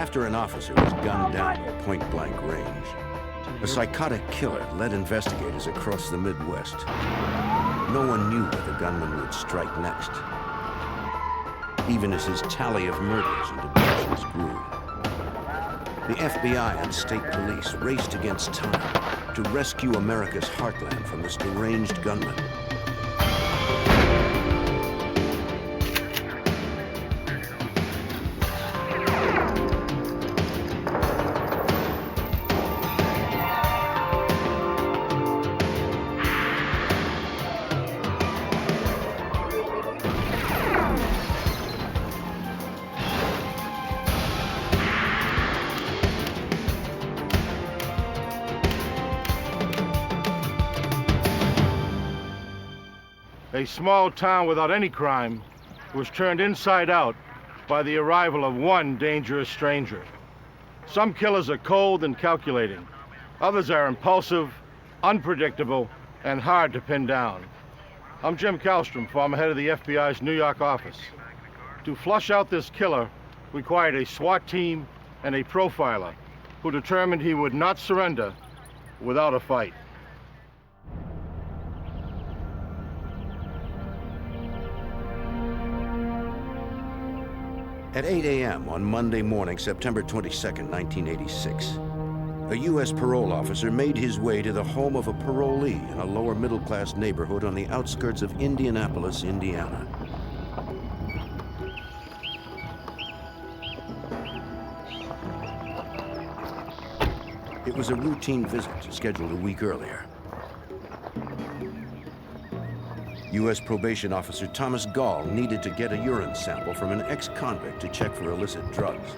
After an officer was gunned down at point-blank range, a psychotic killer led investigators across the Midwest. No one knew where the gunman would strike next, even as his tally of murders and abductions grew. The FBI and state police raced against time to rescue America's heartland from this deranged gunman. A small town without any crime was turned inside out by the arrival of one dangerous stranger. Some killers are cold and calculating. Others are impulsive, unpredictable, and hard to pin down. I'm Jim Kallstrom, former head of the FBI's New York office. To flush out this killer required a SWAT team and a profiler who determined he would not surrender without a fight. At 8 a.m. on Monday morning, September 22nd, 1986, a U.S. parole officer made his way to the home of a parolee in a lower middle-class neighborhood on the outskirts of Indianapolis, Indiana. It was a routine visit scheduled a week earlier. U.S. probation officer Thomas Gall needed to get a urine sample from an ex-convict to check for illicit drugs.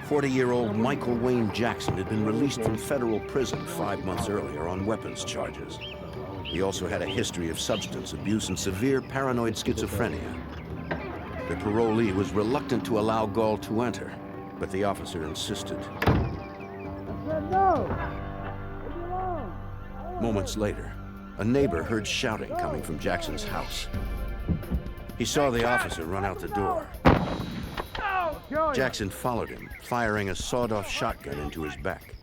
"40-year-old Michael Wayne Jackson had been released from federal prison 5 months earlier on weapons charges. He also had a history of substance abuse and severe paranoid schizophrenia. The parolee was reluctant to allow Gall to enter, but the officer insisted. Moments later, a neighbor heard shouting coming from Jackson's house. He saw the officer run out the door. Jackson followed him, firing a sawed-off shotgun into his back.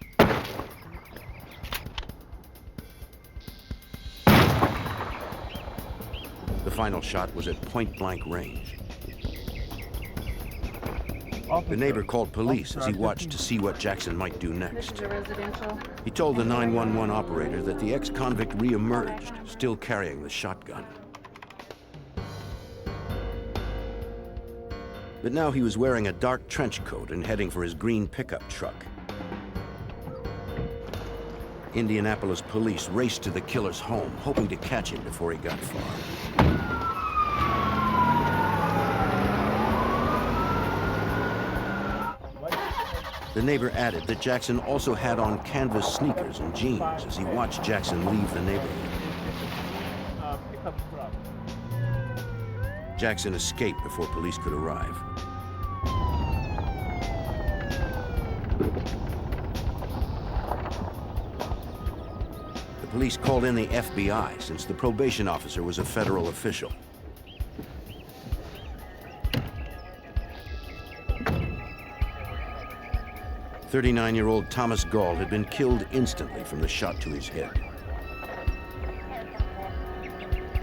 The final shot was at point-blank range. The neighbor called police as he watched to see what Jackson might do next. He told the 911 operator that the ex-convict re-emerged, still carrying the shotgun. But now he was wearing a dark trench coat and heading for his green pickup truck. Indianapolis police raced to the killer's home, hoping to catch him before he got far. The neighbor added that Jackson also had on canvas sneakers and jeans as he watched Jackson leave the neighborhood. Jackson escaped before police could arrive. The police called in the FBI since the probation officer was a federal official. "39-year-old Thomas Gall had been killed instantly from the shot to his head."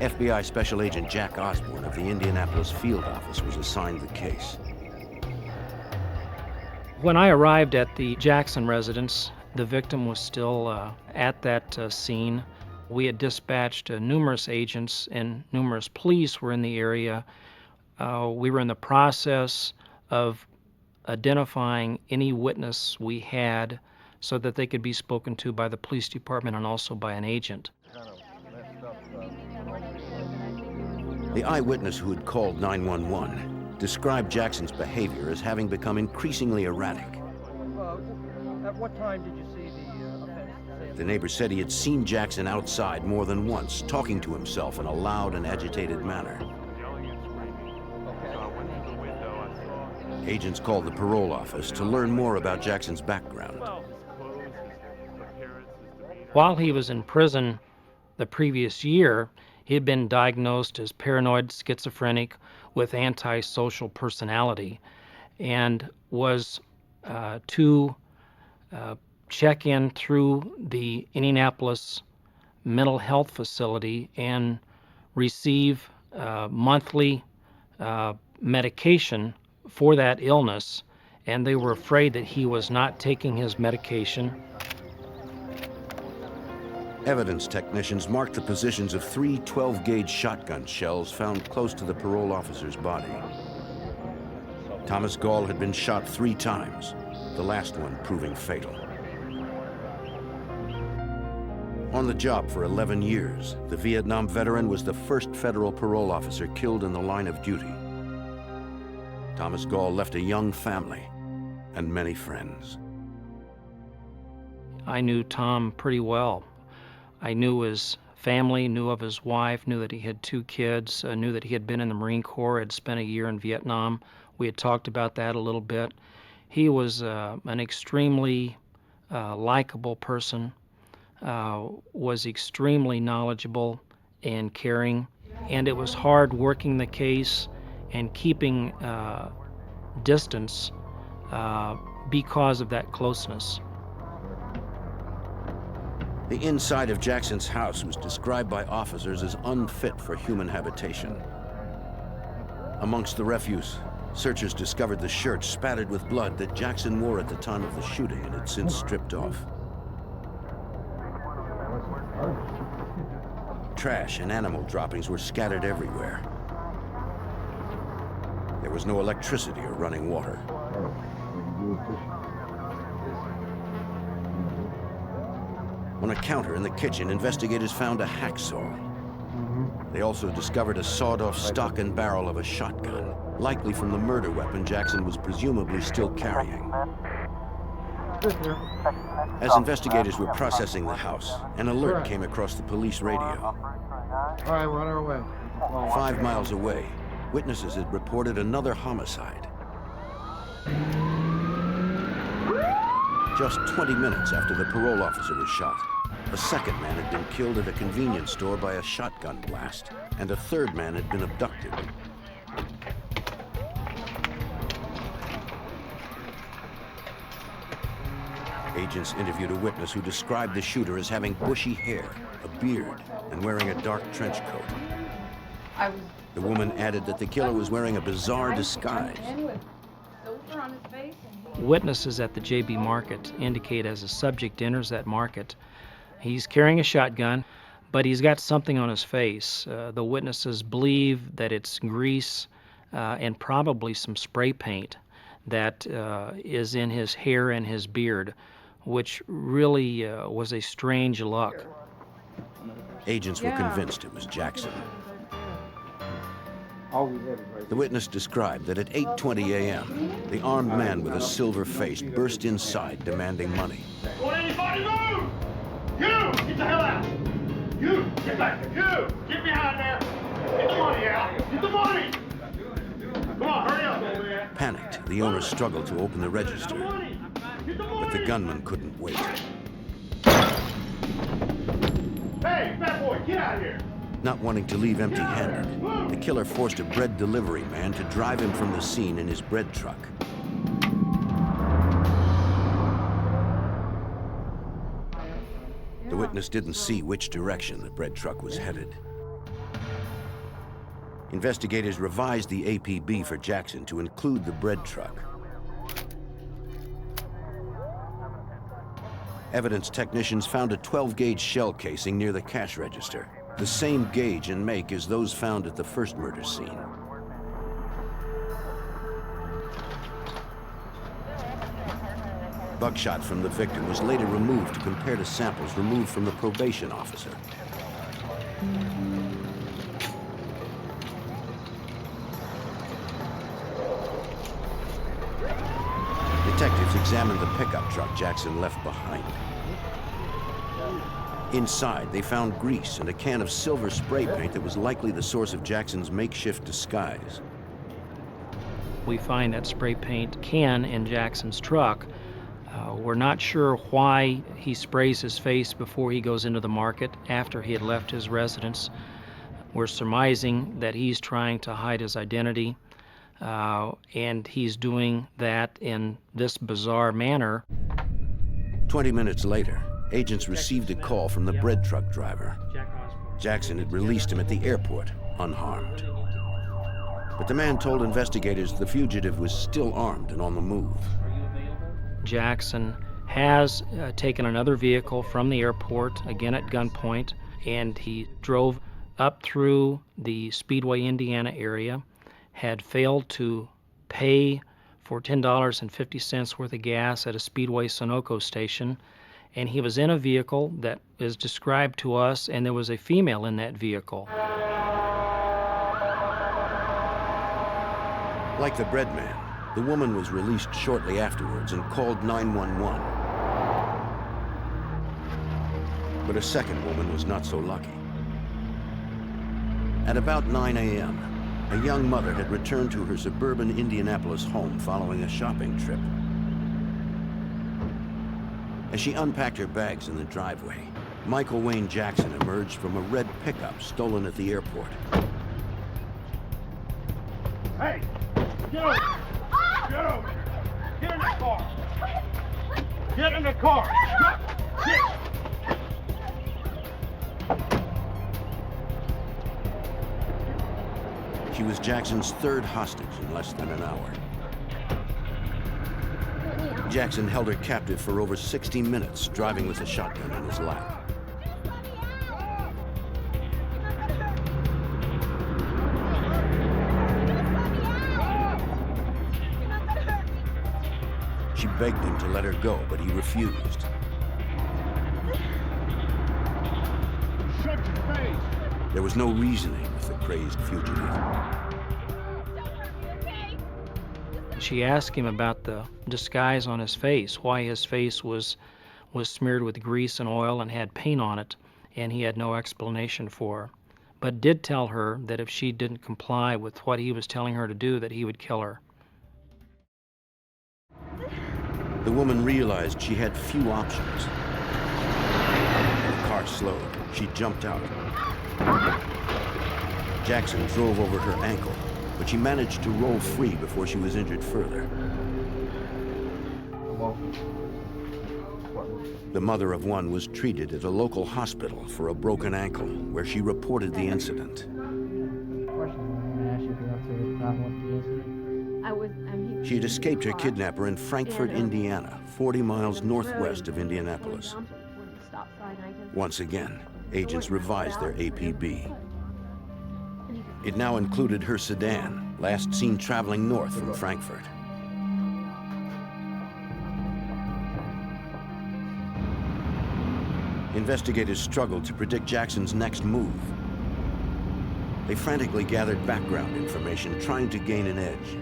FBI Special Agent Jack Osborne of the Indianapolis field office was assigned the case. When I arrived at the Jackson residence, the victim was still at that scene. We had dispatched numerous agents and numerous police were in the area. We were in the process of identifying any witness we had so that they could be spoken to by the police department and also by an agent. The eyewitness who had called 911 described Jackson's behavior as having become increasingly erratic. At what time did you see the offense? The neighbor said he had seen Jackson outside more than once, talking to himself in a loud and agitated manner. Agents called the parole office to learn more about Jackson's background. While he was in prison, The previous year, he had been diagnosed as paranoid schizophrenic with antisocial personality and was to check in through the Indianapolis mental health facility and receive monthly medication for that illness, and they were afraid that he was not taking his medication. Evidence technicians marked the positions of 3 12-gauge shotgun shells found close to the parole officer's body. Thomas Gall had been shot 3 times, the last one proving fatal. On the job for 11 years, the Vietnam veteran was the first federal parole officer killed in the line of duty. Thomas Gall left a young family and many friends. I knew Tom pretty well. I knew his family, knew of his wife, knew that he had 2 kids, knew that he had been in the Marine Corps, had spent a year in Vietnam. We had talked about that a little bit. He was an extremely likable person, was extremely knowledgeable and caring, and it was hard working the case and keeping distance because of that closeness. The inside of Jackson's house was described by officers as unfit for human habitation. Amongst the refuse, searchers discovered the shirt spattered with blood that Jackson wore at the time of the shooting and had since stripped off. Trash and animal droppings were scattered everywhere. There was no electricity or running water. On a counter in the kitchen, investigators found a hacksaw. They also discovered a sawed-off stock and barrel of a shotgun, likely from the murder weapon Jackson was presumably still carrying. As investigators were processing the house, an alert came across the police radio. All right, we're on our way. 5 miles away, witnesses had reported another homicide. Just 20 minutes after the parole officer was shot, a second man had been killed at a convenience store by a shotgun blast, and a third man had been abducted. Agents interviewed a witness who described the shooter as having bushy hair, a beard, and wearing a dark trench coat. The woman added that the killer was wearing a bizarre disguise. Witnesses at the JB Market indicate as a subject enters that market, he's carrying a shotgun, but he's got something on his face. The witnesses believe that it's grease and probably some spray paint that is in his hair and his beard, which really was a strange look. Agents were convinced it was Jackson. The witness described that at 8:20 a.m., the armed man with a silver face burst inside demanding money. Don't anybody move! You! Get the hell out! You! Get back! You! Get behind there! Get the money out! Get the money! Come on, hurry up over there! Panicked, the owner struggled to open the register, but the gunman couldn't wait. Hey, fat boy, get out of here! Not wanting to leave empty-handed, the killer forced a bread delivery man to drive him from the scene in his bread truck. The witness didn't see which direction the bread truck was headed. Investigators revised the APB for Jackson to include the bread truck. Evidence technicians found a 12-gauge shell casing near the cash register, the same gauge and make as those found at the first murder scene. Buckshot from the victim was later removed to compare to samples removed from the probation officer. Detectives examined the pickup truck Jackson left behind. Inside, they found grease and a can of silver spray paint that was likely the source of Jackson's makeshift disguise. We find that spray paint can in Jackson's truck. We're not sure why he sprays his face before he goes into the market after he had left his residence. We're surmising that he's trying to hide his identity, and he's doing that in this bizarre manner. 20 minutes later, agents received a call from the bread truck driver. Jackson had released him at the airport, unharmed. But the man told investigators the fugitive was still armed and on the move. Jackson has taken another vehicle from the airport, again at gunpoint, and he drove up through the Speedway, Indiana area, had failed to pay for $10.50 worth of gas at a Speedway Sunoco station, and he was in a vehicle that is described to us, and there was a female in that vehicle. Like the bread man, the woman was released shortly afterwards and called 911. But a second woman was not so lucky. At about 9 a.m., a young mother had returned to her suburban Indianapolis home following a shopping trip. As she unpacked her bags in the driveway, Michael Wayne Jackson emerged from a red pickup stolen at the airport. Hey! Get over here! Get over here! Get in the car! Get in the car! Get! She was Jackson's third hostage in less than an hour. Jackson held her captive for over 60 minutes, driving with a shotgun in his lap. She begged him to let her go, but he refused. Shut your face! There was no reasoning with the crazed fugitive. She asked him about the disguise on his face, why his face was smeared with grease and oil and had paint on it, and he had no explanation for her, but did tell her that if she didn't comply with what he was telling her to do, that he would kill her. The woman realized she had few options. The car slowed. She jumped out. Jackson drove over her ankle, but she managed to roll free before she was injured further. The mother of one was treated at a local hospital for a broken ankle, where she reported the incident. She had escaped her kidnapper in Frankfort, Indiana, 40 miles northwest of Indianapolis. Once again, agents revised their APB. It now included her sedan, last seen traveling north from Frankfort. Investigators struggled to predict Jackson's next move. They frantically gathered background information, trying to gain an edge.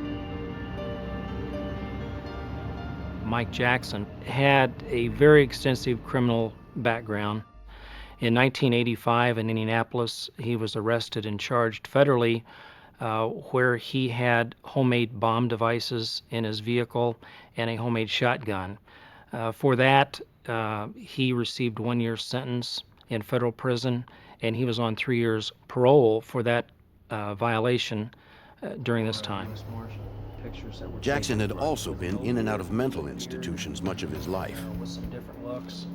Mike Jackson had a very extensive criminal background. In 1985 in Indianapolis, he was arrested and charged federally where he had homemade bomb devices in his vehicle and a homemade shotgun. For that, he received 1 year sentence in federal prison, and he was on 3 years parole for that violation during this time. Jackson had also been in and out of mental institutions much of his life. With some different looks.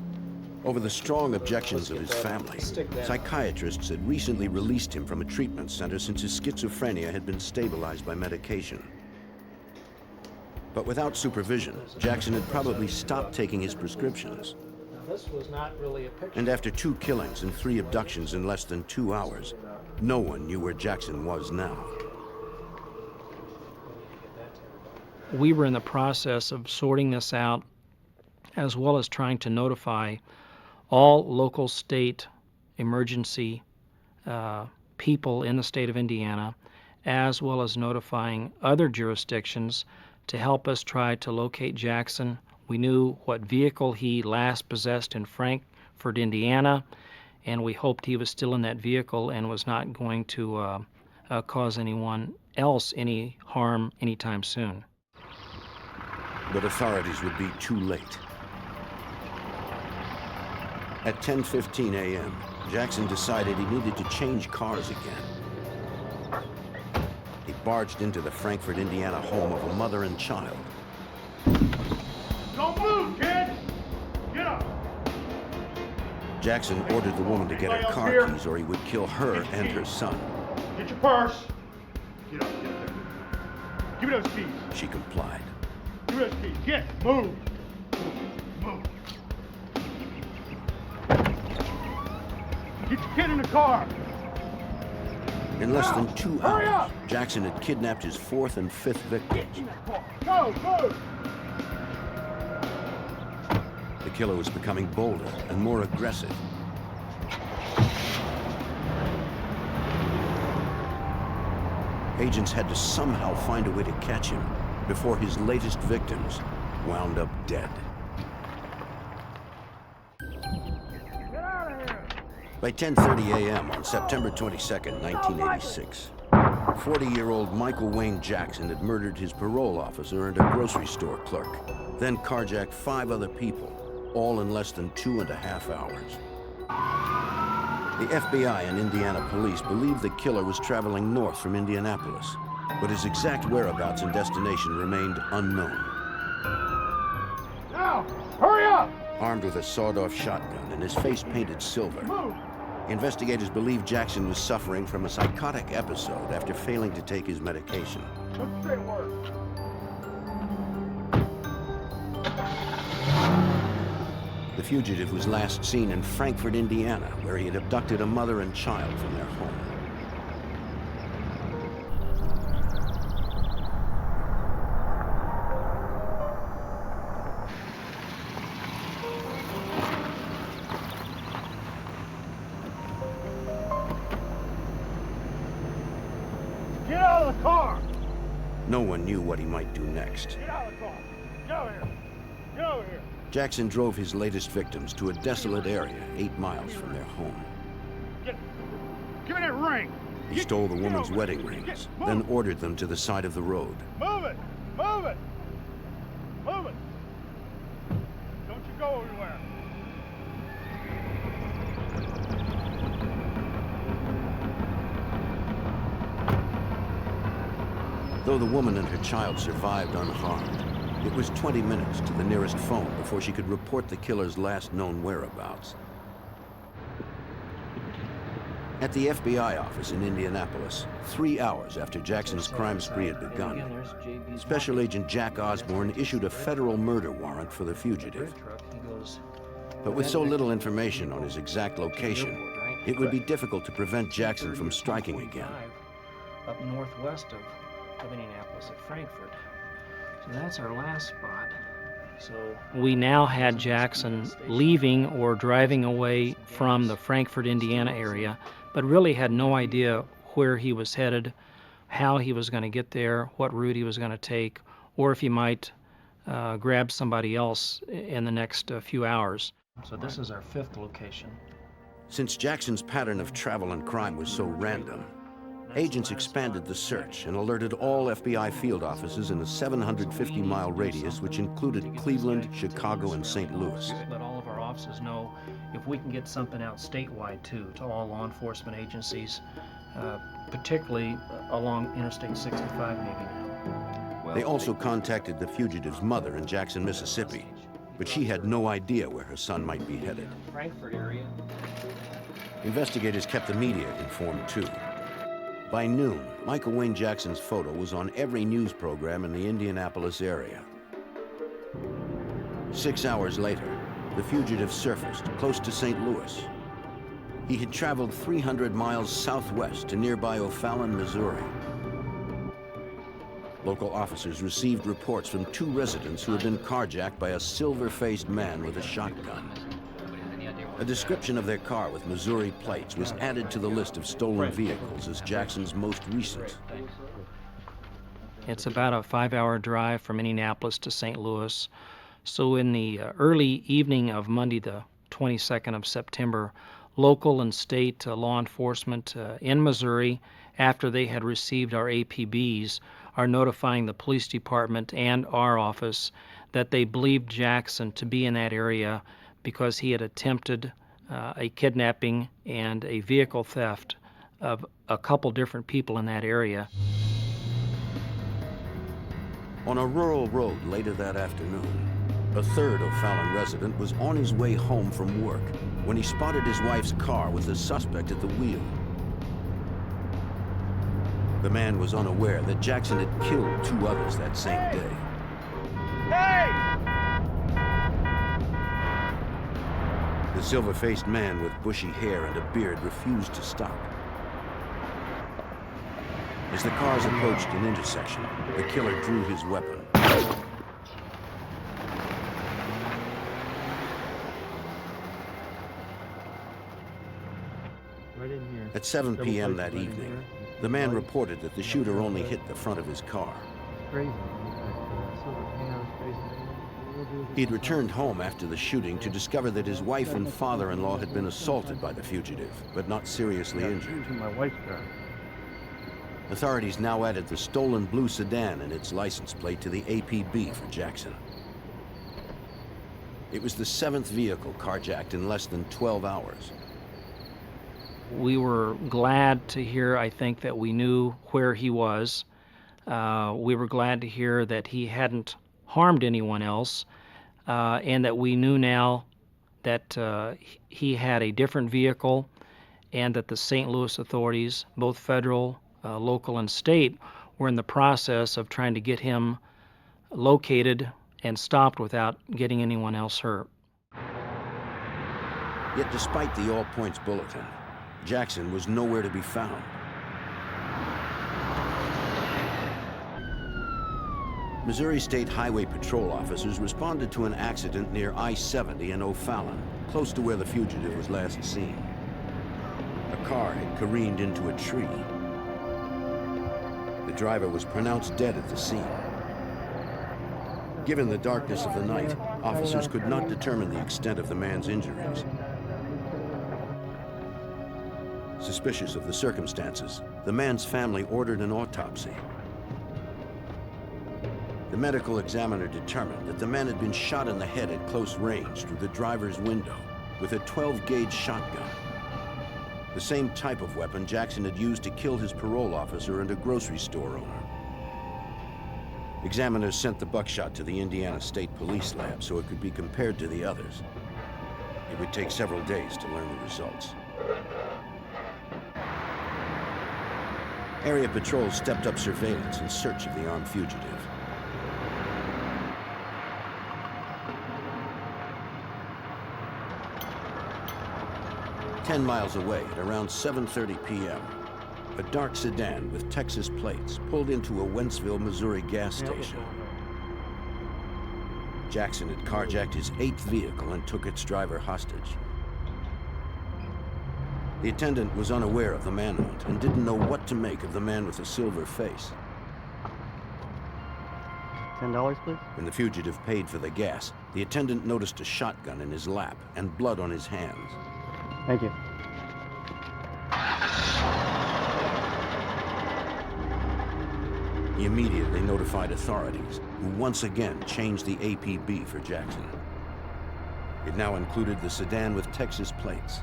Over the strong objections of his family, psychiatrists had recently released him from a treatment center since his schizophrenia had been stabilized by medication. But without supervision, Jackson had probably stopped taking his prescriptions. This was not really a picture. And after 2 killings and 3 abductions in less than 2 hours, no one knew where Jackson was now. We were in the process of sorting this out, as well as trying to notify all local state emergency people in the state of Indiana, as well as notifying other jurisdictions to help us try to locate Jackson. We knew what vehicle he last possessed in Frankfort, Indiana, and we hoped he was still in that vehicle and was not going to cause anyone else any harm anytime soon. But authorities would be too late. At 10:15 a.m., Jackson decided he needed to change cars again. He barged into the Frankfort, Indiana home of a mother and child. Don't move, kid! Get up! Jackson ordered the woman to get her car keys or he would kill her and her son. Get your purse. Get up, get up. Give me those keys. She complied. Give me those keys. Get, move. Move. Get your kid in the car. In less than 2 Hurry hours, up! Jackson had kidnapped his fourth and fifth victims. Get in that car. Go, move. The killer was becoming bolder and more aggressive. Agents had to somehow find a way to catch him before his latest victims wound up dead. By 10:30 a.m. on September 22nd, 1986, 40-year-old Michael Wayne Jackson had murdered his parole officer and a grocery store clerk, then carjacked 5 other people, all in less than 2.5 hours. The FBI and Indiana police believed the killer was traveling north from Indianapolis, but his exact whereabouts and destination remained unknown. Now, hurry up. Armed with a sawed-off shotgun and his face painted silver, Move. investigators believe Jackson was suffering from a psychotic episode after failing to take his medication. Let's straight work. The fugitive was last seen in Frankfort, Indiana, where he had abducted a mother and child from their home. Get out of the car. No one knew what he might do next. Get out of the car. Get over here. Get over here. Jackson drove his latest victims to a desolate area 8 miles from their home. Get. Give me that ring. He stole the woman's wedding rings, then ordered them to the side of the road. Move it. Move it. Move it. Don't you go anywhere. Though the woman and her child survived unharmed, it was 20 minutes to the nearest phone before she could report the killer's last known whereabouts. At the FBI office in Indianapolis, 3 hours after Jackson's crime spree had begun, Special Agent Jack Osborne issued a federal murder warrant for the fugitive. But with so little information on his exact location, it would be difficult to prevent Jackson from striking again. Up northwest of Indianapolis at Frankfort. So that's our last spot. So we now had Jackson leaving or driving away from the Frankfort, Indiana area, but really had no idea where he was headed, how he was going to get there, what route he was going to take, or if he might grab somebody else in the next few hours. So this is our 5th location. Since Jackson's pattern of travel and crime was so random, agents expanded the search and alerted all FBI field offices in a 750-mile radius, which included Cleveland, Chicago, and St. Louis. Let all of our offices know if we can get something out statewide, too, to all law enforcement agencies, particularly along Interstate 65 maybe now. They also contacted the fugitive's mother in Jackson, Mississippi, but she had no idea where her son might be headed. Frankfort area. Investigators kept the media informed, too. By noon, Michael Wayne Jackson's photo was on every news program in the Indianapolis area. 6 hours later, the fugitive surfaced close to St. Louis. He had traveled 300 miles southwest to nearby O'Fallon, Missouri. Local officers received reports from 2 residents who had been carjacked by a silver-faced man with a shotgun. A description of their car with Missouri plates was added to the list of stolen vehicles as Jackson's most recent. It's about a 5-hour drive from Indianapolis to St. Louis. So in the early evening of Monday, the 22nd of September, local and state law enforcement in Missouri, after they had received our APBs, are notifying the police department and our office that they believed Jackson to be in that area because he had attempted a kidnapping and a vehicle theft of a couple different people in that area. On a rural road later that afternoon, a third O'Fallon resident was on his way home from work when he spotted his wife's car with the suspect at the wheel. The man was unaware that Jackson had killed 2 others that same day. The silver-faced man with bushy hair and a beard refused to stop. As the cars approached an intersection, the killer drew his weapon. At 7 p.m. that evening, the man reported that the shooter only hit the front of his car. He'd returned home after the shooting to discover that his wife and father-in-law had been assaulted by the fugitive, but not seriously injured. Authorities now added the stolen blue sedan and its license plate to the APB for Jackson. It was the 7th vehicle carjacked in less than 12 hours. We were glad to hear, I think, that we knew where he was. We were glad to hear that he hadn't harmed anyone else, and that we knew now that he had a different vehicle, and that the St. Louis authorities, both federal, local, and state, were in the process of trying to get him located and stopped without getting anyone else hurt. Yet despite the all-points bulletin, Jackson was nowhere to be found. Missouri State Highway Patrol officers responded to an accident near I-70 in O'Fallon, close to where the fugitive was last seen. A car had careened into a tree. The driver was pronounced dead at the scene. Given the darkness of the night, officers could not determine the extent of the man's injuries. Suspicious of the circumstances, the man's family ordered an autopsy. The medical examiner determined that the man had been shot in the head at close range through the driver's window with a 12-gauge shotgun. The same type of weapon Jackson had used to kill his parole officer and a grocery store owner. Examiners sent the buckshot to the Indiana State Police lab so it could be compared to the others. It would take several days to learn the results. Area patrols stepped up surveillance in search of the armed fugitive. "10 miles away at around 7:30 p.m., a dark sedan with Texas plates pulled into a Wentzville, Missouri gas station. Jackson had carjacked his 8th vehicle and took its driver hostage. The attendant was unaware of the manhunt and didn't know what to make of the man with the silver face. $10, please. When the fugitive paid for the gas, the attendant noticed a shotgun in his lap and blood on his hands. Thank you. He immediately notified authorities, who once again changed the APB for Jackson. It now included the sedan with Texas plates.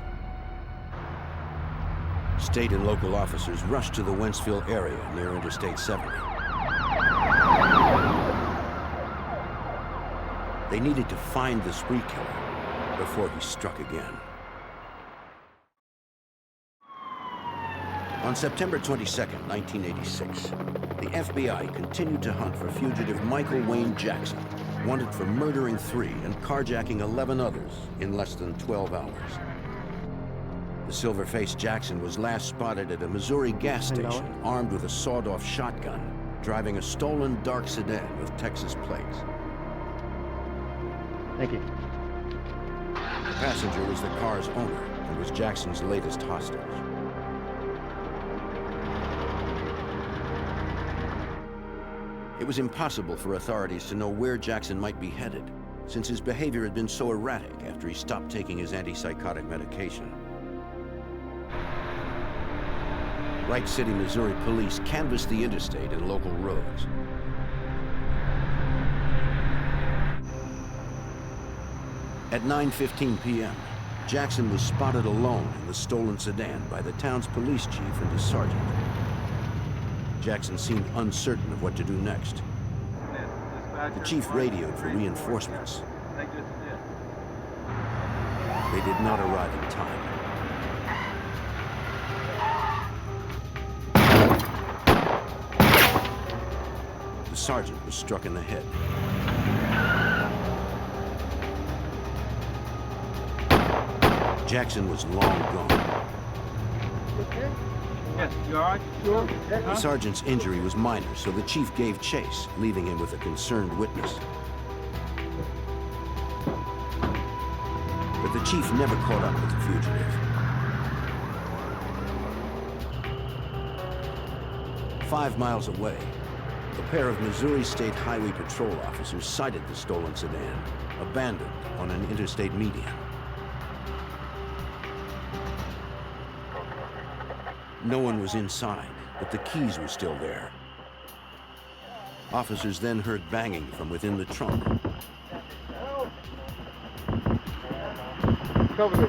State and local officers rushed to the Wentzville area near Interstate 70. They needed to find the spree killer before he struck again. On September 22nd, 1986, the FBI continued to hunt for fugitive Michael Wayne Jackson, wanted for murdering 3 and carjacking 11 others in less than 12 hours. The silver-faced Jackson was last spotted at a Missouri gas station, armed with a sawed-off shotgun, driving a stolen dark sedan with Texas plates. Thank you. The passenger was the car's owner and was Jackson's latest hostage. It was impossible for authorities to know where Jackson might be headed, since his behavior had been so erratic after he stopped taking his antipsychotic medication. Wright City, Missouri police canvassed the interstate and local roads. At 9:15 p.m., Jackson was spotted alone in the stolen sedan by the town's police chief and his sergeant. Jackson seemed uncertain of what to do next. The chief radioed for reinforcements. They did not arrive in time. The sergeant was struck in the head. Jackson was long gone. Yes, you all right? Sure. The sergeant's injury was minor, so the chief gave chase, leaving him with a concerned witness. But the chief never caught up with the fugitive. 5 miles away, a pair of Missouri State Highway Patrol officers sighted the stolen sedan, abandoned on an interstate median. No one was inside, but the keys were still there. Officers then heard banging from within the trunk. Cover me.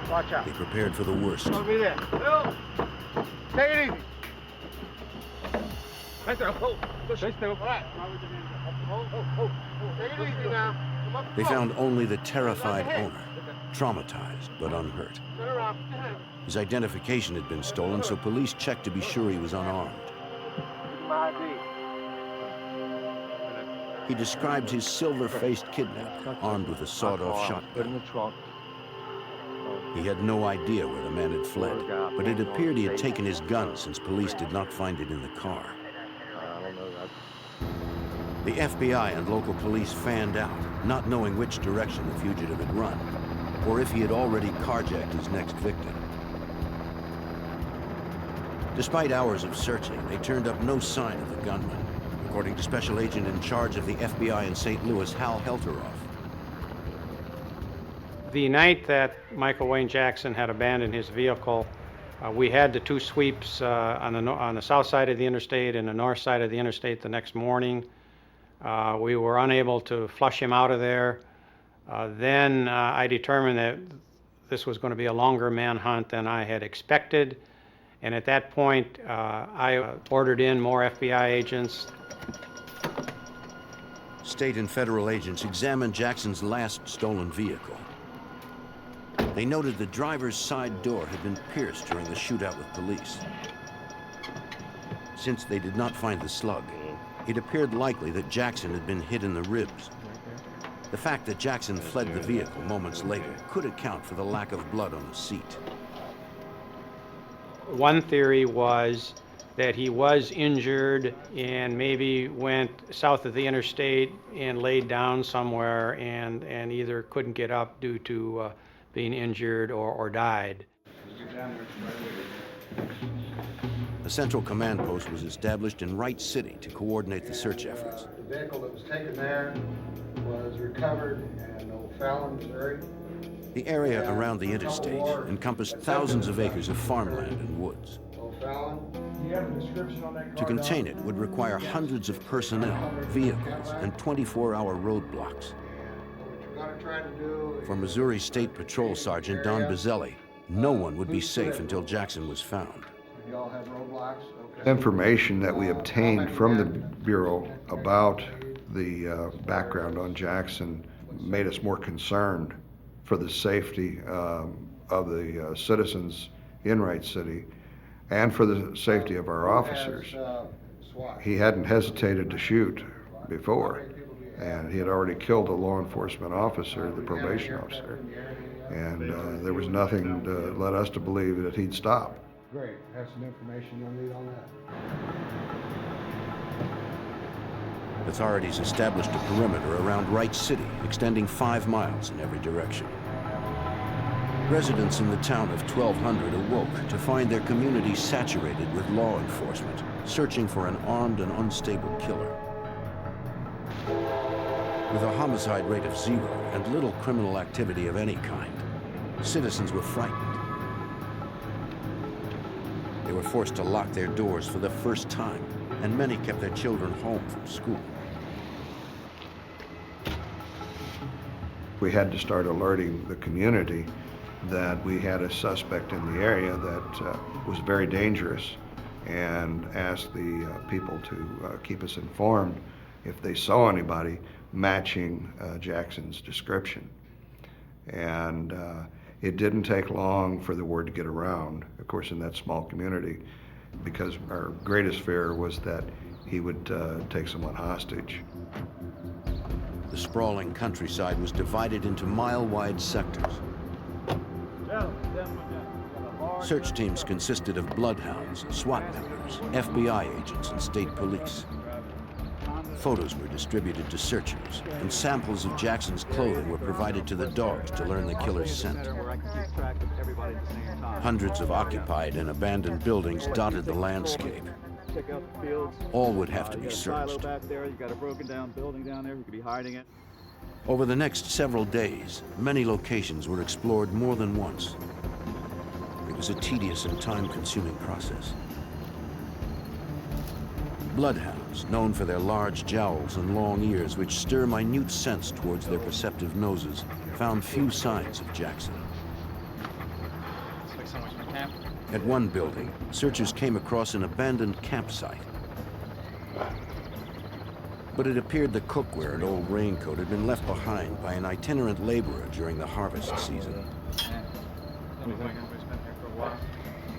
Watch out. They prepared for the worst. Cover me there. Bill! Take it easy. Right there. Hold. Push. Stay still. All right. Hold. Take it easy now. Come up. They found only the terrified owner, traumatized but unhurt. Turn around. His identification had been stolen, so police checked to be sure he was unarmed. My ID. He described his silver-faced kidnapper, armed with a sawed-off Put in shotgun. the trunk. He had no idea where the man had fled, but it appeared he had taken his gun since police did not find it in the car. I don't know that. The FBI and local police fanned out, not knowing which direction the fugitive had run, or if he had already carjacked his next victim. Despite hours of searching, they turned up no sign of the gunman, according to Special Agent in charge of the FBI in St. Louis, Hal Helteroff. The night that Michael Wayne Jackson had abandoned his vehicle, we had the two sweeps on the south side of the interstate and the north side of the interstate the next morning. We were unable to flush him out of there. Then I determined that this was going to be a longer manhunt than I had expected. And at that point, I ordered in more FBI agents. State and federal agents examined Jackson's last stolen vehicle. They noted the driver's side door had been pierced during the shootout with police. Since they did not find the slug, it appeared likely that Jackson had been hit in the ribs. The fact that Jackson fled the vehicle moments later could account for the lack of blood on the seat. One theory was that he was injured and maybe went south of the interstate and laid down somewhere and either couldn't get up due to being injured or died. A central command post was established in Wright City to coordinate the search efforts. The vehicle that was taken there was recovered in O'Fallon, Missouri. The area around the interstate encompassed thousands of acres of farmland and woods. O'Fallon. You have a description on that car? To contain it would require hundreds of personnel, vehicles, and 24-hour roadblocks. What you're going to try to do is For Missouri State Patrol Sergeant Don Bazzelli, no one would be safe until Jackson was found. you all have roadblocks? Okay. Information that we obtained from the Bureau about the background on Jackson made us more concerned for the safety of the citizens in Wright City and for the safety of our officers. He hadn't hesitated to shoot before, and he had already killed a law enforcement officer, the probation officer, and there was nothing to let us to believe that he'd stop. Great, have some information you'll need on that. Authorities established a perimeter around Wright City, extending 5 miles in every direction. Residents in the town of 1200 awoke to find their community saturated with law enforcement, searching for an armed and unstable killer. With a homicide rate of 0 and little criminal activity of any kind, citizens were frightened. They were forced to lock their doors for the first time, and many kept their children home from school. We had to start alerting the community that we had a suspect in the area that was very dangerous, and asked the people to keep us informed if they saw anybody matching Jackson's description. And it didn't take long for the word to get around, of course, in that small community, because our greatest fear was that he would take someone hostage. The sprawling countryside was divided into mile-wide sectors. Search teams consisted of bloodhounds, SWAT members, FBI agents, and state police. Photos were distributed to searchers, and samples of Jackson's clothing were provided to the dogs to learn the killer's scent. Hundreds of occupied and abandoned buildings dotted the landscape. All would have to be searched. Over the next several days, many locations were explored more than once. It was a tedious and time-consuming process. Bloodhounds, known for their large jowls and long ears which stir minute scents towards their perceptive noses, found few signs of Jackson. At one building, searchers came across an abandoned campsite. But it appeared the cookware and old raincoat had been left behind by an itinerant laborer during the harvest season.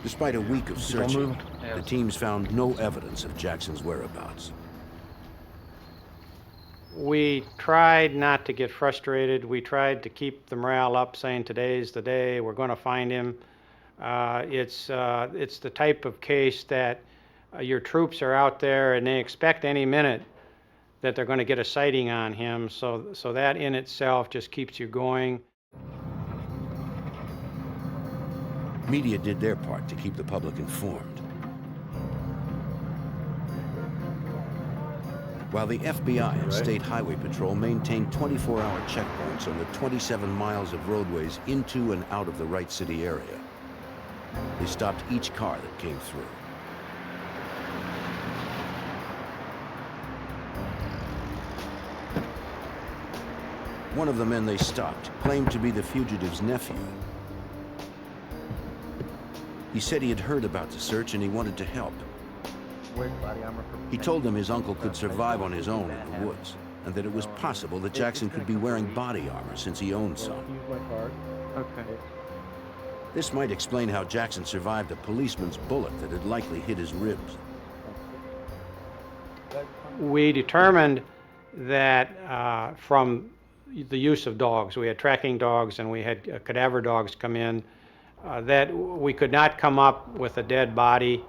Despite a week of searching, the teams found no evidence of Jackson's whereabouts. We tried not to get frustrated. We tried to keep the morale up, saying today's the day, we're going to find him. It's the type of case that your troops are out there and they expect any minute that they're going to get a sighting on him, so that in itself just keeps you going. Media did their part to keep the public informed. While the FBI and State Highway Patrol maintained 24-hour checkpoints on the 27 miles of roadways into and out of the Wright City area, they stopped each car that came through. One of the men they stopped claimed to be the fugitive's nephew. He said he had heard about the search and he wanted to help. He told them his uncle could survive on his own in the woods, and that it was possible that Jackson could be wearing body armor since he owned some. Okay. This might explain how Jackson survived a policeman's bullet that had likely hit his ribs. We determined that from the use of dogs, we had tracking dogs and we had cadaver dogs come in, that we could not come up with a dead body.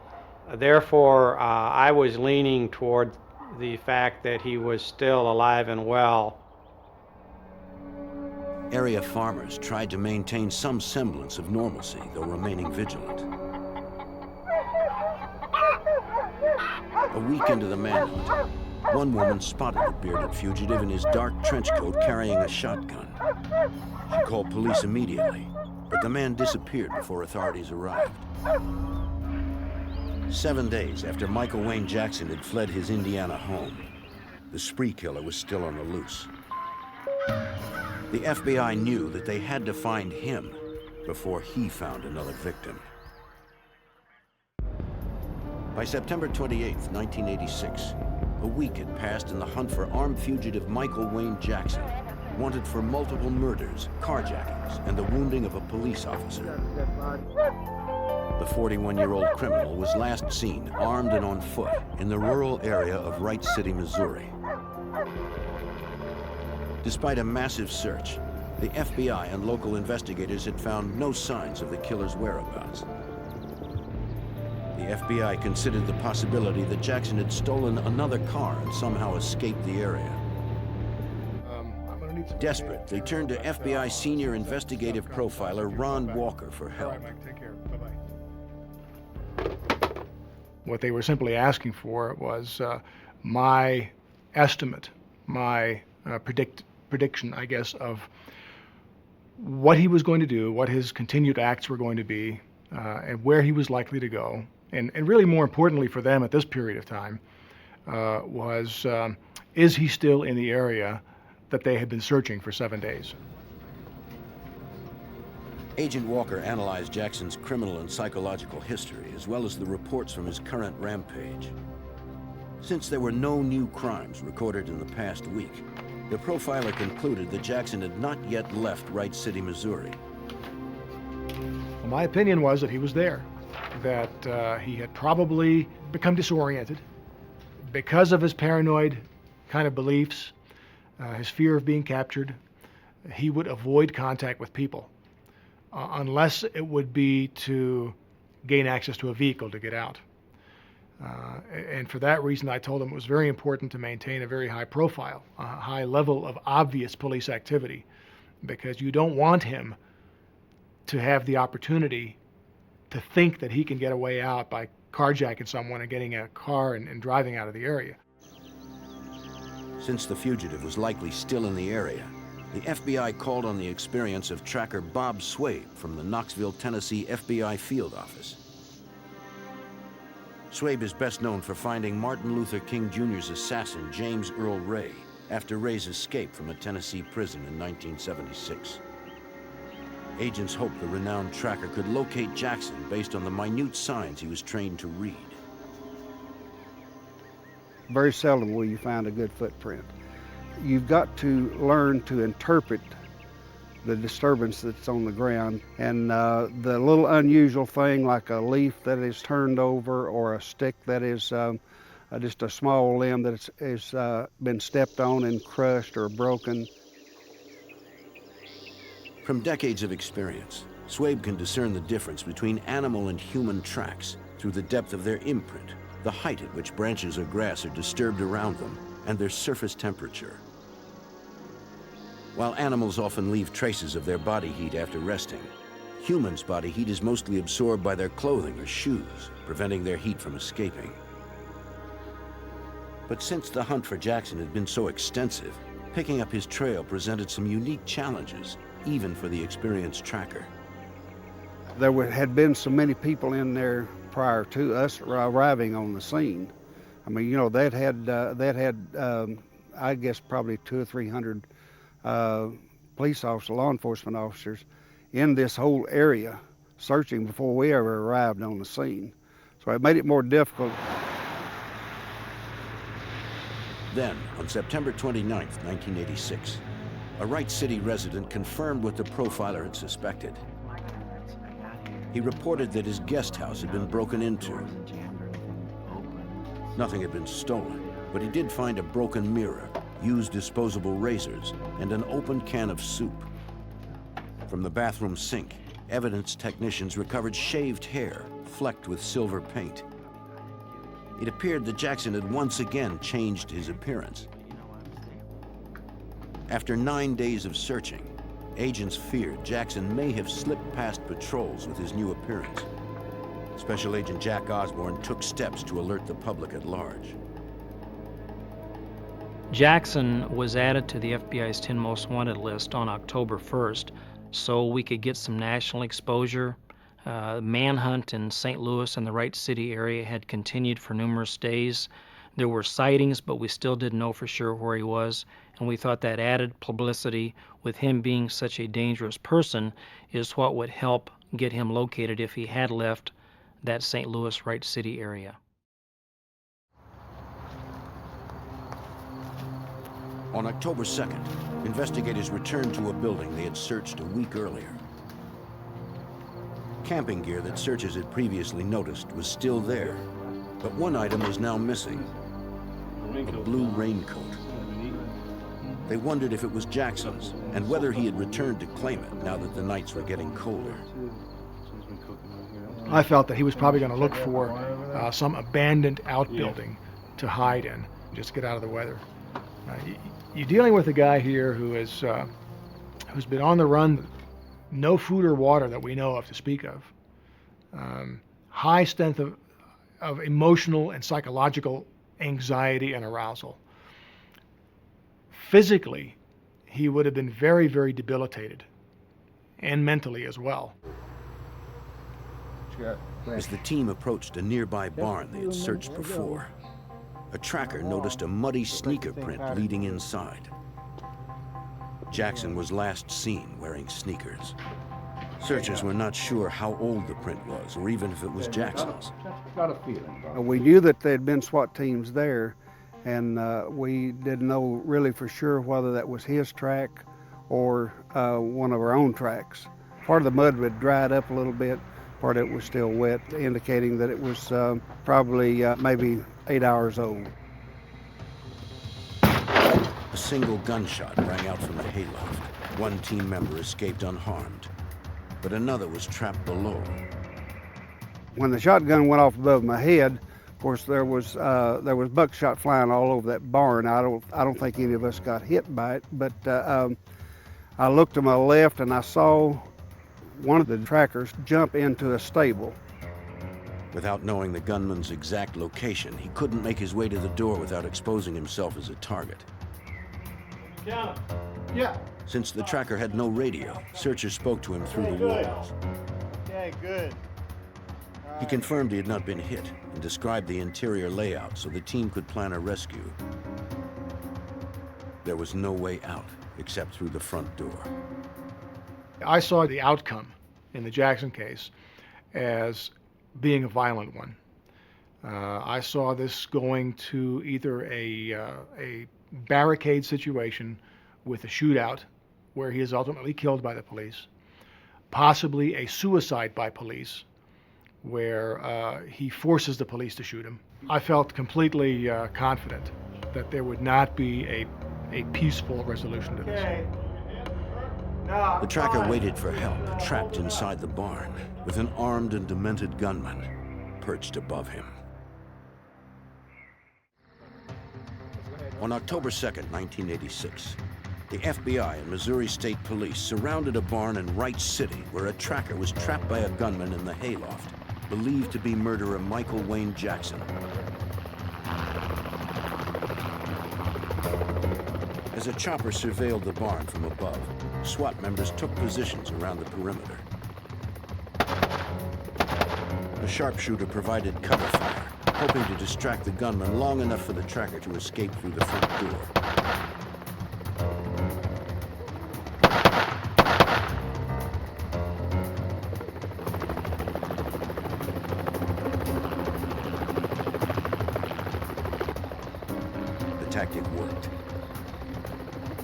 Therefore, I was leaning toward the fact that he was still alive and well. Area farmers tried to maintain some semblance of normalcy, though remaining vigilant. A week into the manhunt, one woman spotted the bearded fugitive in his dark trench coat carrying a shotgun. She called police immediately, but the man disappeared before authorities arrived. 7 days after Michael Wayne Jackson had fled his Indiana home, the spree killer was still on the loose. The FBI knew that they had to find him before he found another victim. By September 28, 1986, a week had passed in the hunt for armed fugitive Michael Wayne Jackson, wanted for multiple murders, carjackings, and the wounding of a police officer. The 41-year-old criminal was last seen armed and on foot in the rural area of Wright City, Missouri. Despite a massive search, the FBI and local investigators had found no signs of the killer's whereabouts. The FBI considered the possibility that Jackson had stolen another car and somehow escaped the area. Desperate, they turned to FBI senior investigative profiler Ron Walker for help. What they were simply asking for was my estimate, my prediction, I guess, of what he was going to do, what his continued acts were going to be, and where he was likely to go. And really more importantly for them at this period of time was, is he still in the area that they had been searching for 7 days? Agent Walker analyzed Jackson's criminal and psychological history, as well as the reports from his current rampage. Since there were no new crimes recorded in the past week, the profiler concluded that Jackson had not yet left Wright City, Missouri. Well, my opinion was that he was there, that he had probably become disoriented because of his paranoid kind of beliefs, his fear of being captured. He would avoid contact with people unless it would be to gain access to a vehicle to get out. And for that reason, I told him it was very important to maintain a very high profile, a high level of obvious police activity, because you don't want him to have the opportunity to think that he can get a way out by carjacking someone and getting a car and driving out of the area. Since the fugitive was likely still in the area, the FBI called on the experience of tracker Bob Swabe from the Knoxville, Tennessee FBI field office. Swabe is best known for finding Martin Luther King Jr.'s assassin, James Earl Ray, after Ray's escape from a Tennessee prison in 1976. Agents hoped the renowned tracker could locate Jackson based on the minute signs he was trained to read. Very seldom will you find a good footprint. You've got to learn to interpret the disturbance that's on the ground, and the little unusual thing like a leaf that is turned over or a stick that is just a small limb that has been stepped on and crushed or broken. From decades of experience, Swabe can discern the difference between animal and human tracks through the depth of their imprint, the height at which branches or grass are disturbed around them, and their surface temperature. While animals often leave traces of their body heat after resting, humans' body heat is mostly absorbed by their clothing or shoes, preventing their heat from escaping. But since the hunt for Jackson had been so extensive, picking up his trail presented some unique challenges, even for the experienced tracker. There had been so many people in there prior to us arriving on the scene. I mean, you know, that had I guess probably 200 or 300 police officers, law enforcement officers in this whole area searching before we ever arrived on the scene. So it made it more difficult. Then, on September 29, 1986, a Wright City resident confirmed what the profiler had suspected. He reported that his guest house had been broken into. Nothing had been stolen, but he did find a broken mirror, used disposable razors, and an open can of soup. From the bathroom sink, evidence technicians recovered shaved hair, flecked with silver paint. It appeared that Jackson had once again changed his appearance. After 9 days of searching, agents feared Jackson may have slipped past patrols with his new appearance. Special Agent Jack Osborne took steps to alert the public at large. Jackson was added to the FBI's 10 Most Wanted list on October 1st, so we could get some national exposure. Manhunt in St. Louis and the Wright City area had continued for numerous days. There were sightings, but we still didn't know for sure where he was, and we thought that added publicity with him being such a dangerous person is what would help get him located if he had left that St. Louis, Wright City area. On October 2nd, investigators returned to a building they had searched a week earlier. Camping gear that searchers had previously noticed was still there, but one item was now missing: a blue raincoat. They wondered if it was Jackson's and whether he had returned to claim it now that the nights were getting colder. I felt that he was probably going to look for some abandoned outbuilding to hide in, just get out of the weather. You're dealing with a guy here who is who's been on the run, no food or water that we know of to speak of, high strength of emotional and psychological anxiety and arousal. Physically, he would have been very, very debilitated, and mentally as well. As the team approached a nearby barn they had searched before, a tracker noticed a muddy sneaker print leading inside. Jackson was last seen wearing sneakers. Searchers were not sure how old the print was, or even if it was Jackson's. Got a feeling. We knew that there had been SWAT teams there, and we didn't know really for sure whether that was his track or one of our own tracks. Part of the mud had dried up a little bit, part of it was still wet, indicating that it was probably maybe 8 hours old. A single gunshot rang out from the hayloft. One team member escaped unharmed, but another was trapped below. When the shotgun went off above my head, of course there was buckshot flying all over that barn. I don't think any of us got hit by it, but I looked to my left and I saw one of the trackers jump into a stable. Without knowing the gunman's exact location, he couldn't make his way to the door without exposing himself as a target. Yeah. Since the tracker had no radio, searchers spoke to him through the walls. Okay, good. He confirmed he had not been hit and described the interior layout so the team could plan a rescue. There was no way out except through the front door. I saw the outcome in the Jackson case as being a violent one. I saw this going to either a barricade situation with a shootout where he is ultimately killed by the police, possibly a suicide by police where he forces the police to shoot him. I felt completely confident that there would not be a peaceful resolution to this. The tracker waited for help, trapped inside the barn, with an armed and demented gunman perched above him. On October 2nd, 1986, the FBI and Missouri State Police surrounded a barn in Wright City where a tracker was trapped by a gunman in the hayloft, believed to be murderer Michael Wayne Jackson. As a chopper surveilled the barn from above, SWAT members took positions around the perimeter. A sharpshooter provided cover fire, hoping to distract the gunman long enough for the tracker to escape through the front door. The tactic worked.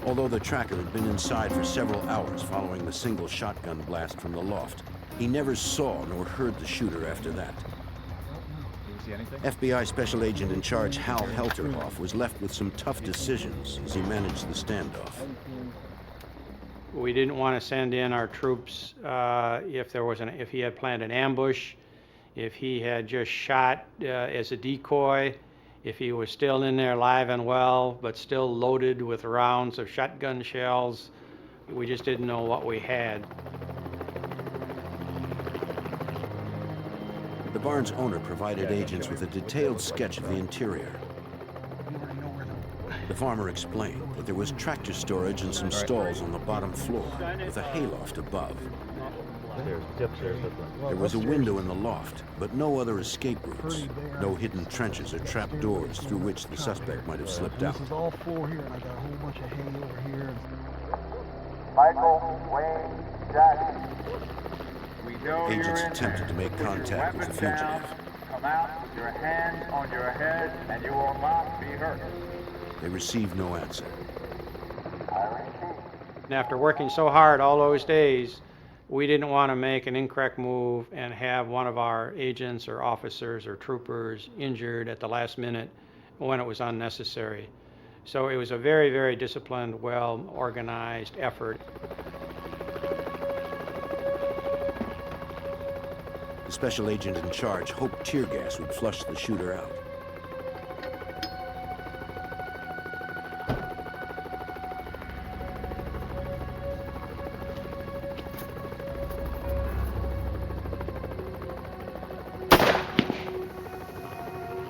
Although the tracker had been inside for several hours following the single shotgun blast from the loft, he never saw nor heard the shooter after that. FBI Special Agent in Charge Hal Helterhoff was left with some tough decisions as he managed the standoff. We didn't want to send in our troops if he had planned an ambush, if he had just shot as a decoy, if he was still in there alive and well, but still loaded with rounds of shotgun shells. We just didn't know what we had. The barn's owner provided agents with a detailed sketch of the interior. The farmer explained that there was tractor storage and some stalls on the bottom floor, with a hayloft above. There was a window in the loft, but no other escape routes, no hidden trenches or trap doors through which the suspect might have slipped out. This is all floor here, and I got a whole bunch of hay over here. Michael Wayne Jackson. Agents attempted to make contact with the fugitive. Come out with your hands on your head, and you will not be hurt. They received no answer. And after working so hard all those days, we didn't want to make an incorrect move and have one of our agents or officers or troopers injured at the last minute when it was unnecessary. So it was a very, very disciplined, well-organized effort. The special agent in charge hoped tear gas would flush the shooter out.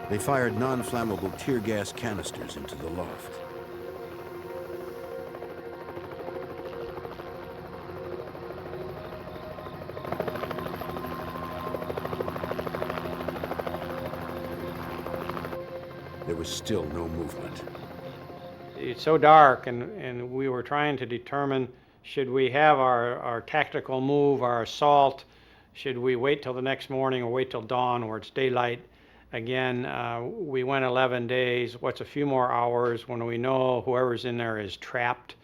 They fired non-flammable tear gas canisters into the loft. There was still no movement. It's so dark, and we were trying to determine Should we have our tactical move, our assault? Should we wait till the next morning or wait till dawn where it's daylight? Again, we went 11 days. What's a few more hours when we know whoever's in there is trapped?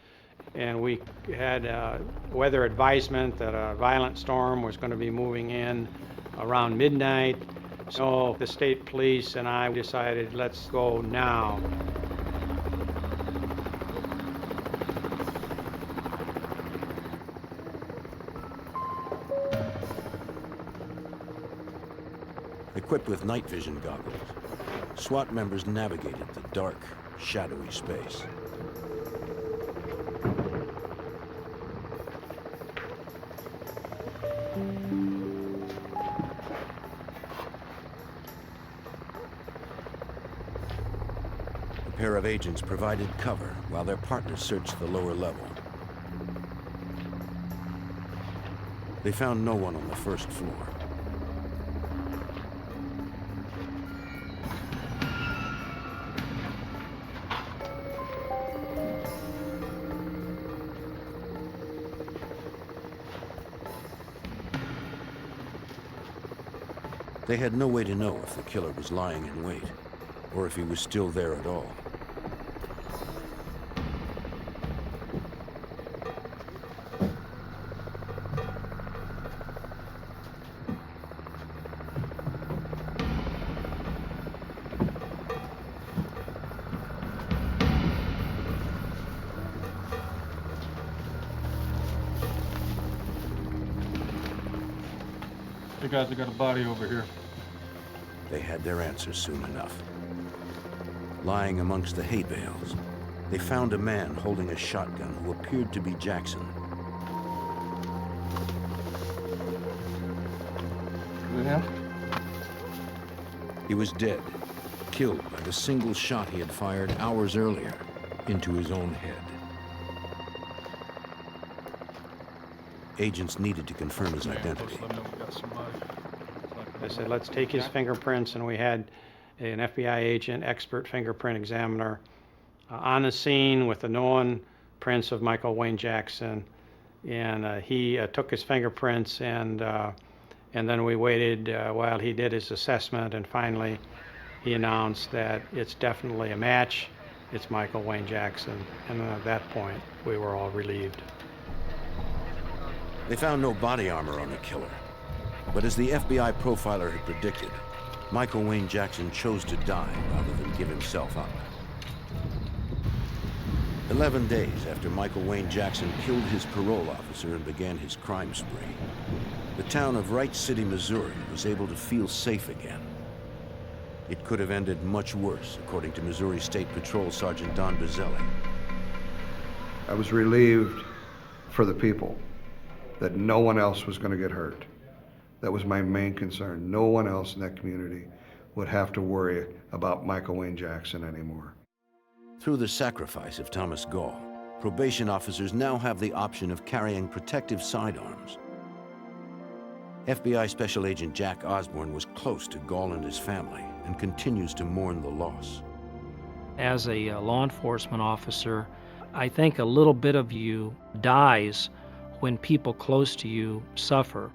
And we had weather advisement that a violent storm was going to be moving in around midnight. So the state police and I decided, let's go now. Equipped with night vision goggles, SWAT members navigated the dark, shadowy space. A pair of agents provided cover while their partners searched the lower level. They found no one on the first floor. They had no way to know if the killer was lying in wait, or if he was still there at all. Hey guys, I got a body over here. They had their answer soon enough. Lying amongst the hay bales, they found a man holding a shotgun who appeared to be Jackson. Is it him? He was dead, killed by the single shot he had fired hours earlier into his own head. Agents needed to confirm his identity. They said, let's take his fingerprints, and we had an FBI agent, expert fingerprint examiner, on the scene with the known prints of Michael Wayne Jackson, and he took his fingerprints, and then we waited while he did his assessment, and finally he announced that it's definitely a match. It's Michael Wayne Jackson, and at that point we were all relieved. They found no body armor on the killer, but as the FBI profiler had predicted, Michael Wayne Jackson chose to die rather than give himself up. 11 days after Michael Wayne Jackson killed his parole officer and began his crime spree, the town of Wright City, Missouri was able to feel safe again. It could have ended much worse, according to Missouri State Patrol Sergeant Don Bizzelli. I was relieved for the people that no one else was going to get hurt. That was my main concern. No one else in that community would have to worry about Michael Wayne Jackson anymore. Through the sacrifice of Thomas Gall, probation officers now have the option of carrying protective sidearms. FBI Special Agent Jack Osborne was close to Gall and his family and continues to mourn the loss. As a law enforcement officer, I think a little bit of you dies when people close to you suffer.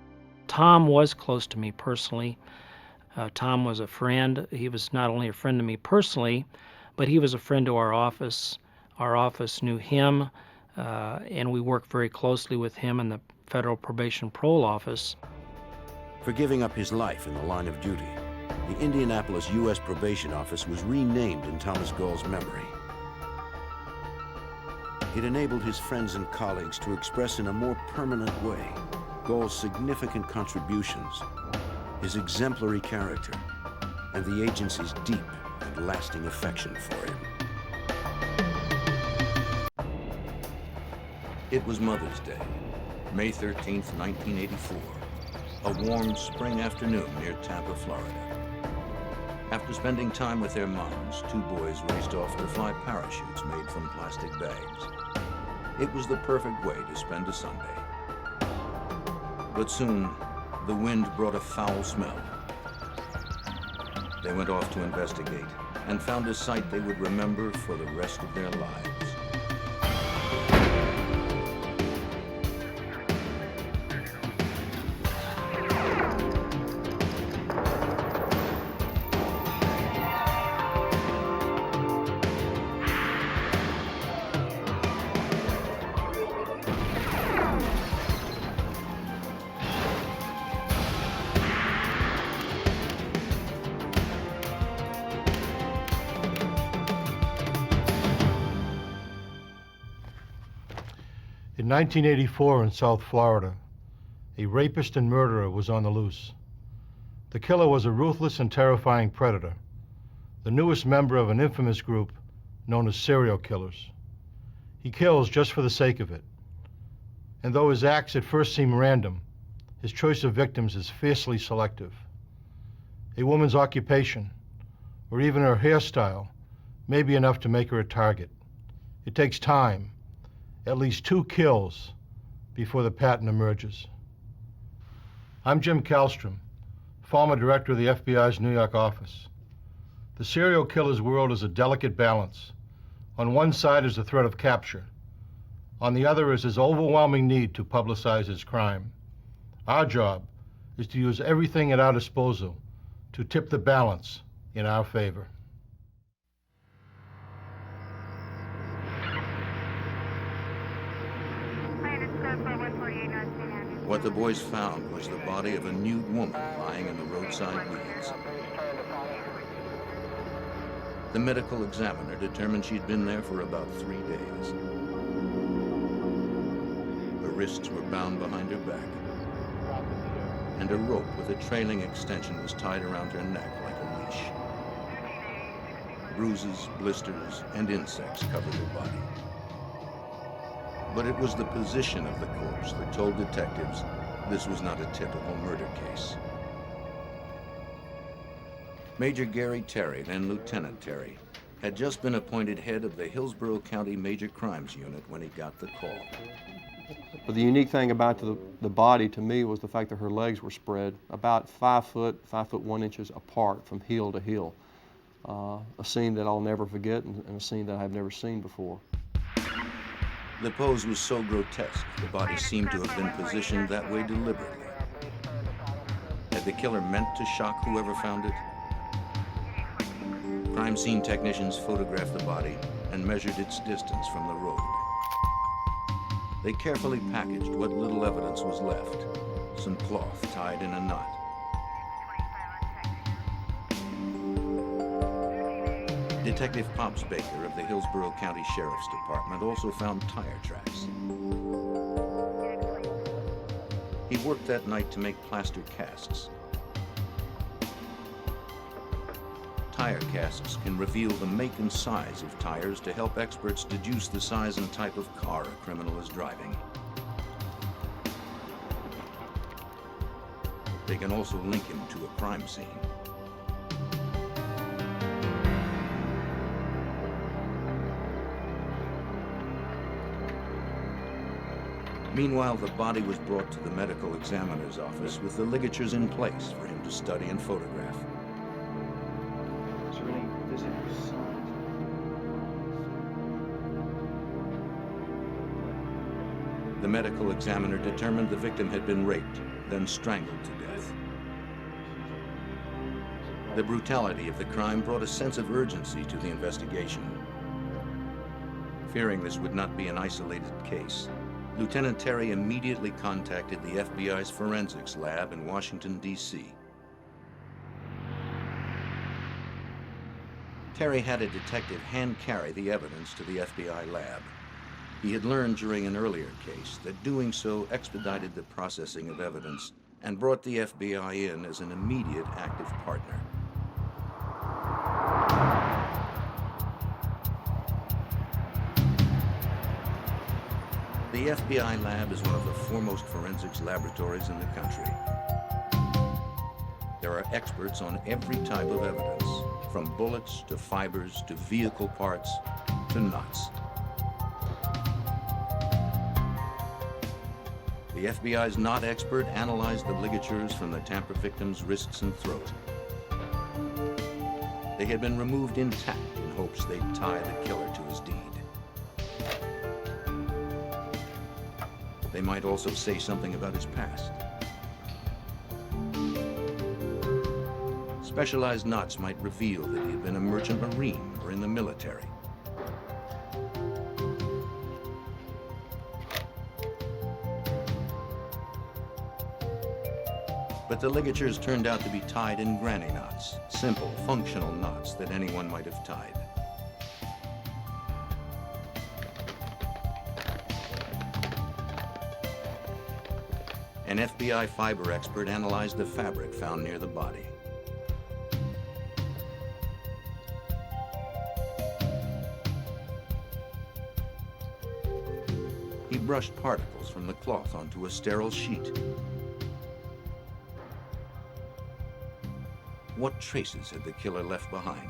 Tom was close to me personally. Tom was a friend. He was not only a friend to me personally, but he was a friend to our office. Our office knew him, and we worked very closely with him in the Federal Probation Parole Office. For giving up his life in the line of duty, the Indianapolis U.S. Probation Office was renamed in Thomas Gall's memory. It enabled his friends and colleagues to express in a more permanent way Gall's significant contributions, his exemplary character, and the agency's deep and lasting affection for him. It was Mother's Day, May 13th, 1984, a warm spring afternoon near Tampa, Florida. After spending time with their moms, two boys raced off to fly parachutes made from plastic bags. It was the perfect way to spend a Sunday. But soon, the wind brought a foul smell. They went off to investigate and found a sight they would remember for the rest of their lives. In 1984 in South Florida, a rapist and murderer was on the loose. The killer was a ruthless and terrifying predator, the newest member of an infamous group known as serial killers. He kills just for the sake of it. And though his acts at first seem random, his choice of victims is fiercely selective. A woman's occupation, or even her hairstyle, may be enough to make her a target. It takes time, at least 2 kills, before the pattern emerges. I'm Jim Kallstrom, former director of the FBI's New York office. The serial killer's world is a delicate balance. On one side is the threat of capture. On the other is his overwhelming need to publicize his crime. Our job is to use everything at our disposal to tip the balance in our favor. What the boys found was the body of a nude woman lying in the roadside weeds. The medical examiner determined she'd been there for about 3 days. Her wrists were bound behind her back, and a rope with a trailing extension was tied around her neck like a leash. Bruises, blisters, and insects covered her body. But it was the position of the corpse that told detectives this was not a typical murder case. Major Gary Terry, then Lieutenant Terry, had just been appointed head of the Hillsborough County Major Crimes Unit when he got the call. But the unique thing about the body to me was the fact that her legs were spread about 5 foot, 5 foot 1 inches apart from heel to heel. A scene that I'll never forget and a scene that I've never seen before. The pose was so grotesque, the body seemed to have been positioned that way deliberately. Had the killer meant to shock whoever found it? Crime scene technicians photographed the body and measured its distance from the road. They carefully packaged what little evidence was left, some cloth tied in a knot. Detective Pops Baker of the Hillsborough County Sheriff's Department also found tire tracks. He worked that night to make plaster casts. Tire casts can reveal the make and size of tires to help experts deduce the size and type of car a criminal is driving. They can also link him to a crime scene. Meanwhile, the body was brought to the medical examiner's office with the ligatures in place for him to study and photograph. The medical examiner determined the victim had been raped, then strangled to death. The brutality of the crime brought a sense of urgency to the investigation. Fearing this would not be an isolated case, Lieutenant Terry immediately contacted the FBI's forensics lab in Washington, D.C. Terry had a detective hand-carry the evidence to the FBI lab. He had learned during an earlier case that doing so expedited the processing of evidence and brought the FBI in as an immediate active partner. The FBI lab is one of the foremost forensics laboratories in the country. There are experts on every type of evidence, from bullets to fibers to vehicle parts to nuts. The FBI's knot expert analyzed the ligatures from the tamper victim's wrists and throat. They had been removed intact in hopes they'd tie the killer to his deed. They might also say something about his past. Specialized knots might reveal that he had been a merchant marine or in the military. But the ligatures turned out to be tied in granny knots, simple, functional knots that anyone might have tied. An FBI fiber expert analyzed the fabric found near the body. He brushed particles from the cloth onto a sterile sheet. What traces had the killer left behind?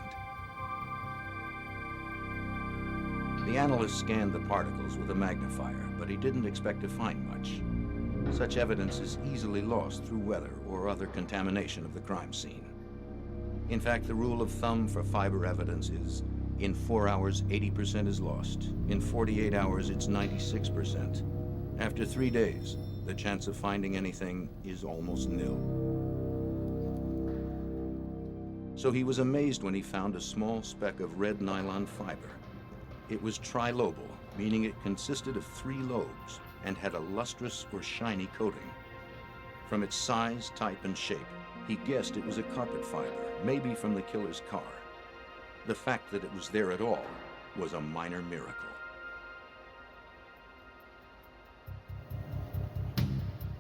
The analyst scanned the particles with a magnifier, but he didn't expect to find much. Such evidence is easily lost through weather or other contamination of the crime scene. In fact, the rule of thumb for fiber evidence is, in 4 hours, 80% is lost. In 48 hours, it's 96%. After 3 days, the chance of finding anything is almost nil. So he was amazed when he found a small speck of red nylon fiber. It was trilobal, meaning it consisted of 3 lobes and had a lustrous or shiny coating. From its size, type, and shape, he guessed it was a carpet fiber, maybe from the killer's car. The fact that it was there at all was a minor miracle.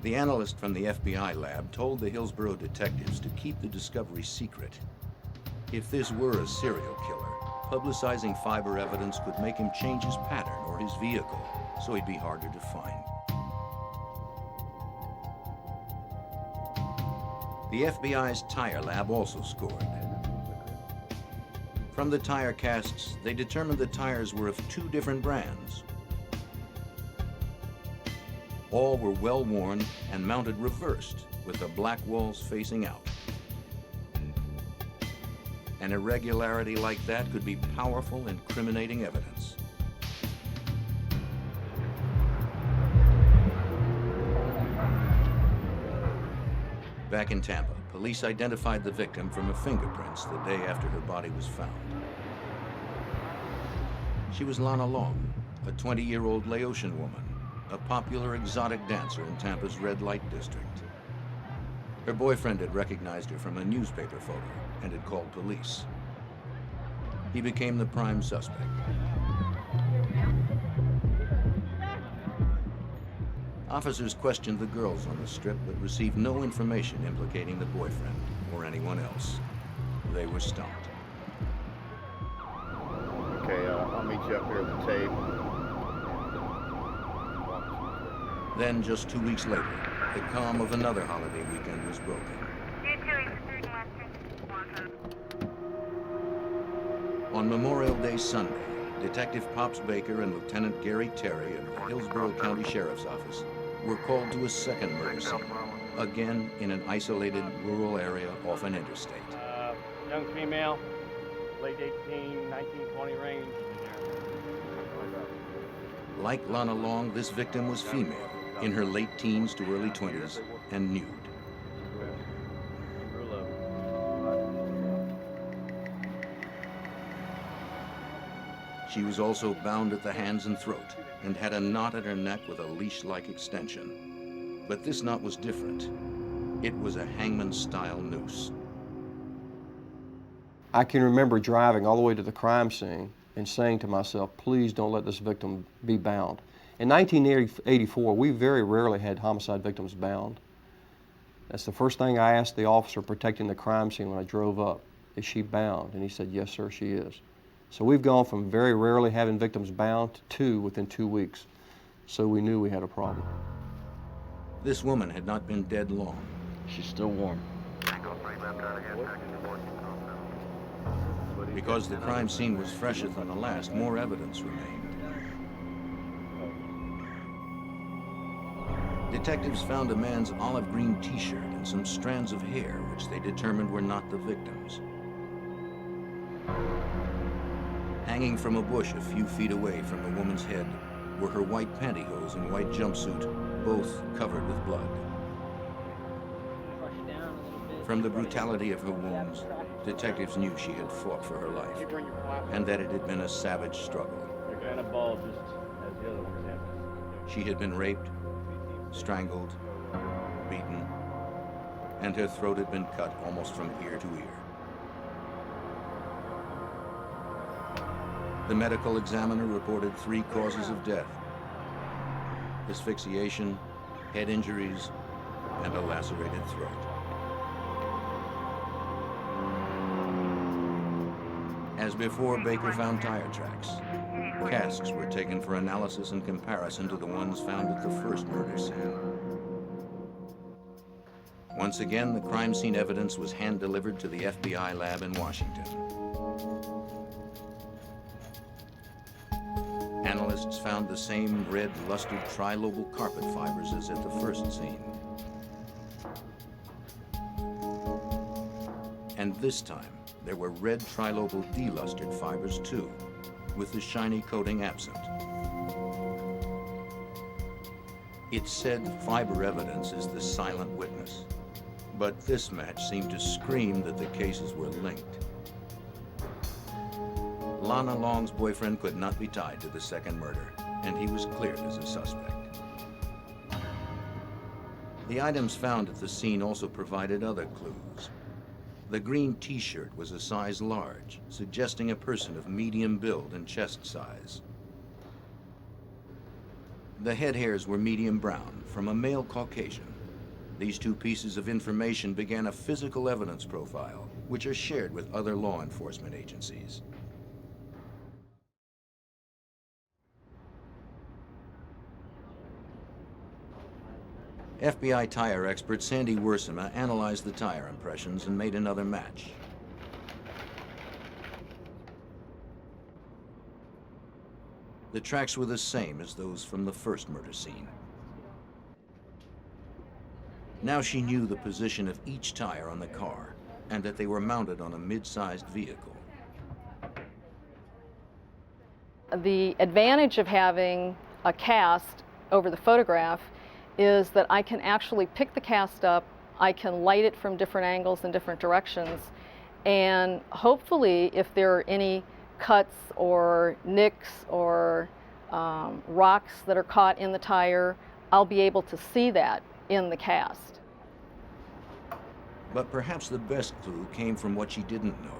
The analyst from the FBI lab told the Hillsborough detectives to keep the discovery secret. If this were a serial killer, publicizing fiber evidence could make him change his pattern or his vehicle, so he'd be harder to find. The FBI's tire lab also scored. From the tire casts, they determined the tires were of 2 different brands. All were well worn and mounted reversed, with the black walls facing out. An irregularity like that could be powerful, incriminating evidence. Back in Tampa, police identified the victim from her fingerprints the day after her body was found. She was Lana Long, a 20-year-old Laotian woman, a popular exotic dancer in Tampa's red light district. Her boyfriend had recognized her from a newspaper photo and had called police. He became the prime suspect. Officers questioned the girls on the strip but received no information implicating the boyfriend or anyone else. They were stumped. Okay, I'll meet you up here at the tape. Then, just 2 weeks later, the calm of another holiday weekend was broken. On Memorial Day Sunday, Detective Pops Baker and Lieutenant Gary Terry of the Hillsborough County Sheriff's Office were called to a second murder scene, again in an isolated rural area off an interstate. Young female, late 18, 19, 20 range. Like Lana Long, this victim was female, in her late teens to early 20s, and nude. She was also bound at the hands and throat and had a knot at her neck with a leash-like extension. But this knot was different. It was a hangman-style noose. I can remember driving all the way to the crime scene and saying to myself, please don't let this victim be bound. In 1984, we very rarely had homicide victims bound. That's the first thing I asked the officer protecting the crime scene when I drove up. Is she bound? And he said, yes, sir, she is. So we've gone from very rarely having victims bound to 2 within 2 weeks. So we knew we had a problem. This woman had not been dead long. She's still warm. Because the crime scene was fresher than the last, more evidence remained. Detectives found a man's olive green t-shirt and some strands of hair, which they determined were not the victim's. Hanging from a bush a few feet away from the woman's head were her white pantyhose and white jumpsuit, both covered with blood. From the brutality of her wounds, detectives knew she had fought for her life, and that it had been a savage struggle. She had been raped, strangled, beaten, and her throat had been cut almost from ear to ear. The medical examiner reported 3 causes of death: asphyxiation, head injuries, and a lacerated throat. As before, Baker found tire tracks. Casks were taken for analysis in comparison to the ones found at the first murder scene. Once again, the crime scene evidence was hand-delivered to the FBI lab in Washington. Analysts found the same red, lustered trilobal carpet fibers as at the first scene. And this time, there were red trilobal delustered fibers too, with the shiny coating absent. It's said fiber evidence is the silent witness, but this match seemed to scream that the cases were linked. Lana Long's boyfriend could not be tied to the second murder, and he was cleared as a suspect. The items found at the scene also provided other clues. The green t-shirt was a size large, suggesting a person of medium build and chest size. The head hairs were medium brown, from a male Caucasian. These two pieces of information began a physical evidence profile, which are shared with other law enforcement agencies. FBI tire expert Sandy Worsema analyzed the tire impressions and made another match. The tracks were the same as those from the first murder scene. Now she knew the position of each tire on the car and that they were mounted on a mid-sized vehicle. The advantage of having a cast over the photograph is that I can actually pick the cast up, I can light it from different angles and different directions, and hopefully if there are any cuts or nicks or rocks that are caught in the tire, I'll be able to see that in the cast. But perhaps the best clue came from what she didn't know.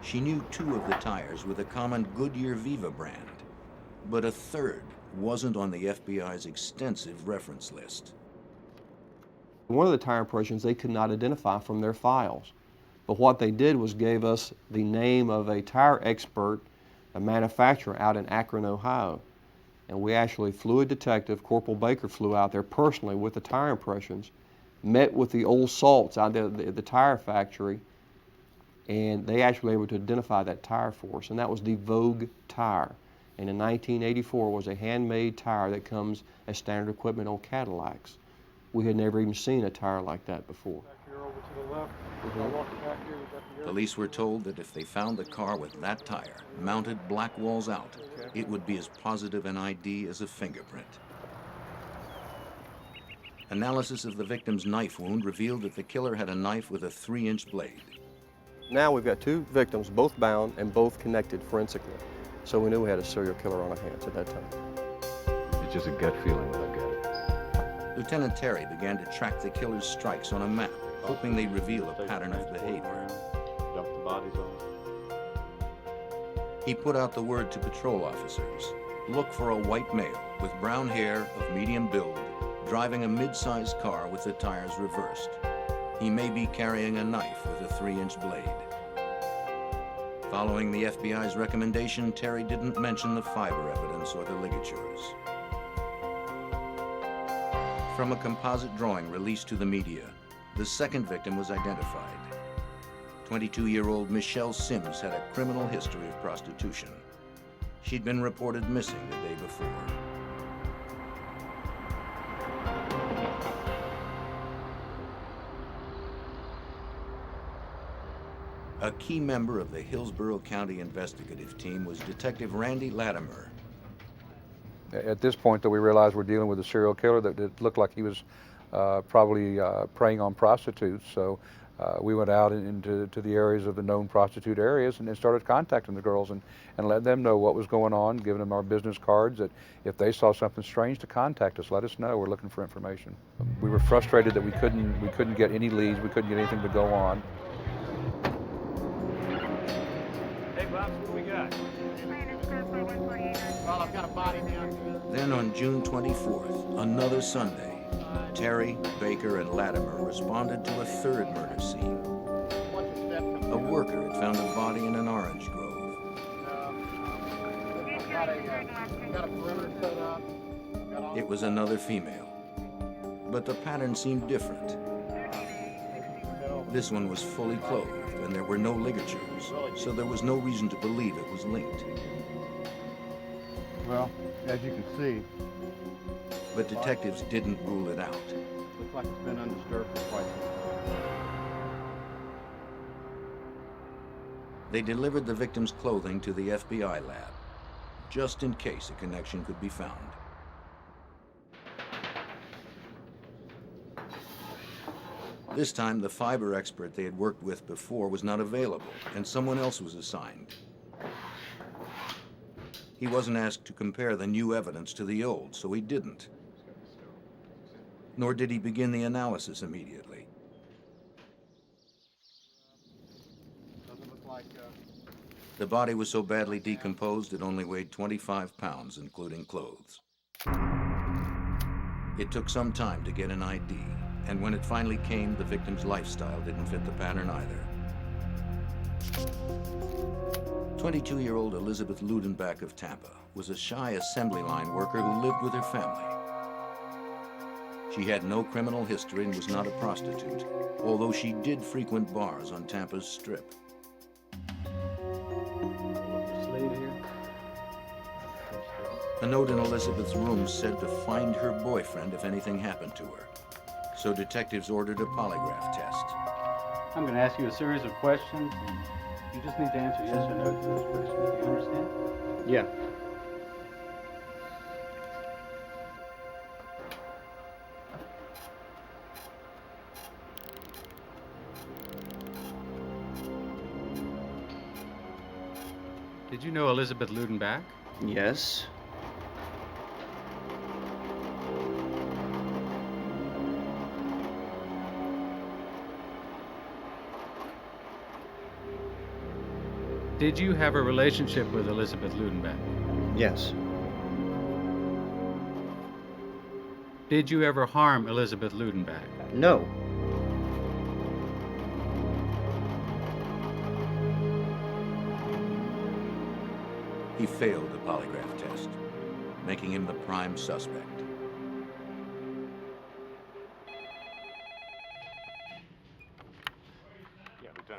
She knew two of the tires with a common Goodyear Viva brand, but a third wasn't on the FBI's extensive reference list. One of the tire impressions they could not identify from their files. But what they did was gave us the name of a tire expert, a manufacturer out in Akron, Ohio. And we actually flew a detective, Corporal Baker flew out there personally with the tire impressions, met with the old salts out there at the tire factory, and they actually were able to identify that tire for us, and that was the Vogue tire. And in 1984 was a handmade tire that comes as standard equipment on Cadillacs. We had never even seen a tire like that before. Back here over to the left. I'll walk back here. You got the Police were told that if they found the car with that tire, mounted black walls out, it would be as positive an ID as a fingerprint. Analysis of the victim's knife wound revealed that the killer had a knife with a 3-inch blade. Now we've got two victims, both bound and both connected forensically. So we knew we had a serial killer on our hands at that time. It's just a gut feeling that I got. Lieutenant Terry began to track the killer's strikes on a map, hoping they'd reveal a pattern of behavior. Dump the bodies on. He put out the word to patrol officers. Look for a white male with brown hair of medium build, driving a mid-sized car with the tires reversed. He may be carrying a knife with a 3-inch blade. Following the FBI's recommendation, Terry didn't mention the fiber evidence or the ligatures. From a composite drawing released to the media, the second victim was identified. 22-year-old Michelle Sims had a criminal history of prostitution. She'd been reported missing the day before. A key member of the Hillsborough County investigative team was Detective Randy Latimer. At this point, though, we realized we're dealing with a serial killer that it looked like he was probably preying on prostitutes. So we went out into the areas of the known prostitute areas and started contacting the girls and letting them know what was going on, giving them our business cards that if they saw something strange to contact us, let us know. We're looking for information. We were frustrated that we couldn't get any leads, we couldn't get anything to go on. Hey, Bob, what do we got? Well, I've got a body down here. Then on June 24th, another Sunday, Terry, Baker, and Latimer responded to a third murder scene. A worker had found a body in an orange grove. Got a perimeter set up. It was another female, but the pattern seemed different. This one was fully clothed, and there were no ligatures, so there was no reason to believe it was linked. Well, as you can see, But detectives didn't rule it out. looks like it's been undisturbed for quite some time. They delivered the victim's clothing to the FBI lab, just in case a connection could be found. This time, the fiber expert they had worked with before was not available, and someone else was assigned. He wasn't asked to compare the new evidence to the old, so he didn't. Nor did he begin the analysis immediately. The body was so badly decomposed it only weighed 25 pounds, including clothes. It took some time to get an ID, and when it finally came, the victim's lifestyle didn't fit the pattern either. 22-year-old Elizabeth Ludenbach of Tampa was a shy assembly line worker who lived with her family. She had no criminal history and was not a prostitute, although she did frequent bars on Tampa's Strip. A note in Elizabeth's room said to find her boyfriend if anything happened to her. So detectives ordered a polygraph test. I'm going to ask you a series of questions, and you just need to answer yes or no to those questions. Do you understand? Yeah. Did you know Elizabeth Ludenbach? Yes. Did you have a relationship with Elizabeth Ludenbach? Yes. Did you ever harm Elizabeth Ludenbach? No. He failed the polygraph test, making him the prime suspect.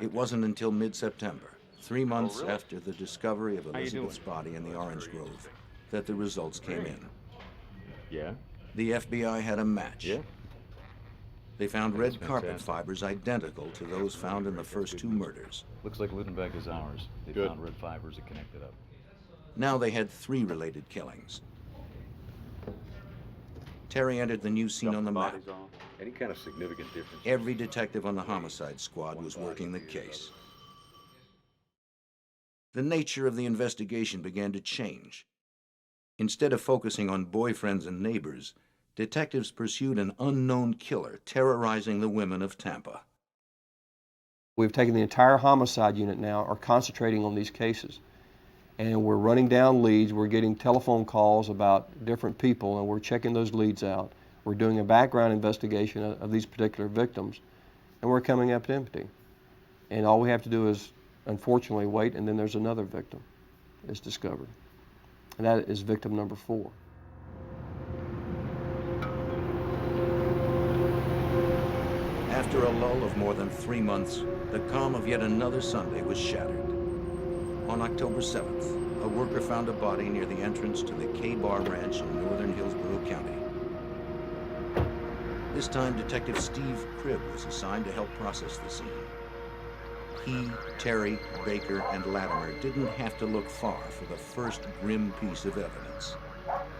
It wasn't until mid-September, 3 months after the discovery of Elizabeth's body in the orange grove, that the results came in. Yeah? The FBI had a match. Yeah? They found red That's carpet fantastic. fibers identical to those found in the first two murders. Looks like Ludenbach is ours. They Good. found red fibers that connected up. Now they had 3 related killings. Terry entered the new scene on the map. Any kind of significant difference? Every detective on the homicide squad was working the case. The nature of the investigation began to change. Instead of focusing on boyfriends and neighbors, detectives pursued an unknown killer terrorizing the women of Tampa. We've taken the entire homicide unit now, are concentrating on these cases. And we're running down leads, we're getting telephone calls about different people, and we're checking those leads out. We're doing a background investigation of these particular victims, and we're coming up empty. And all we have to do is, unfortunately, wait, and then there's another victim that's discovered. And that is victim number 4. After a lull of more than 3 months, the calm of yet another Sunday was shattered. On October 7th, a worker found a body near the entrance to the K-Bar Ranch in northern Hillsborough County. This time, Detective Steve Cribb was assigned to help process the scene. He, Terry, Baker, and Latimer didn't have to look far for the first grim piece of evidence: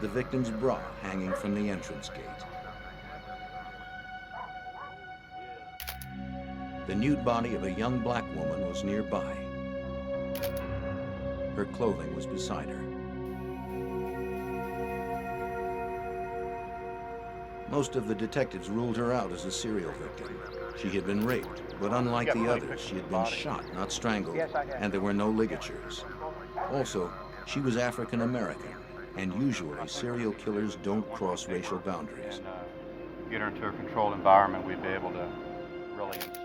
the victim's bra hanging from the entrance gate. The nude body of a young black woman was nearby. Her clothing was beside her. Most of the detectives ruled her out as a serial victim. She had been raped, but unlike the others, she had been shot, not strangled, and there were no ligatures. Also, she was African American, and usually serial killers don't cross racial boundaries. get her into a controlled environment, we'd be able to really inspect.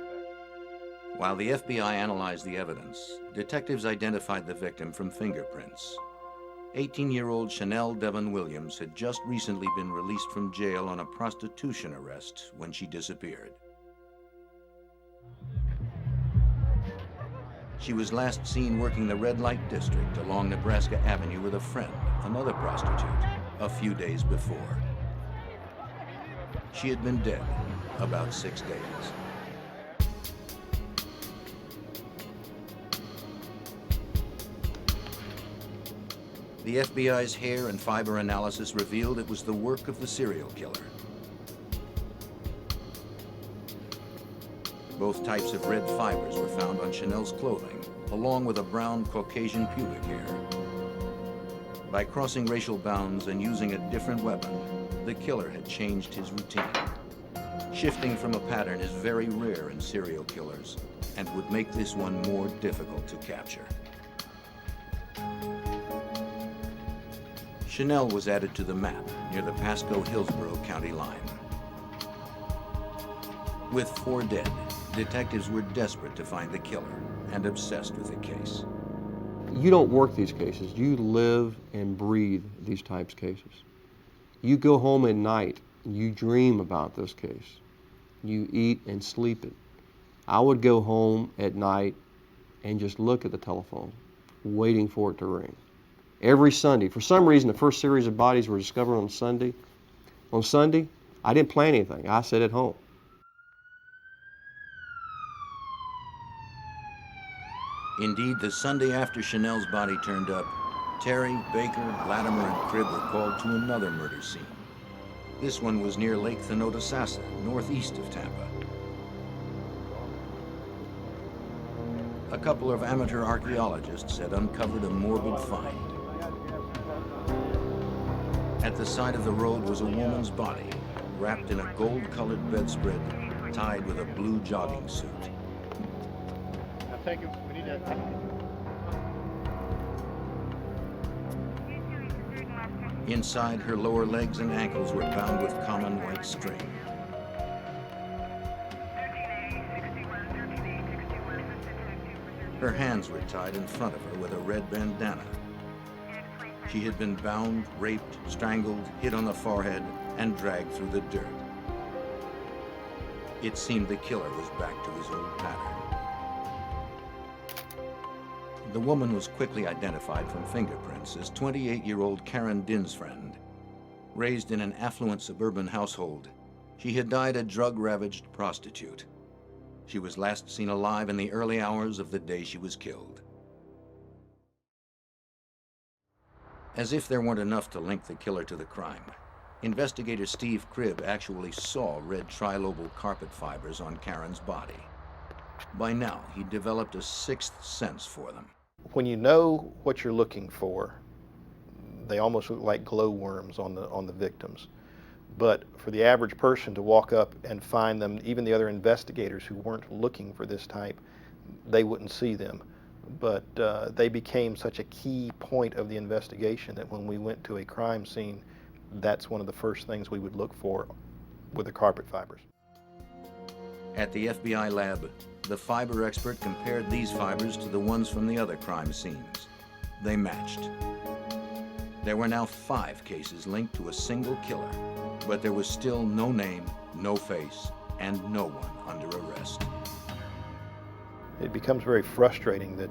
While the FBI analyzed the evidence, detectives identified the victim from fingerprints. 18-year-old Chanel Devon Williams had just recently been released from jail on a prostitution arrest when she disappeared. She was last seen working the red light district along Nebraska Avenue with a friend, another prostitute, a few days before. She had been dead about 6 days. The FBI's hair and fiber analysis revealed it was the work of the serial killer. Both types of red fibers were found on Chanel's clothing, along with a brown Caucasian pubic hair. By crossing racial bounds and using a different weapon, the killer had changed his routine. Shifting from a pattern is very rare in serial killers and would make this one more difficult to capture. Chanel was added to the map near the Pasco-Hillsborough County line. With 4 dead, detectives were desperate to find the killer and obsessed with the case. You don't work these cases. You live and breathe these types of cases. You go home at night, you dream about this case. You eat and sleep it. I would go home at night and just look at the telephone, waiting for it to ring. Every Sunday, for some reason, the first series of bodies were discovered on Sunday. On Sunday, I didn't plan anything. I sat at home. Indeed, the Sunday after Chanel's body turned up, Terry, Baker, Latimer, and Cribb were called to another murder scene. This one was near Lake Thanodasassa, northeast of Tampa. A couple of amateur archaeologists had uncovered a morbid find. At the side of the road was a woman's body, wrapped in a gold-colored bedspread, tied with a blue jogging suit. I'll take him. We need to take him. Inside, her lower legs and ankles were bound with common white string. Her hands were tied in front of her with a red bandana. She had been bound, raped, strangled, hit on the forehead, and dragged through the dirt. It seemed the killer was back to his old pattern. The woman was quickly identified from fingerprints as 28-year-old Karen Dinsfriend. Raised in an affluent suburban household, she had died a drug-ravaged prostitute. She was last seen alive in the early hours of the day she was killed. As if there weren't enough to link the killer to the crime, investigator Steve Cribb actually saw red trilobal carpet fibers on Karen's body. By now, he'd developed a sixth sense for them. When you know what you're looking for, they almost look like glowworms on the victims. But for the average person to walk up and find them, even the other investigators who weren't looking for this type, they wouldn't see them. But they became such a key point of the investigation that when we went to a crime scene, that's one of the first things we would look for with the carpet fibers. At the FBI lab, the fiber expert compared these fibers to the ones from the other crime scenes. They matched. There were now 5 cases linked to a single killer, but there was still no name, no face, and no one under arrest. It becomes very frustrating that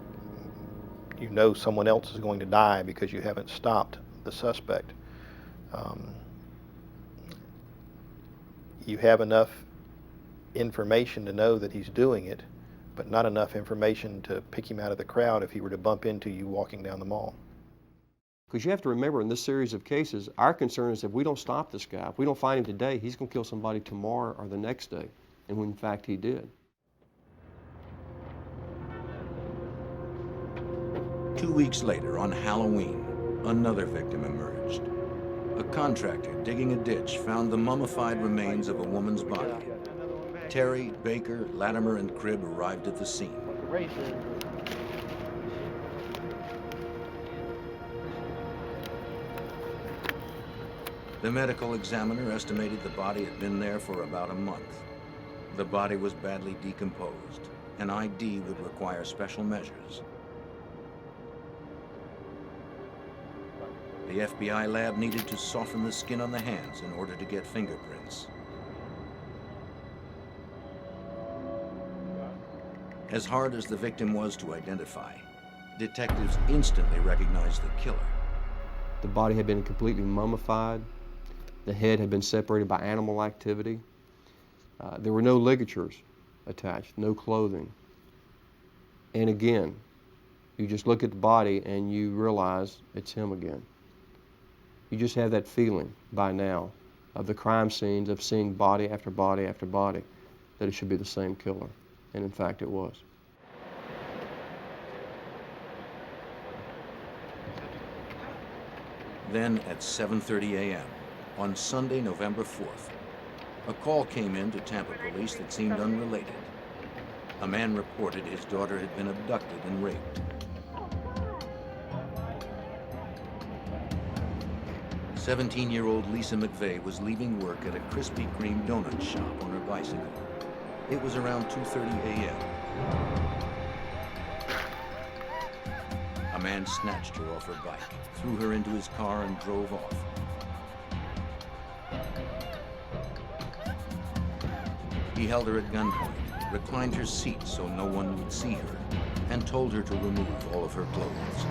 you know someone else is going to die because you haven't stopped the suspect. You have enough information to know that he's doing it, but not enough information to pick him out of the crowd if he were to bump into you walking down the mall. Because you have to remember, in this series of cases, our concern is if we don't stop this guy, if we don't find him today, he's going to kill somebody tomorrow or the next day. And when in fact he did. 2 weeks later, on Halloween, another victim emerged. A contractor digging a ditch found the mummified remains of a woman's body. Terry, Baker, Latimer, and Cribb arrived at the scene. The medical examiner estimated the body had been there for about a month. The body was badly decomposed. An ID would require special measures. The FBI lab needed to soften the skin on the hands in order to get fingerprints. As hard as the victim was to identify, detectives instantly recognized the killer. The body had been completely mummified. The head had been separated by animal activity. There were no ligatures attached, no clothing. And again, you just look at the body and you realize it's him again. You just have that feeling by now of the crime scenes, of seeing body after body after body, that it should be the same killer. And in fact, it was. Then at 7:30 a.m. on Sunday, November 4th, a call came in to Tampa police that seemed unrelated. A man reported his daughter had been abducted and raped. 17-year-old Lisa McVeigh was leaving work at a Krispy Kreme donut shop on her bicycle. It was around 2:30 a.m. A man snatched her off her bike, threw her into his car, and drove off. He held her at gunpoint, reclined her seat so no one would see her, and told her to remove all of her clothes.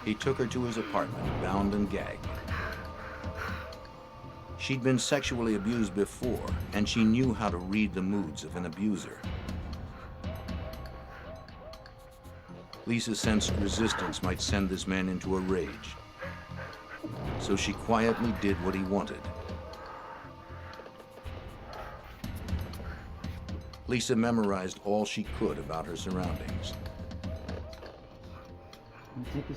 He took her to his apartment, bound and gagged. She'd been sexually abused before, and she knew how to read the moods of an abuser. Lisa sensed resistance might send this man into a rage, so she quietly did what he wanted. Lisa memorized all she could about her surroundings.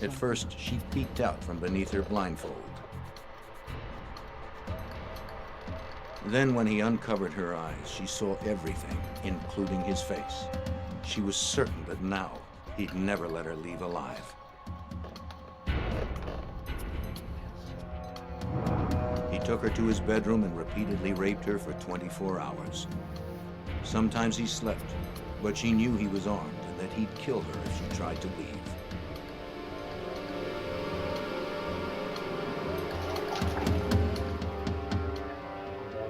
At first, she peeked out from beneath her blindfold. Then, when he uncovered her eyes, she saw everything, including his face. She was certain that now he'd never let her leave alive. He took her to his bedroom and repeatedly raped her for 24 hours. Sometimes he slept, but she knew he was armed and that he'd kill her if she tried to leave.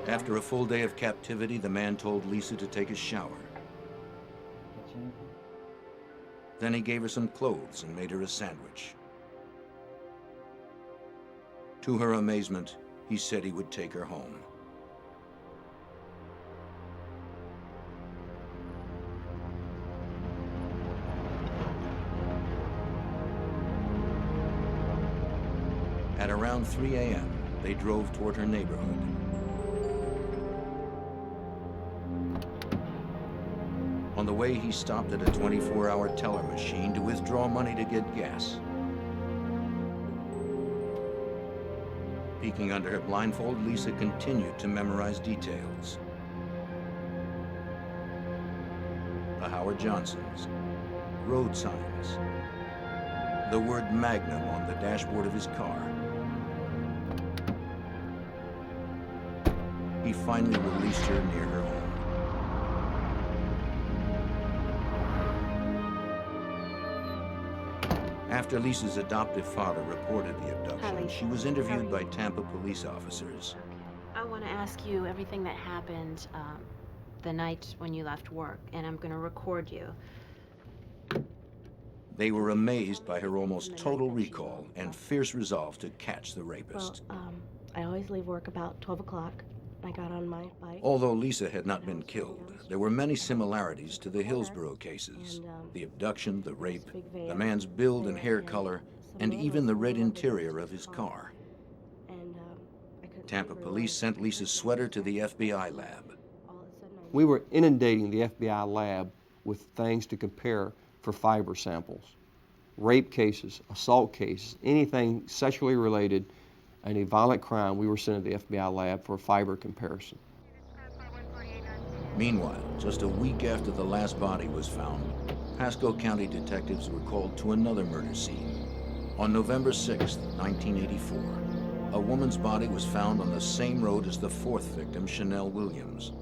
After a full day of captivity, the man told Lisa to take a shower. Then he gave her some clothes and made her a sandwich. To her amazement, he said he would take her home. At around 3 a.m., they drove toward her neighborhood. On the way, he stopped at a 24-hour teller machine to withdraw money to get gas. Peeking under her blindfold, Lisa continued to memorize details. The Howard Johnsons, road signs, the word Magnum on the dashboard of his car. He finally released her near her home. After Lisa's adoptive father reported the abduction, she was interviewed by Tampa police officers. I want to ask you everything that happened the night when you left work, and I'm going to record you. They were amazed by her almost total recall and fierce resolve to catch the rapist. Well, I always leave work about 12 o'clock. I got on my bike. Although Lisa had not been killed, there were many similarities to the Hillsborough cases. The abduction, the rape, the man's build and hair color, and even the red interior of his car. Tampa police sent Lisa's sweater to the FBI lab. We were inundating the FBI lab with things to compare for fiber samples. rape cases, assault cases, anything sexually related, any violent crime, we were sent to the FBI lab for a fiber comparison. Meanwhile, just a week after the last body was found, Pasco County detectives were called to another murder scene. On November 6, 1984, a woman's body was found on the same road as the fourth victim, Chanel Williams.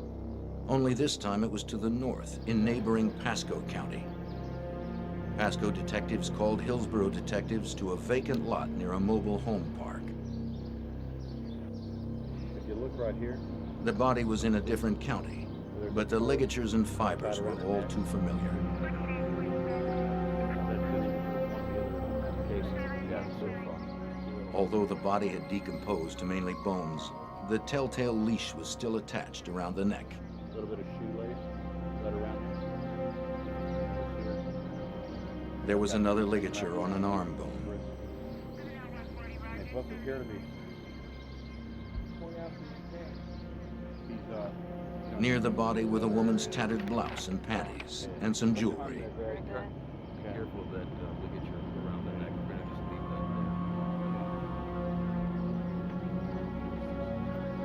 Only this time it was to the north, in neighboring Pasco County. Pasco detectives called Hillsborough detectives to a vacant lot near a mobile home park. If you look right here. The body was in a different county, but the ligatures and fibers were all too familiar. Although the body had decomposed to mainly bones, the telltale leash was still attached around the neck. A little bit of shoelace right around There was another ligature on an arm bone. It's supposed to appear to be. Near the body were the woman's tattered blouse and panties, and some jewelry. Careful of that ligature around the neck. We're going to just leave that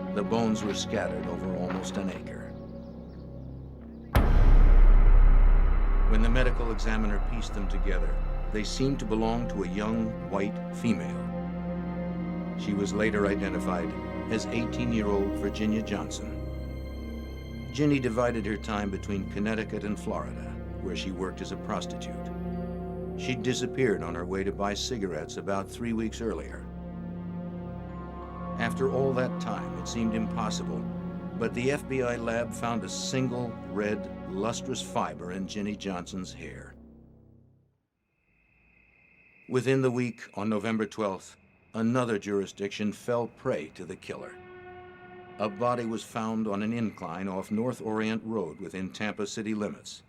there. The bones were scattered over almost an acre. When the medical examiner pieced them together, they seemed to belong to a young, white female. She was later identified as 18-year-old Virginia Johnson. Ginny divided her time between Connecticut and Florida, where she worked as a prostitute. She'd disappeared on her way to buy cigarettes about 3 weeks earlier. After all that time, it seemed impossible, but the FBI lab found a single red, lustrous fiber in Ginny Johnson's hair. Within the week, on November 12th, another jurisdiction fell prey to the killer. A body was found on an incline off North Orient Road within Tampa city limits.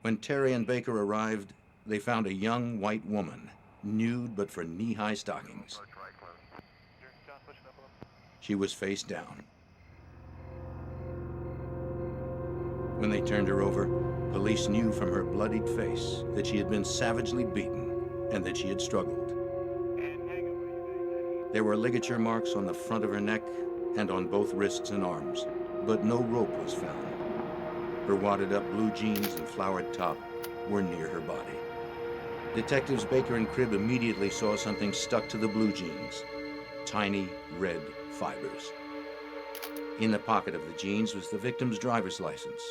When Terry and Baker arrived, they found a young white woman, nude but for knee-high stockings. She was face down. When they turned her over, police knew from her bloodied face that she had been savagely beaten and that she had struggled. There were ligature marks on the front of her neck and on both wrists and arms, but no rope was found. Her wadded-up blue jeans and flowered top were near her body. Detectives Baker and Cribb immediately saw something stuck to the blue jeans, tiny red fibers. In the pocket of the jeans was the victim's driver's license.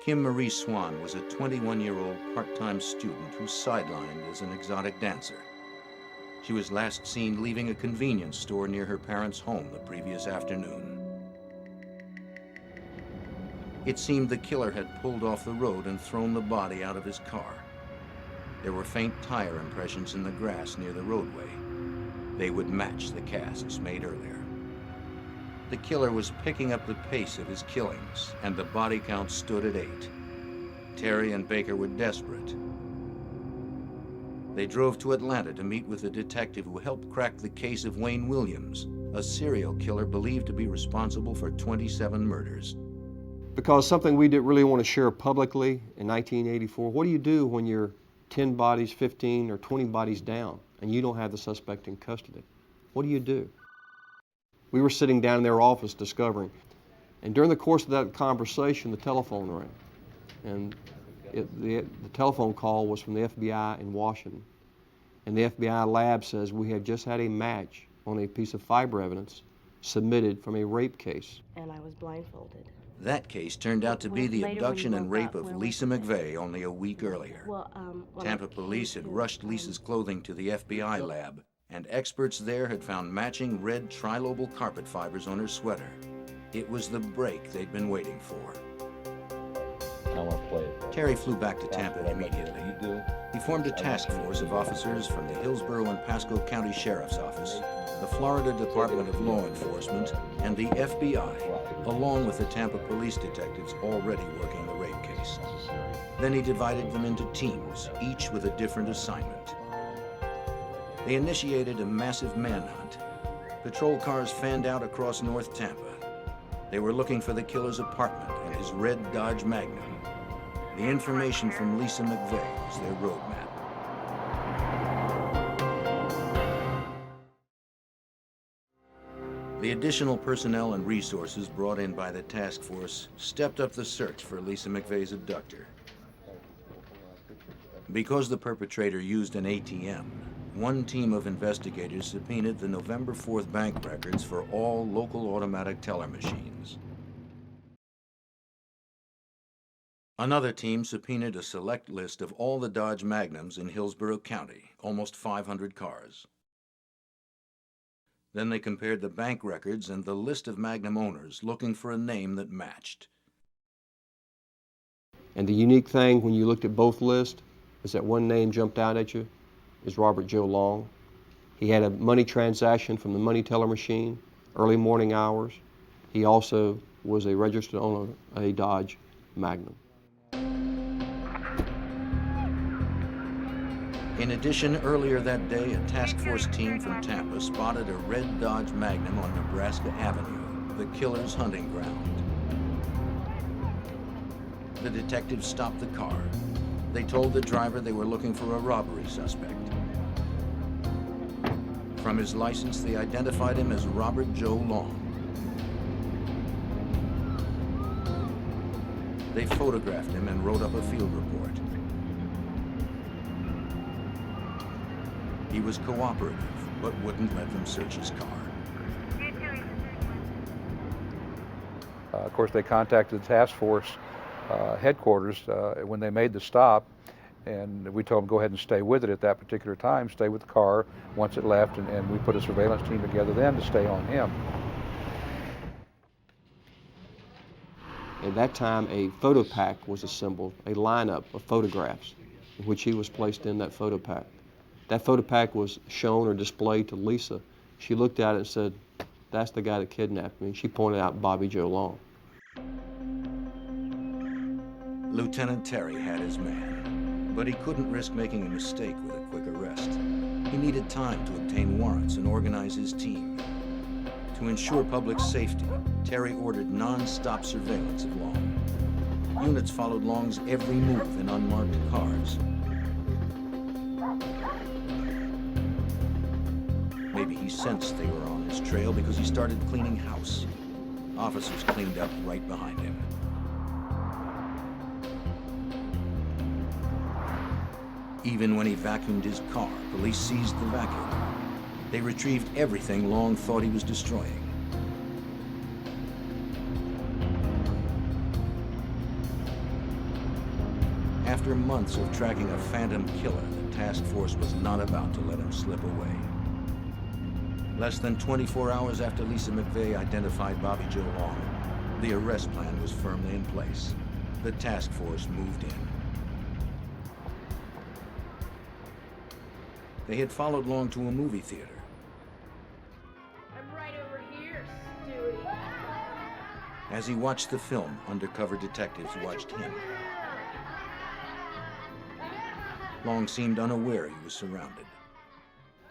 Kim Marie Swan was a 21-year-old part-time student who sidelined as an exotic dancer. She was last seen leaving a convenience store near her parents' home the previous afternoon. It seemed the killer had pulled off the road and thrown the body out of his car. There were faint tire impressions in the grass near the roadway. They would match the casts made earlier. The killer was picking up the pace of his killings, and the body count stood at 8. Terry and Baker were desperate. They drove to Atlanta to meet with a detective who helped crack the case of Wayne Williams, a serial killer believed to be responsible for 27 murders. Because something we didn't really want to share publicly in 1984, what do you do when you're 10 bodies, 15, or 20 bodies down, and you don't have the suspect in custody? What do you do? We were sitting down in their office discovering, and during the course of that conversation, the telephone rang. And the telephone call was from the FBI in Washington. And the FBI lab says we have just had a match on a piece of fiber evidence submitted from a rape case. And I was blindfolded. That case turned out to be the abduction and rape of Lisa McVeigh only a week earlier. Tampa police had rushed Lisa's clothing to the FBI lab, and experts there had found matching red trilobal carpet fibers on her sweater. It was the break they'd been waiting for. I want to play it. Terry flew back to Tampa immediately. He formed a task force of officers from the Hillsborough and Pasco County Sheriff's Office, the Florida Department of Law Enforcement, and the FBI, along with the Tampa police detectives already working the rape case. Then he divided them into teams, each with a different assignment. They initiated a massive manhunt. Patrol cars fanned out across North Tampa. They were looking for the killer's apartment and his red Dodge Magnum. The information from Lisa McVeigh was their roadmap. The additional personnel and resources brought in by the task force stepped up the search for Lisa McVeigh's abductor. Because the perpetrator used an ATM, one team of investigators subpoenaed the November 4th bank records for all local automatic teller machines. Another team subpoenaed a select list of all the Dodge Magnums in Hillsborough County, almost 500 cars. Then they compared the bank records and the list of Magnum owners, looking for a name that matched. And the unique thing when you looked at both lists is that one name jumped out at you is Robert Joe Long. He had a money transaction from the money teller machine, early morning hours. He also was a registered owner of a Dodge Magnum. In addition, earlier that day, a task force team from Tampa spotted a red Dodge Magnum on Nebraska Avenue, the killer's hunting ground. The detectives stopped the car. They told the driver they were looking for a robbery suspect. From his license, they identified him as Robert Joe Long. They photographed him and wrote up a field report. He was cooperative, but wouldn't let them search his car. Of course, they contacted the task force headquarters when they made the stop, and we told them go ahead and stay with it at that particular time, stay with the car once it left, and we put a surveillance team together then to stay on him. At that time, a photo pack was assembled, a lineup of photographs, in which he was placed in that photo pack. That photo pack was shown or displayed to Lisa. She looked at it and said, "That's the guy that kidnapped me." She pointed out Bobby Joe Long. Lieutenant Terry had his man, but he couldn't risk making a mistake with a quick arrest. He needed time to obtain warrants and organize his team. To ensure public safety, Terry ordered non-stop surveillance of Long. Units followed Long's every move in unmarked cars. Maybe he sensed they were on his trail because he started cleaning house. Officers cleaned up right behind him. Even when he vacuumed his car, police seized the vacuum. They retrieved everything Long thought he was destroying. After months of tracking a phantom killer, the task force was not about to let him slip away. Less than 24 hours after Lisa McVeigh identified Bobby Joe Long, the arrest plan was firmly in place. The task force moved in. They had followed Long to a movie theater. I'm right over here, Stewie. As he watched the film, undercover detectives watched him. Long seemed unaware he was surrounded.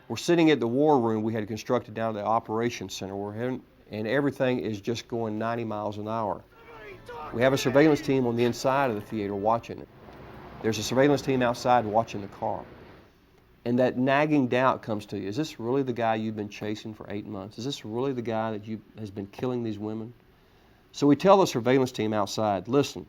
We're sitting at the war room we had constructed down at the operations center. And everything is just going 90 miles an hour. We have a surveillance team on the inside of the theater watching it. There's a surveillance team outside watching the car. And that nagging doubt comes to you. Is this really the guy you've been chasing for 8 months? Is this really the guy that has been killing these women? So we tell the surveillance team outside, listen,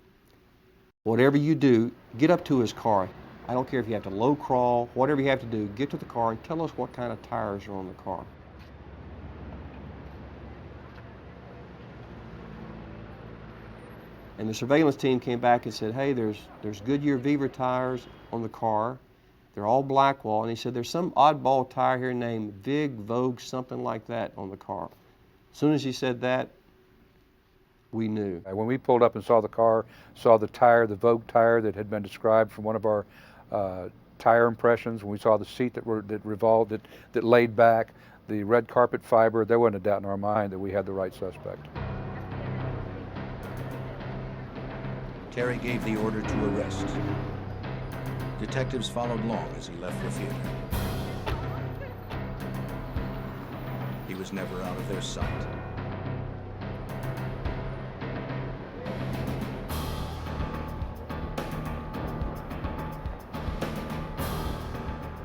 whatever you do, get up to his car. I don't care if you have to low crawl, whatever you have to do, get to the car and tell us what kind of tires are on the car. And the surveillance team came back and said, hey, there's Goodyear Viva tires on the car. They're all Blackwall. And he said, there's some oddball tire here named Vig, Vogue, something like that on the car. As soon as he said that, we knew. When we pulled up and saw the car, saw the tire, the Vogue tire that had been described from one of our tire impressions, when we saw the seat that revolved, that laid back, the red carpet fiber, there wasn't a doubt in our mind that we had the right suspect. Terry gave the order to arrest. Detectives followed Long as he left the theater. He was never out of their sight.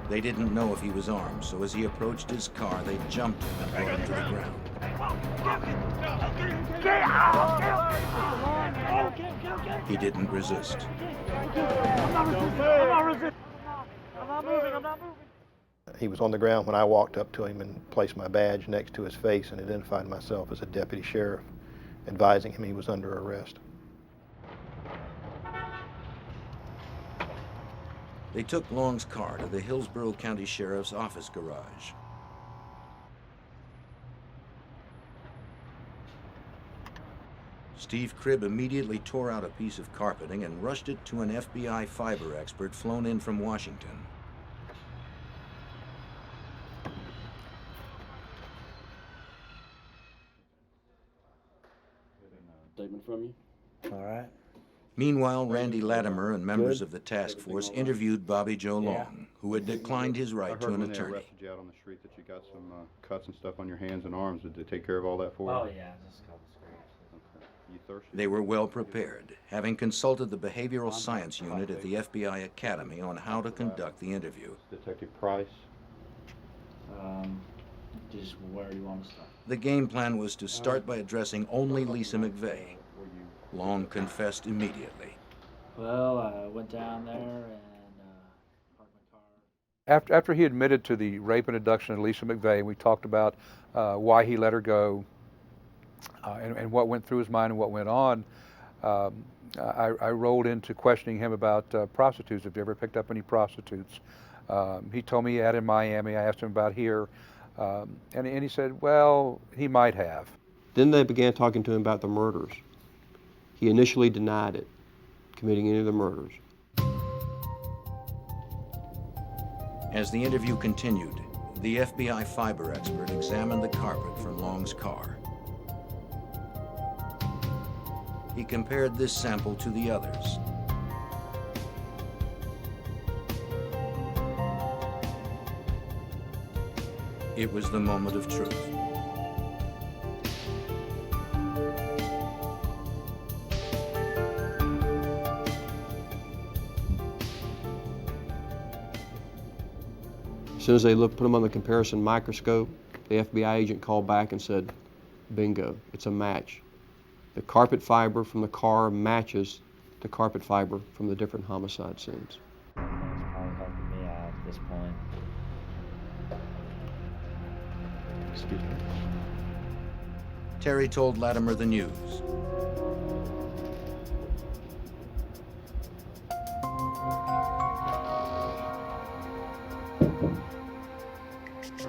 They didn't know if he was armed, so as he approached his car, they jumped him and brought him to the ground. He didn't resist. He was on the ground when I walked up to him and placed my badge next to his face and identified myself as a deputy sheriff, advising him he was under arrest. They took Long's car to the Hillsborough County Sheriff's Office garage. Steve Cribb immediately tore out a piece of carpeting and rushed it to an FBI fiber expert flown in from Washington. Statement from you? All right. Meanwhile, Randy Latimer and members of the task force interviewed Bobby Joe Long, who had declined his right to an When they attorney. arrested you out on the street that you got some cuts and stuff on your hands and arms. Did they take care of all that for you? Oh, yeah, just a couple scrapes. Okay. You thirsty? They were well prepared, having consulted the behavioral science unit at the FBI Academy on how to conduct the interview. Detective Price? Just where you want to start. The game plan was to start by addressing only Lisa McVeigh. Long confessed immediately. Well, I went down there and parked my car. After he admitted to the rape and abduction of Lisa McVeigh, we talked about why he let her go and what went through his mind and what went on. I rolled into questioning him about prostitutes. Have you ever picked up any prostitutes? He told me he had in Miami. I asked him about here. And he said, well, he might have. Then they began talking to him about the murders. He initially denied it, committing any of the murders. As the interview continued, the FBI fiber expert examined the carpet from Long's car. He compared this sample to the others. It was the moment of truth. As soon as they put them on the comparison microscope, the FBI agent called back and said, bingo, it's a match. The carpet fiber from the car matches the carpet fiber from the different homicide scenes. It's probably helping me out at this point. Excuse me. Terry told Latimer the news.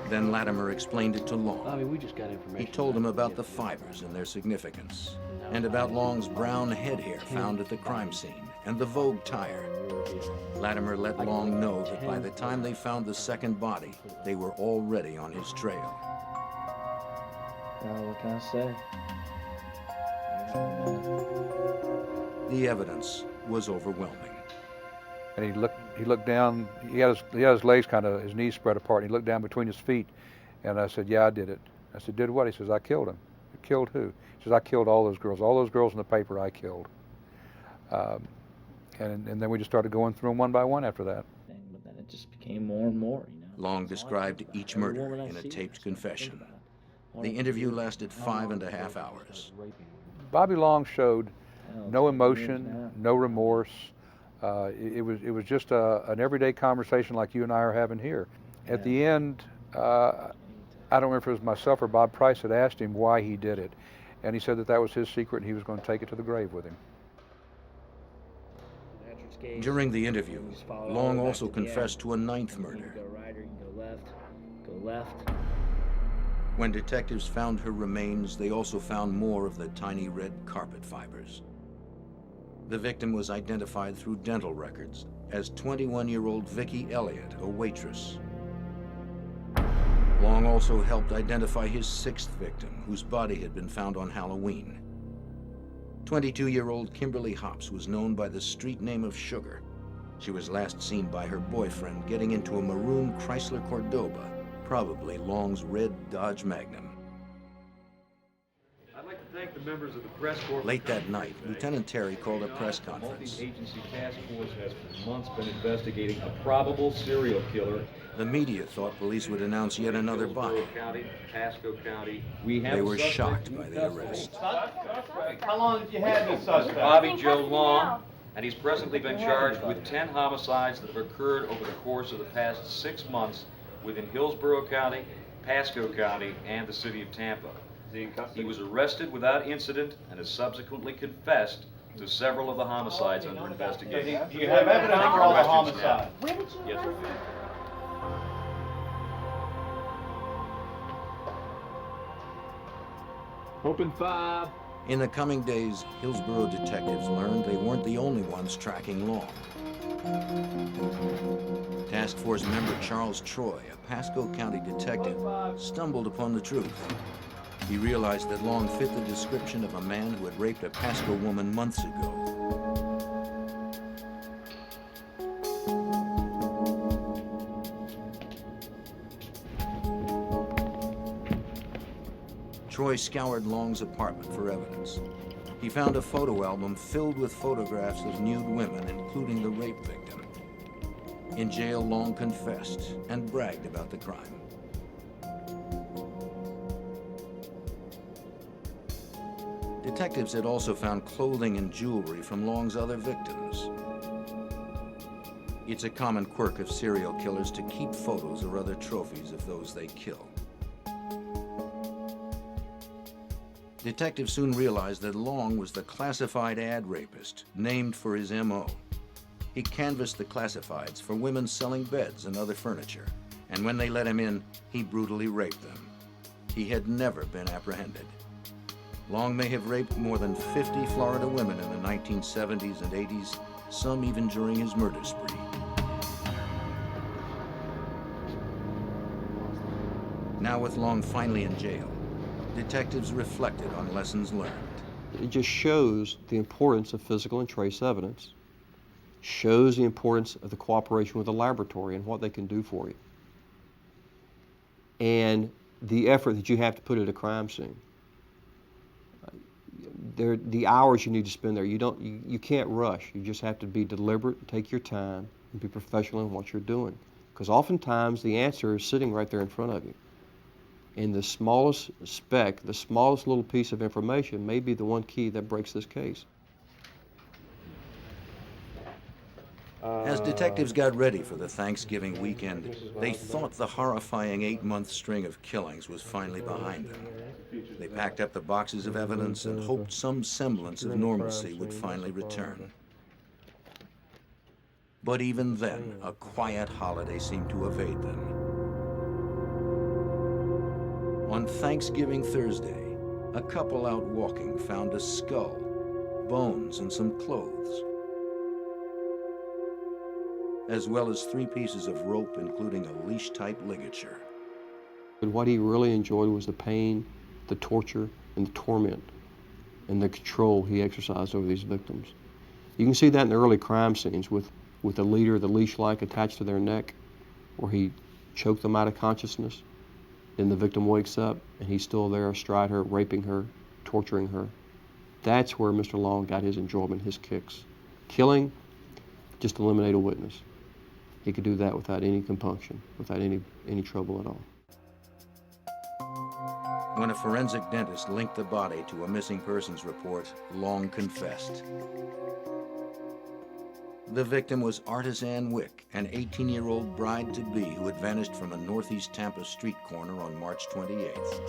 Then Latimer explained it to Long. I mean, we just got information. He told him about the fibers and their significance, and about Long's brown head hair found at the crime scene, and the Vogue tire. Latimer let Long know that by the time they found the second body, they were already on his trail. What can I say? The evidence was overwhelming. And he looked down, he had his legs kind of, his knees spread apart, and he looked down between his feet. And I said, yeah, I did it. I said, did what? He says, I killed him. Killed who? He says, I killed all those girls. All those girls in the paper I killed. And then we just started going through them one by one after that. But then it just became more and more, you know. Long described each murder in a taped confession. The interview lasted 5.5 hours. Bobby Long showed no emotion, no remorse. It was just an everyday conversation like you and I are having here. At the end, I don't remember if it was myself or Bob Price had asked him why he did it. And he said that was his secret and he was going to take it to the grave with him. During the interview, Long also confessed to a 9th murder. Go right or you can go left. Go left. When detectives found her remains, they also found more of the tiny red carpet fibers. The victim was identified through dental records as 21-year-old Vicki Elliott, a waitress. Long also helped identify his 6th victim, whose body had been found on Halloween. 22-year-old Kimberly Hops was known by the street name of Sugar. She was last seen by her boyfriend getting into a maroon Chrysler Cordoba, probably Long's red Dodge Magnum. I'd like to thank the members of the press corps. Late that night, Lieutenant Terry called a press conference. The multi-agency task force has for months been investigating a probable serial killer The media thought police would announce yet another body. Pasco County. They were shocked by the arrest. How long have you had this suspect? Bobby Joe Long, and he's presently been charged with 10 homicides that have occurred over the course of the past 6 months within Hillsborough County, Pasco County, and the city of Tampa. He was arrested without incident and has subsequently confessed to several of the homicides under investigation. Do you have evidence for all the homicides? Where did you Yes, sir. Open 5. In the coming days, Hillsborough detectives learned they weren't the only ones tracking Long. Task Force member Charles Troy, a Pasco County detective, stumbled upon the truth. He realized that Long fit the description of a man who had raped a Pasco woman months ago. Troy scoured Long's apartment for evidence. He found a photo album filled with photographs of nude women, including the rape victim. In jail, Long confessed and bragged about the crime. Detectives had also found clothing and jewelry from Long's other victims. It's a common quirk of serial killers to keep photos or other trophies of those they kill. Detectives soon realized that Long was the classified ad rapist, named for his M.O. He canvassed the classifieds for women selling beds and other furniture, and when they let him in, he brutally raped them. He had never been apprehended. Long may have raped more than 50 Florida women in the 1970s and 80s, some even during his murder spree. Now with Long finally in jail, detectives reflected on lessons learned. It just shows the importance of physical and trace evidence, shows the importance of the cooperation with the laboratory and what they can do for you, and the effort that you have to put at a crime scene. The hours you need to spend there, you can't rush. You just have to be deliberate, take your time, and be professional in what you're doing. Because oftentimes the answer is sitting right there in front of you. And the smallest speck, the smallest little piece of information may be the one key that breaks this case. As detectives got ready for the Thanksgiving weekend, they thought the horrifying 8-month string of killings was finally behind them. They packed up the boxes of evidence and hoped some semblance of normalcy would finally return. But even then, a quiet holiday seemed to evade them. On Thanksgiving Thursday, a couple out walking found a skull, bones, and some clothes, as well as 3 pieces of rope, including a leash-type ligature. But what he really enjoyed was the pain, the torture, and the torment, and the control he exercised over these victims. You can see that in the early crime scenes with the leader, the leash-like attached to their neck, where he choked them out of consciousness. Then the victim wakes up, and he's still there astride her, raping her, torturing her. That's where Mr. Long got his enjoyment, his kicks. Killing, just eliminate a witness. He could do that without any compunction, without any trouble at all. When a forensic dentist linked the body to a missing persons report, Long confessed. The victim was Artis Ann Wick, an 18-year-old bride-to-be who had vanished from a northeast Tampa street corner on March 28th.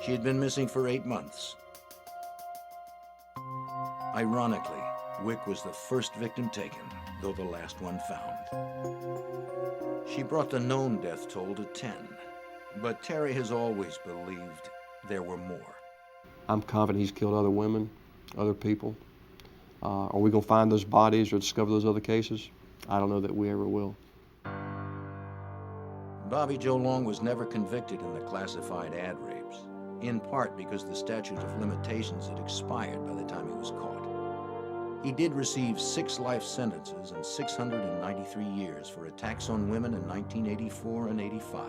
She had been missing for 8 months. Ironically, Wick was the first victim taken, though the last one found. She brought the known death toll to 10, but Terry has always believed there were more. I'm confident he's killed other women, other people. Are we going to find those bodies or discover those other cases? I don't know that we ever will. Bobby Joe Long was never convicted in the classified ad rapes, in part because the statute of limitations had expired by the time he was caught. He did receive 6 life sentences and 693 years for attacks on women in 1984 and 85.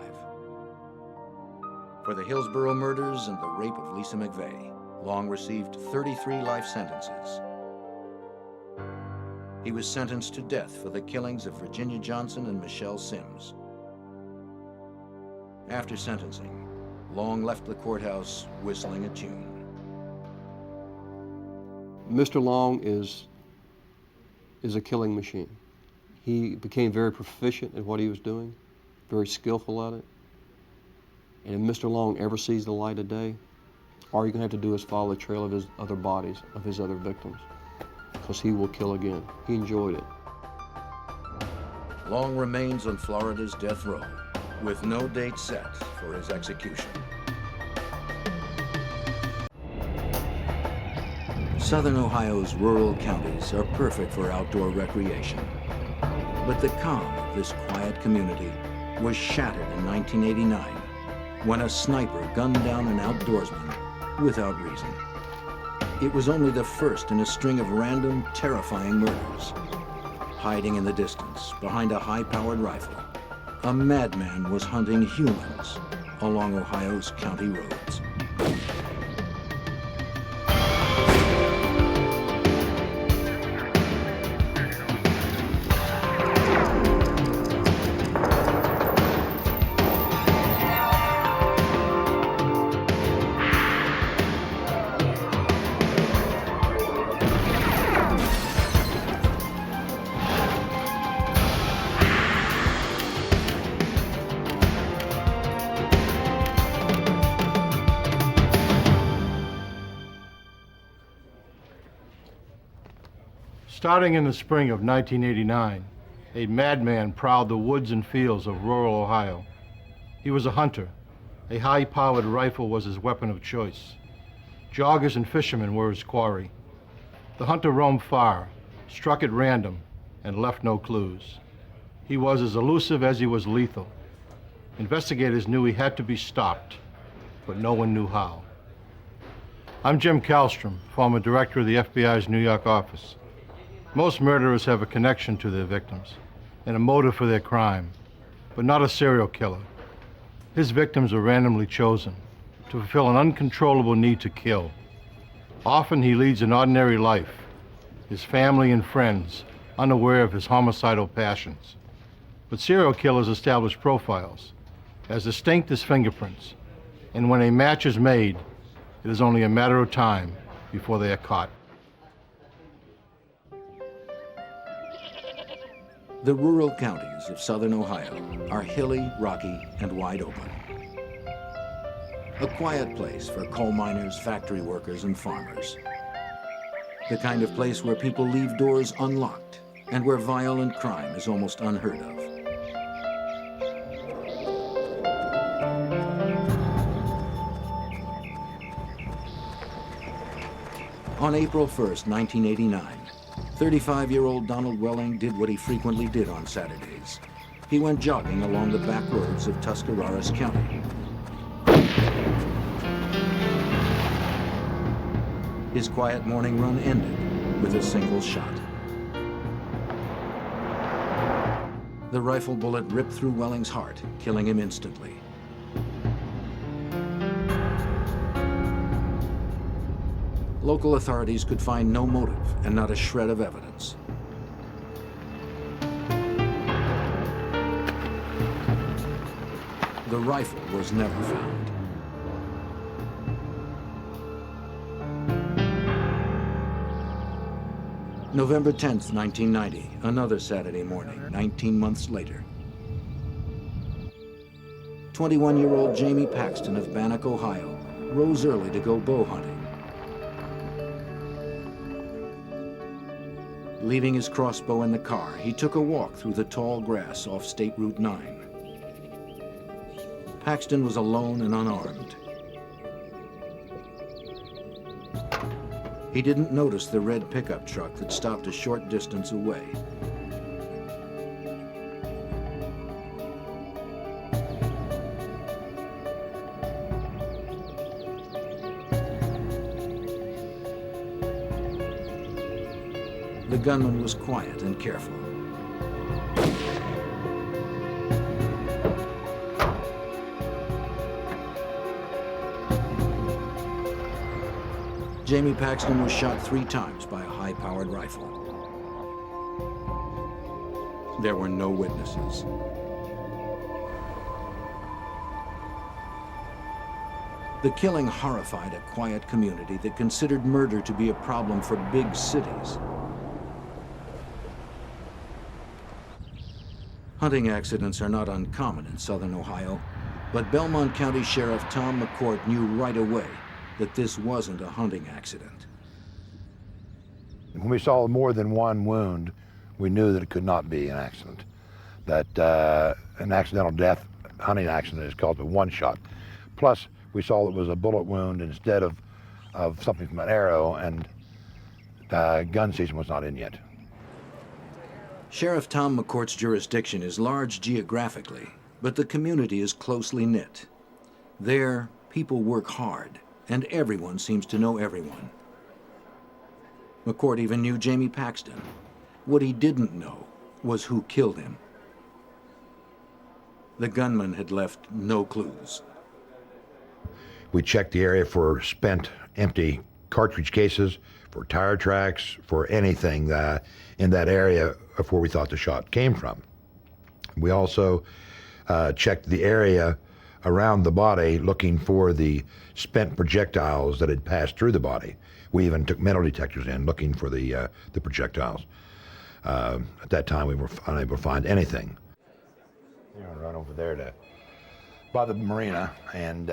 For the Hillsborough murders and the rape of Lisa McVeigh, Long received 33 life sentences. He was sentenced to death for the killings of Virginia Johnson and Michelle Sims. After sentencing, Long left the courthouse whistling a tune. Mr. Long is a killing machine. He became very proficient at what he was doing, very skillful at it. And if Mr. Long ever sees the light of day, all you're going to have to do is follow the trail of his other bodies, of his other victims, because he will kill again. He enjoyed it. Long remains on Florida's death row, with no date set for his execution. Southern Ohio's rural counties are perfect for outdoor recreation. But the calm of this quiet community was shattered in 1989 when a sniper gunned down an outdoorsman without reason. It was only the first in a string of random, terrifying murders. Hiding in the distance behind a high-powered rifle, a madman was hunting humans along Ohio's county roads. Starting in the spring of 1989, a madman prowled the woods and fields of rural Ohio. He was a hunter. A high-powered rifle was his weapon of choice. Joggers and fishermen were his quarry. The hunter roamed far, struck at random, and left no clues. He was as elusive as he was lethal. Investigators knew he had to be stopped, but no one knew how. I'm Jim Kallstrom, former director of the FBI's New York office. Most murderers have a connection to their victims and a motive for their crime, but not a serial killer. His victims are randomly chosen to fulfill an uncontrollable need to kill. Often he leads an ordinary life, his family and friends unaware of his homicidal passions. But serial killers establish profiles, as distinct as fingerprints, and when a match is made, it is only a matter of time before they are caught. The rural counties of southern Ohio are hilly, rocky, and wide open. A quiet place for coal miners, factory workers, and farmers. The kind of place where people leave doors unlocked and where violent crime is almost unheard of. On April 1st, 1989, 35-year-old Donald Welling did what he frequently did on Saturdays. He went jogging along the back roads of Tuscarawas County. His quiet morning run ended with a single shot. The rifle bullet ripped through Welling's heart, killing him instantly. Local authorities could find no motive and not a shred of evidence. The rifle was never found. November 10th, 1990, another Saturday morning, 19 months later. 21-year-old Jamie Paxton of Bannock, Ohio, rose early to go bow hunting. Leaving his crossbow in the car, he took a walk through the tall grass off State Route 9. Paxton was alone and unarmed. He didn't notice the red pickup truck that stopped a short distance away. The gunman was quiet and careful. Jamie Paxton was shot 3 times by a high-powered rifle. There were no witnesses. The killing horrified a quiet community that considered murder to be a problem for big cities. Hunting accidents are not uncommon in southern Ohio, but Belmont County Sheriff Tom McCourt knew right away that this wasn't a hunting accident. When we saw more than one wound, we knew that it could not be an accident. That an accidental death, hunting accident, is called a one-shot. Plus, we saw it was a bullet wound instead of something from an arrow, and gun season was not in yet. Sheriff Tom McCourt's jurisdiction is large geographically, but the community is closely knit. There, people work hard, and everyone seems to know everyone. McCourt even knew Jamie Paxton. What he didn't know was who killed him. The gunman had left no clues. We checked the area for spent, empty cartridge cases, for tire tracks, for anything in that area of where we thought the shot came from. We also checked the area around the body looking for the spent projectiles that had passed through the body. We even took metal detectors in looking for the projectiles. At that time, we were unable to find anything. We're going to run over there by the marina and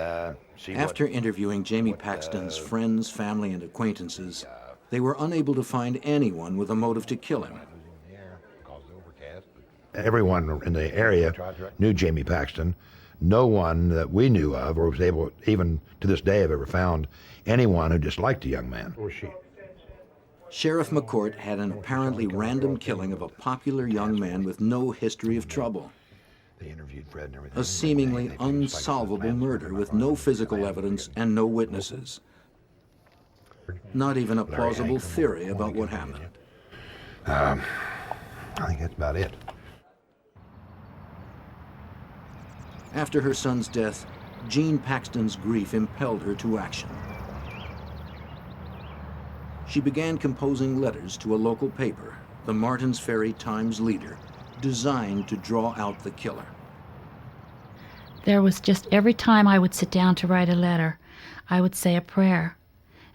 see. After interviewing Jamie Paxton's friends, family, and acquaintances, they were unable to find anyone with a motive to kill him. Everyone in the area knew Jamie Paxton. No one that we knew of or was able, even to this day, have ever found anyone who disliked the young man. Sheriff McCourt had an apparently random killing of a popular young man with no history of trouble. They interviewed Fred and everything. A seemingly unsolvable murder with no physical evidence and no witnesses. Not even a plausible theory about what happened. I think that's about it. After her son's death, Jean Paxton's grief impelled her to action. She began composing letters to a local paper, the Martins Ferry Times Leader, designed to draw out the killer. There was just every time I would sit down to write a letter, I would say a prayer.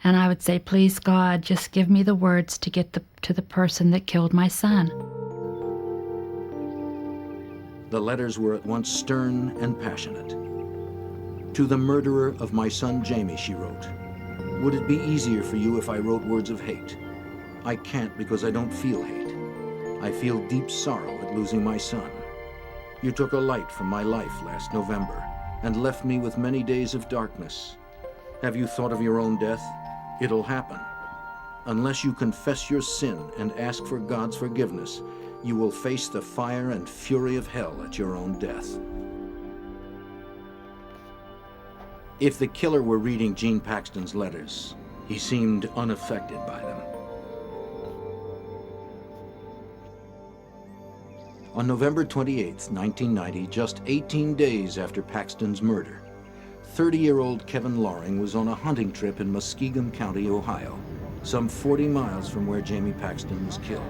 And I would say, please God, just give me the words to get to the person that killed my son. The letters were at once stern and passionate. To the murderer of my son Jamie, she wrote, would it be easier for you if I wrote words of hate? I can't because I don't feel hate. I feel deep sorrow at losing my son. You took a light from my life last November and left me with many days of darkness. Have you thought of your own death? It'll happen. Unless you confess your sin and ask for God's forgiveness, you will face the fire and fury of hell at your own death. If the killer were reading Jean Paxton's letters, he seemed unaffected by them. On November 28, 1990, just 18 days after Paxton's murder, 30-year-old Kevin Loring was on a hunting trip in Muskingum County, Ohio, some 40 miles from where Jamie Paxton was killed.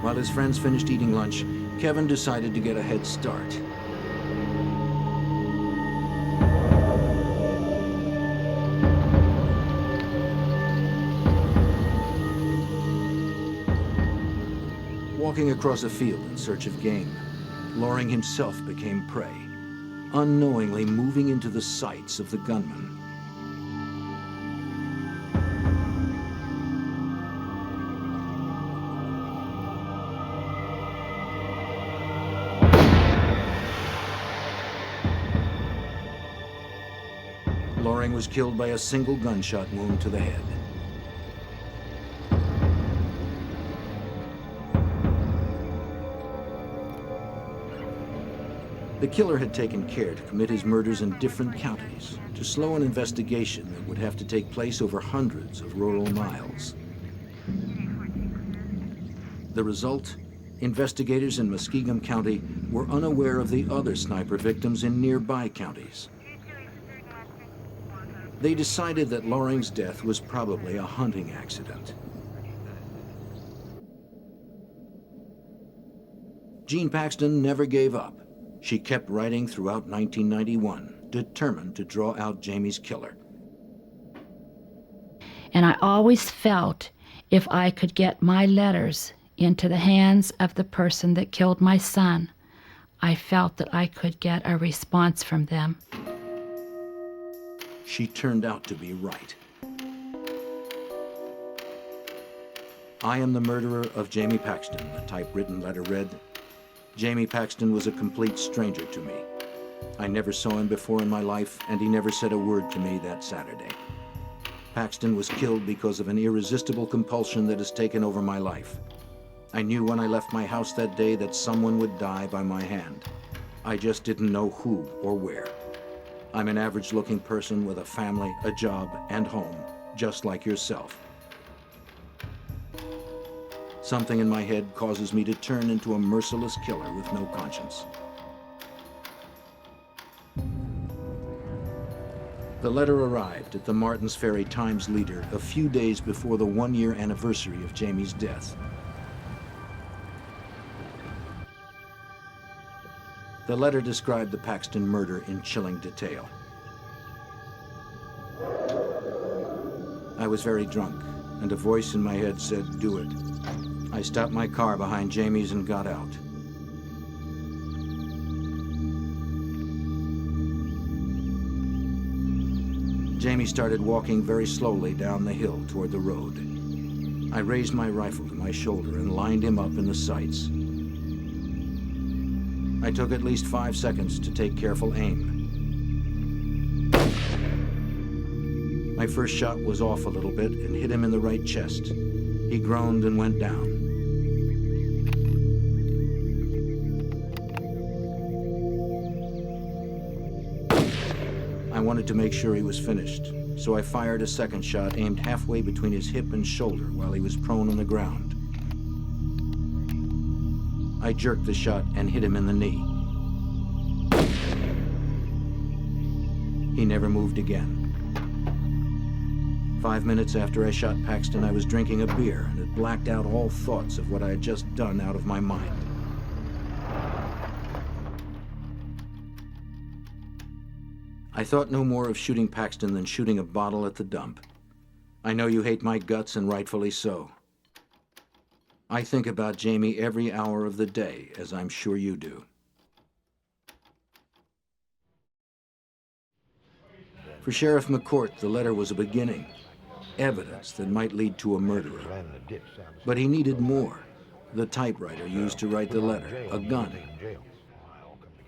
While his friends finished eating lunch, Kevin decided to get a head start. Walking across a field in search of game, Loring himself became prey, unknowingly moving into the sights of the gunman. Loring was killed by a single gunshot wound to the head. The killer had taken care to commit his murders in different counties to slow an investigation that would have to take place over hundreds of rural miles. The result? Investigators in Muskingum County were unaware of the other sniper victims in nearby counties. They decided that Loring's death was probably a hunting accident. Jean Paxton never gave up. She kept writing throughout 1991, determined to draw out Jamie's killer. And I always felt if I could get my letters into the hands of the person that killed my son, I felt that I could get a response from them. She turned out to be right. I am the murderer of Jamie Paxton, the typewritten letter read. Jamie Paxton was a complete stranger to me. I never saw him before in my life, and he never said a word to me that Saturday. Paxton was killed because of an irresistible compulsion that has taken over my life. I knew when I left my house that day that someone would die by my hand. I just didn't know who or where. I'm an average-looking person with a family, a job, and home, just like yourself. Something in my head causes me to turn into a merciless killer with no conscience. The letter arrived at the Martins Ferry Times-Leader a few days before the one-year anniversary of Jamie's death. The letter described the Paxton murder in chilling detail. I was very drunk, and a voice in my head said, "Do it." I stopped my car behind Jamie's and got out. Jamie started walking very slowly down the hill toward the road. I raised my rifle to my shoulder and lined him up in the sights. I took at least 5 seconds to take careful aim. My first shot was off a little bit and hit him in the right chest. He groaned and went down. I wanted to make sure he was finished, so I fired a second shot aimed halfway between his hip and shoulder while he was prone on the ground. I jerked the shot and hit him in the knee. He never moved again. 5 minutes after I shot Paxton, I was drinking a beer and had blacked out all thoughts of what I had just done out of my mind. I thought no more of shooting Paxton than shooting a bottle at the dump. I know you hate my guts, and rightfully so. I think about Jamie every hour of the day, as I'm sure you do. For Sheriff McCourt, the letter was a beginning, evidence that might lead to a murderer. But he needed more. The typewriter used to write the letter, a gun.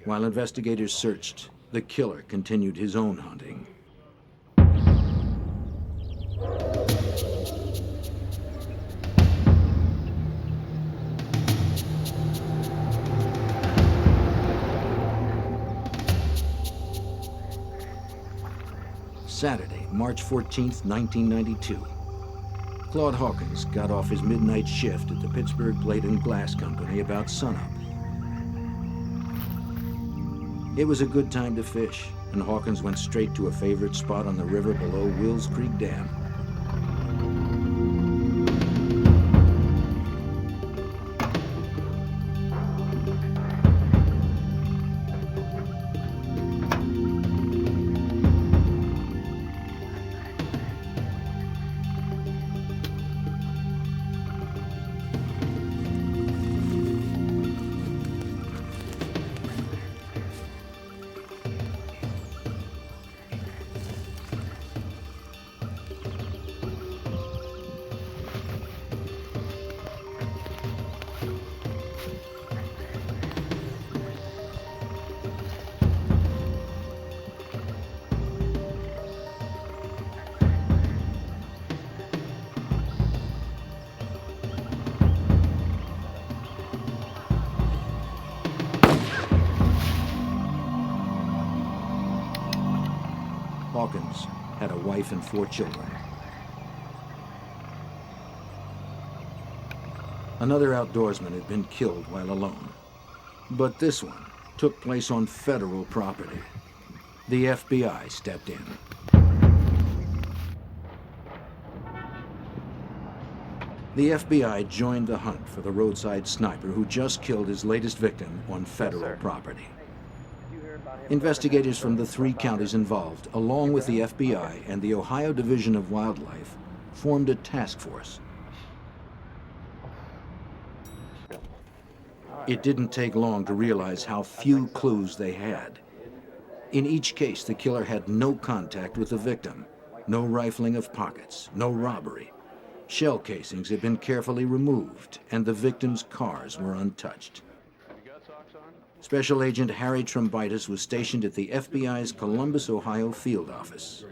While investigators searched, the killer continued his own hunting. Saturday, March 14th, 1992. Claude Hawkins got off his midnight shift at the Pittsburgh Plate and Glass Company about sunup. It was a good time to fish, and Hawkins went straight to a favorite spot on the river below Wills Creek Dam. Hawkins had a wife and 4 children. Another outdoorsman had been killed while alone, but this one took place on federal property. The FBI stepped in. The FBI joined the hunt for the roadside sniper who just killed his latest victim on federal property. Investigators from the 3 counties involved, along with the FBI and the Ohio Division of Wildlife, formed a task force. It didn't take long to realize how few clues they had. In each case, the killer had no contact with the victim, no rifling of pockets, no robbery. Shell casings had been carefully removed, and the victims' cars were untouched. Special Agent Harry Trombitis was stationed at the FBI's Columbus, Ohio field office.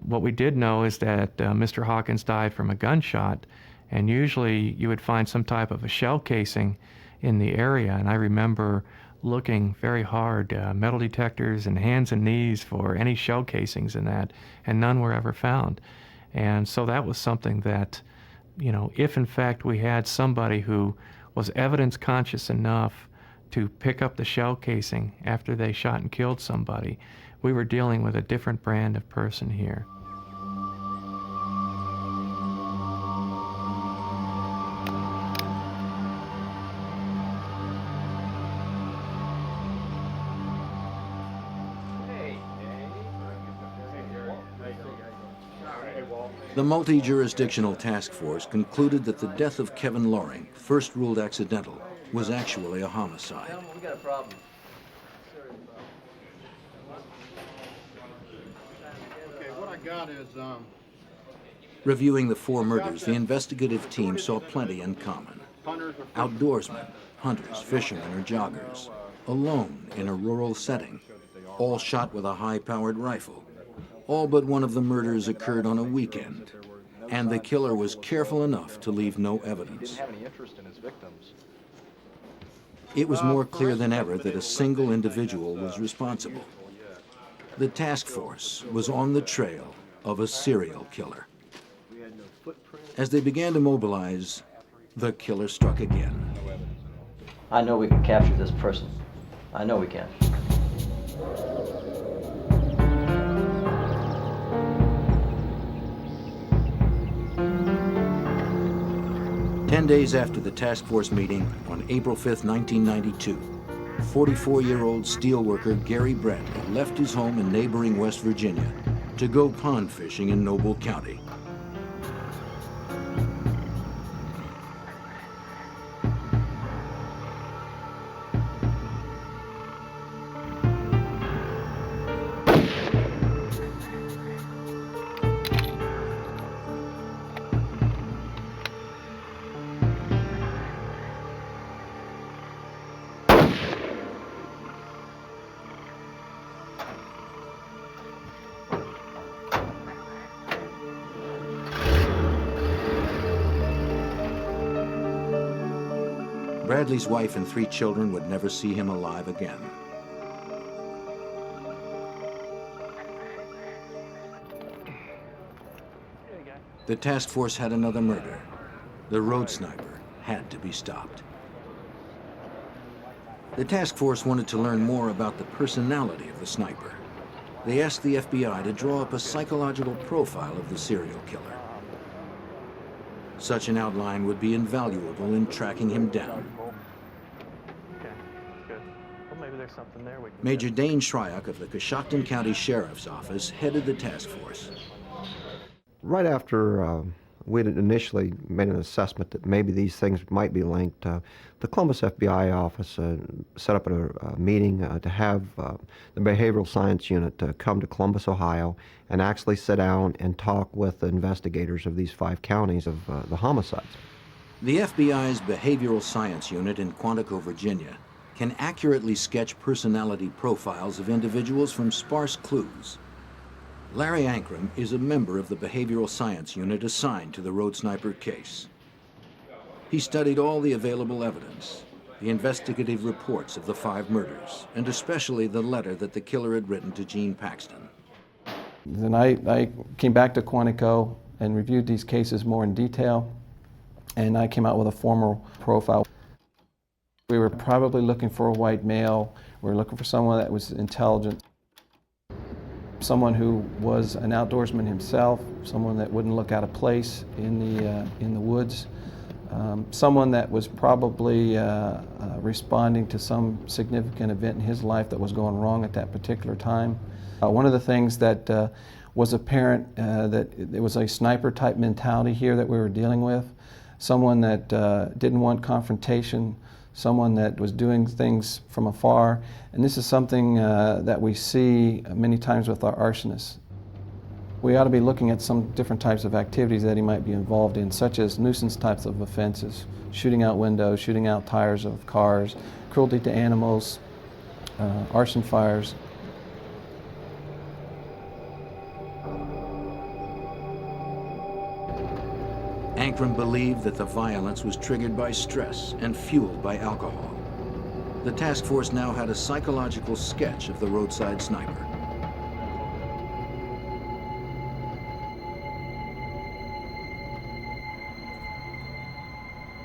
What we did know is that Mr. Hawkins died from a gunshot, and usually you would find some type of a shell casing in the area, and I remember looking very hard, metal detectors and hands and knees for any shell casings in that, and none were ever found. And so that was something that, you know, if in fact we had somebody who was evidence conscious enough to pick up the shell casing after they shot and killed somebody, we were dealing with a different brand of person here. The multi-jurisdictional task force concluded that the death of Kevin Loring, first ruled accidental, was actually a homicide. We got a problem. Okay, what I got is, Reviewing the 4 murders, the investigative team saw plenty in common. Outdoorsmen, hunters, fishermen, or joggers, alone in a rural setting, all shot with a high-powered rifle. All but one of the murders occurred on a weekend, and the killer was careful enough to leave no evidence. It was more clear than ever that a single individual was responsible. The task force was on the trail of a serial killer. As they began to mobilize, the killer struck again. I know we can capture this person. I know we can. 10 days after the task force meeting on April 5, 1992, 44-year-old steelworker Gary Bradley left his home in neighboring West Virginia to go pond fishing in Noble County. Bradley's wife and 3 children would never see him alive again. The task force had another murder. The road sniper had to be stopped. The task force wanted to learn more about the personality of the sniper. They asked the FBI to draw up a psychological profile of the serial killer. Such an outline would be invaluable in tracking him down. Okay, good. Well, maybe there's something there we can Major Dane Shryock of the Coshocton County Sheriff's Office headed the task force. Right after we had initially made an assessment that maybe these things might be linked, the Columbus FBI office set up a meeting to have the behavioral science unit come to Columbus, Ohio, and actually sit down and talk with the investigators of these 5 counties of the homicides. The FBI's behavioral science unit in Quantico, Virginia, can accurately sketch personality profiles of individuals from sparse clues. Larry Ankrum is a member of the behavioral science unit assigned to the road sniper case. He studied all the available evidence, the investigative reports of the 5 murders, and especially the letter that the killer had written to Gene Paxton. Then I came back to Quantico and reviewed these cases more in detail, and I came out with a formal profile. We were probably looking for a white male. We were looking for someone that was intelligent. someone who was an outdoorsman himself, someone that wouldn't look out of place in the woods, someone that was probably responding to some significant event in his life that was going wrong at that particular time. One of the things that was apparent that it was a sniper type mentality here that we were dealing with, someone that didn't want confrontation, someone that was doing things from afar, and this is something that we see many times with our arsonists. We ought to be looking at some different types of activities that he might be involved in, such as nuisance types of offenses, shooting out windows, shooting out tires of cars, cruelty to animals, arson fires. Ankrum believed that the violence was triggered by stress and fueled by alcohol. The task force now had a psychological sketch of the roadside sniper.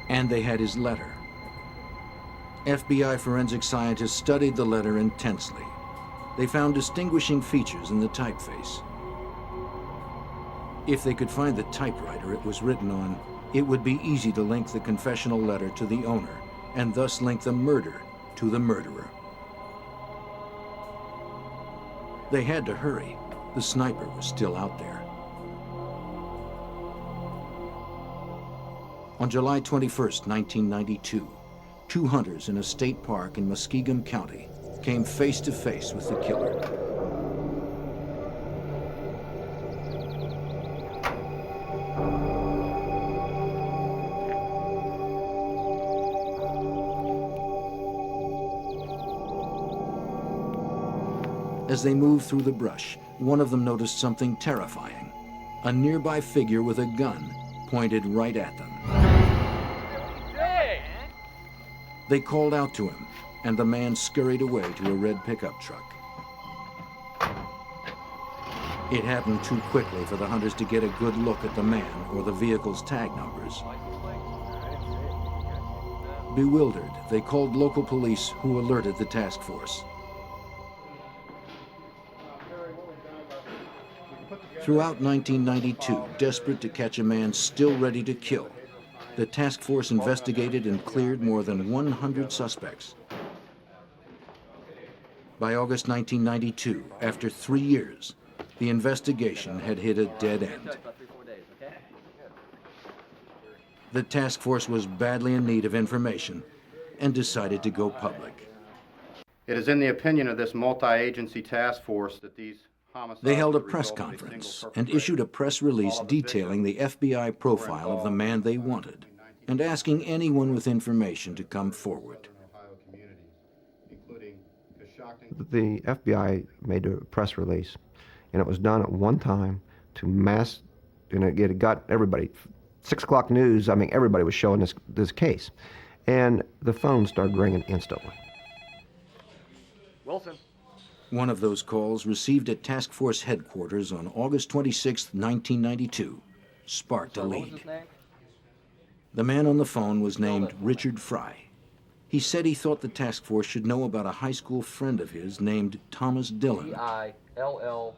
And they had his letter. FBI forensic scientists studied the letter intensely. They found distinguishing features in the typeface. If they could find the typewriter it was written on, it would be easy to link the confessional letter to the owner, and thus link the murder to the murderer. They had to hurry. The sniper was still out there. On July 21st, 1992, two hunters in a state park in Muskingum County came face to face with the killer. As they moved through the brush, one of them noticed something terrifying. A nearby figure with a gun pointed right at them. They called out to him, and the man scurried away to a red pickup truck. It happened too quickly for the hunters to get a good look at the man or the vehicle's tag numbers. Bewildered, they called local police, who alerted the task force. Throughout 1992, desperate to catch a man still ready to kill, the task force investigated and cleared more than 100 suspects. By August 1992, after 3 years, the investigation had hit a dead end. The task force was badly in need of information and decided to go public. It is in the opinion of this multi-agency task force that these homicides... They held a press conference and issued a press release detailing the FBI profile of the man they wanted and asking anyone with information to come forward. The FBI made a press release, and it was done at one time to mass, and it got everybody, 6 o'clock news, I mean, everybody was showing this case. And the phone started ringing instantly. Wilson. One of those calls, received at task force headquarters on August 26, 1992, sparked a lead. The man on the phone was named Richard Fry. He said he thought the task force should know about a high school friend of his named Thomas Dillon. D-I-L-L-O-N.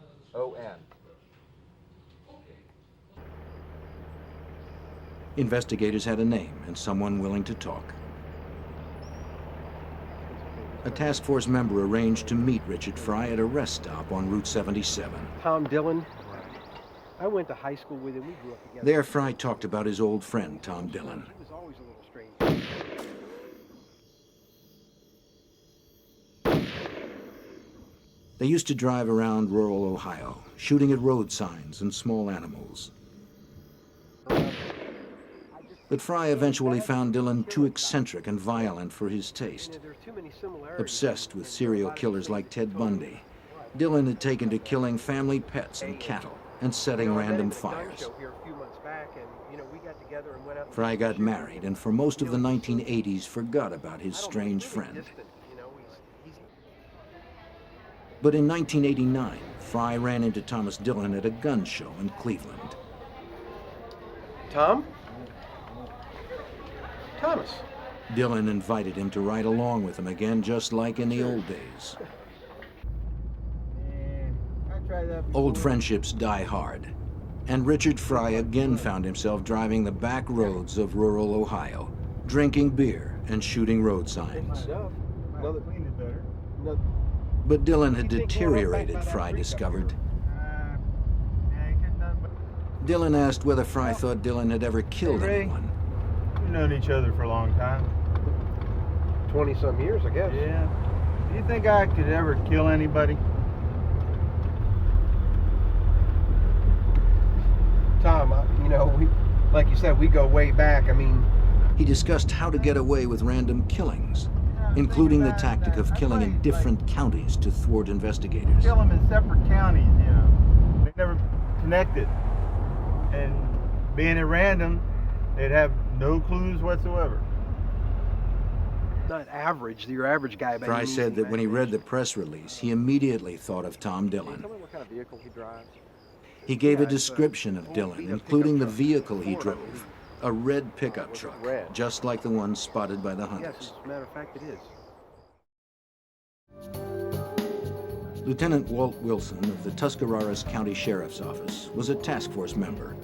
Investigators had a name and someone willing to talk. A task force member arranged to meet Richard Fry at a rest stop on Route 77. Tom Dillon. I went to high school with him. We grew up together. There, Fry talked about his old friend, Tom Dillon. He was always a little strange. They used to drive around rural Ohio, shooting at road signs and small animals. But Fry eventually found Dillon too eccentric and violent for his taste. Obsessed with serial killers like Ted Bundy, Dillon had taken to killing family pets and cattle and setting random fires. Fry got married and for most of the 1980s forgot about his strange friend. But in 1989, Fry ran into Thomas Dillon at a gun show in Cleveland. Tom? Thomas. Dillon invited him to ride along with him again, just like in the old days. I tried Old friendships die hard, and Richard Fry again found himself driving the back roads of rural Ohio, drinking beer and shooting road signs. But Dillon had deteriorated, Fry discovered. Dillon asked whether Fry thought Dillon had ever killed anyone. We've known each other for a long time. 20-some years, I guess. Yeah. Do you think I could ever kill anybody? Tom, you know, like you said, we go way back. I mean... He discussed how to get away with random killings, including the tactic of killing in different counties to thwart investigators. Kill them in separate counties, you know. They never connected. And being at random, they'd have no clues whatsoever. Not average, your average guy. Fry said that when he read the press release, he immediately thought of Tom Dillon. Tell me what kind of vehicle he drives. He gave a description of Dillon, including the vehicle he drove, a red pickup truck, just like the one spotted by the hunters. Yes, as a matter of fact, it is. Lieutenant Walt Wilson of the Tuscarawas County Sheriff's Office was a task force member.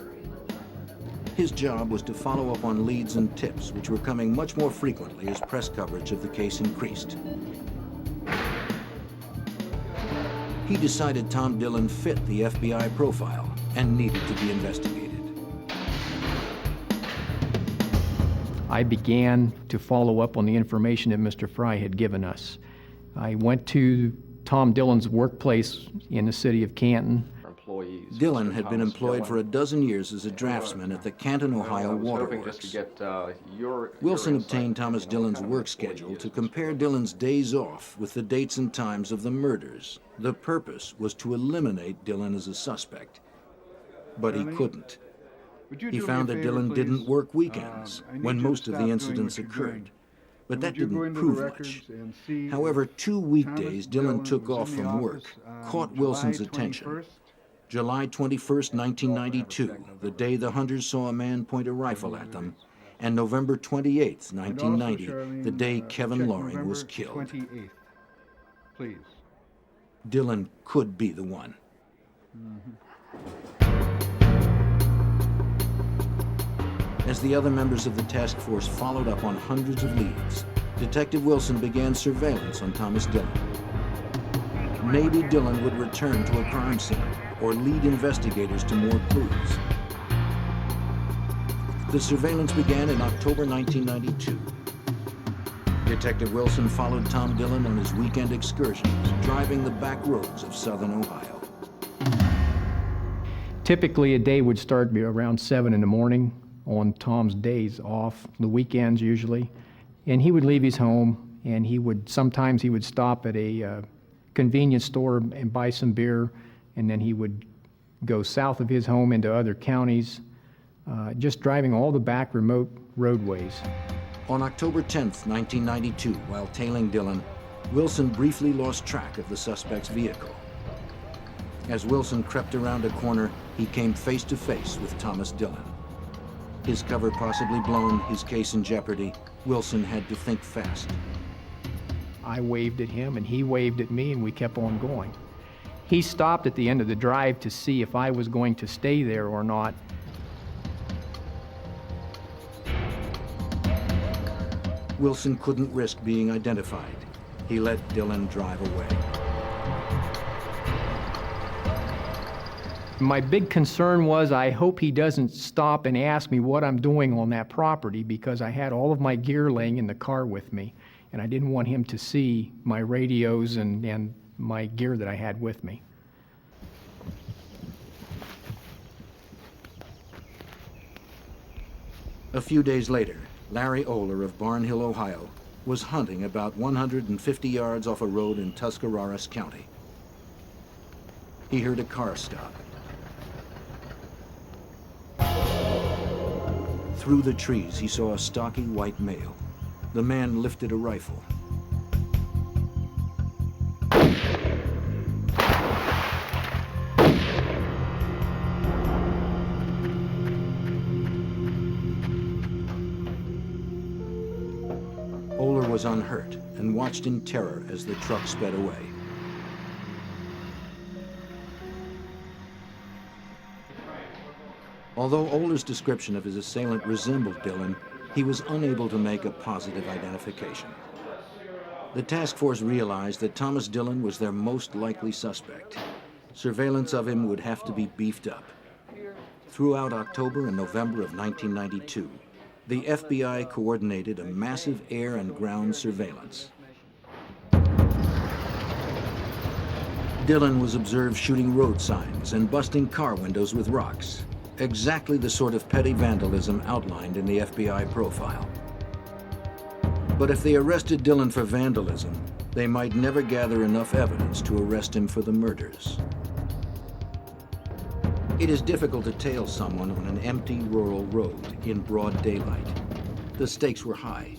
His job was to follow up on leads and tips, which were coming much more frequently as press coverage of the case increased. He decided Tom Dillon fit the FBI profile and needed to be investigated. I began to follow up on the information that Mr. Fry had given us. I went to Tom Dillon's workplace in the city of Canton. Dillon had been employed for a dozen years as a draftsman at the Canton, Ohio Waterworks. Wilson obtained Thomas Dillon's work schedule to compare Dillon's days off with the dates and times of the murders. The purpose was to eliminate Dillon as a suspect, but he couldn't. He found that Dillon didn't work weekends when most of the incidents occurred, but that didn't prove much. However, 2 weekdays Dillon took off from work caught Wilson's attention. July 21st, 1992, the day the hunters saw a man point a rifle at them, and November 28th, 1990, the day Kevin Loring was killed. Please. Dillon could be the one. As the other members of the task force followed up on hundreds of leads, Detective Wilson began surveillance on Thomas Dillon. Maybe Dillon would return to a crime scene or lead investigators to more clues. The surveillance began in October 1992. Detective Wilson followed Tom Dillon on his weekend excursions, driving the back roads of southern Ohio. Typically, a day would start around 7 in the morning on Tom's days off, the weekends usually, and he would leave his home, and sometimes he would stop at a convenience store and buy some beer, and then he would go south of his home into other counties, just driving all the back remote roadways. On October 10th, 1992, while tailing Dillon, Wilson briefly lost track of the suspect's vehicle. As Wilson crept around a corner, he came face to face with Thomas Dillon. His cover possibly blown, his case in jeopardy, Wilson had to think fast. I waved at him and he waved at me and we kept on going. He stopped at the end of the drive to see if I was going to stay there or not. Wilson couldn't risk being identified. He let Dillon drive away. My big concern was I hope he doesn't stop and ask me what I'm doing on that property, because I had all of my gear laying in the car with me, and I didn't want him to see my radios and my gear that I had with me. A few days later, Larry Oler of Barnhill, Ohio, was hunting about 150 yards off a road in Tuscarawas County. He heard a car stop. Through the trees, he saw a stocky white male. The man lifted a rifle. Oler was unhurt and watched in terror as the truck sped away. Although Older's description of his assailant resembled Dillon, he was unable to make a positive identification. The task force realized that Thomas Dillon was their most likely suspect. Surveillance of him would have to be beefed up. Throughout October and November of 1992, the FBI coordinated a massive air and ground surveillance. Dillon was observed shooting road signs and busting car windows with rocks, exactly the sort of petty vandalism outlined in the FBI profile. But if they arrested Dillon for vandalism, they might never gather enough evidence to arrest him for the murders. It is difficult to tail someone on an empty rural road in broad daylight. The stakes were high.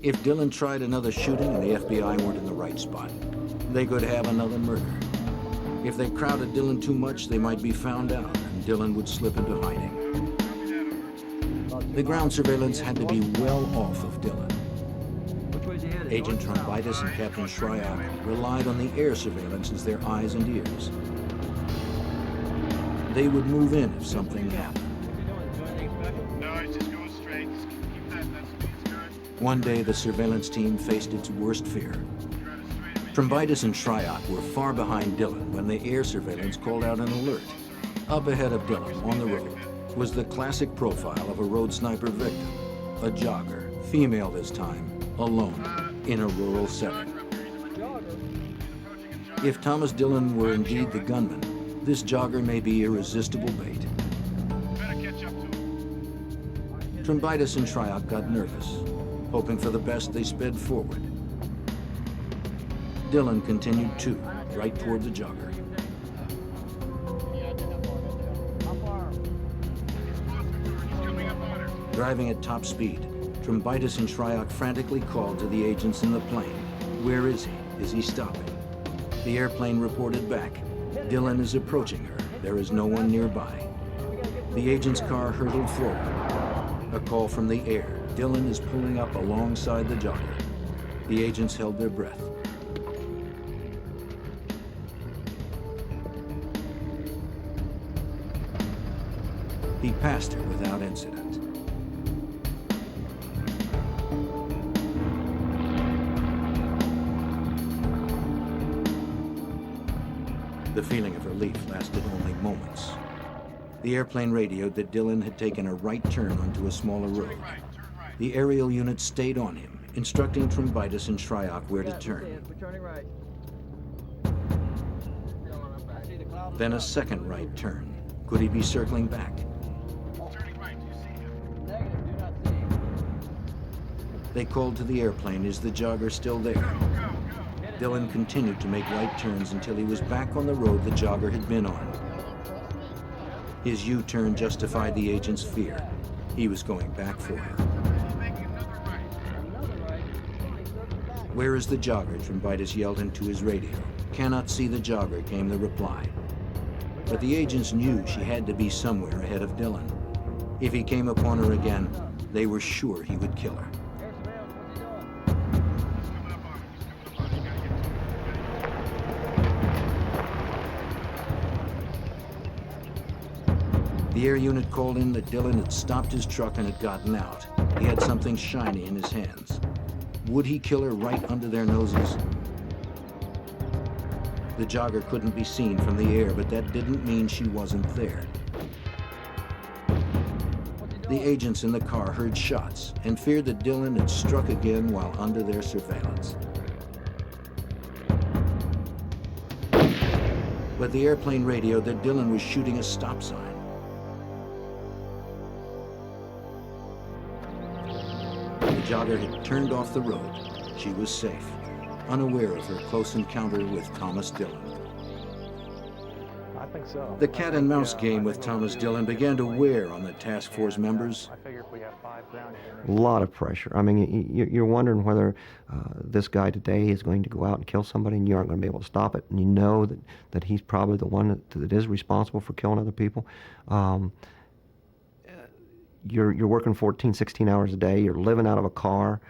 If Dillon tried another shooting and the FBI weren't in the right spot, they could have another murder. If they crowded Dillon too much, they might be found out, and Dillon would slip into hiding. The ground surveillance had to be well off of Dillon. Agent Trombitis and Captain Shryock relied on the air surveillance as their eyes and ears. They would move in if something happened. One day, the surveillance team faced its worst fear. Trombitis and Shryock were far behind Dillon when the air surveillance called out an alert. Up ahead of Dillon, on the road, was the classic profile of a road sniper victim. A jogger, female this time, alone, in a rural setting. If Thomas Dillon were indeed the gunman, this jogger may be irresistible bait. Trombitis and Shryock got nervous. Hoping for the best, they sped forward. Dillon continued too, right toward the jogger. Driving at top speed, Trombitis and Shryock frantically called to the agents in the plane. Where is he? Is he stopping? The airplane reported back. Dillon is approaching her. There is no one nearby. The agent's car hurtled forward. A call from the air. Dillon is pulling up alongside the jogger. The agents held their breath. He passed her without incident. The feeling of relief lasted only moments. The airplane radioed that Dillon had taken a right turn onto a smaller road. The aerial unit stayed on him, instructing Trombitis and Shryock where to turn. Then a second right turn. Could he be circling back? They called to the airplane. Is the jogger still there? Dillon continued to make right turns until he was back on the road the jogger had been on. His U-turn justified the agent's fear. He was going back for her. Where is the jogger? Trombitis yelled into his radio. Cannot see the jogger, came the reply. But the agents knew she had to be somewhere ahead of Dillon. If he came upon her again, they were sure he would kill her. The air unit called in that Dillon had stopped his truck and had gotten out. He had something shiny in his hands. Would he kill her right under their noses? The jogger couldn't be seen from the air, but that didn't mean she wasn't there. The agents in the car heard shots and feared that Dillon had struck again while under their surveillance. But the airplane radioed that Dillon was shooting a stop sign. The jogger had turned off the road. She was safe, unaware of her close encounter with Thomas Dillon. I think so. The cat and mouse game with Thomas Dillon began to wear on the task force members. I figure if we have 5 down here. A lot of pressure. I mean, you're wondering whether this guy today is going to go out and kill somebody and you aren't going to be able to stop it. And you know that he's probably the one that is responsible for killing other people. You're working 14, 16 hours a day. You're living out of a car.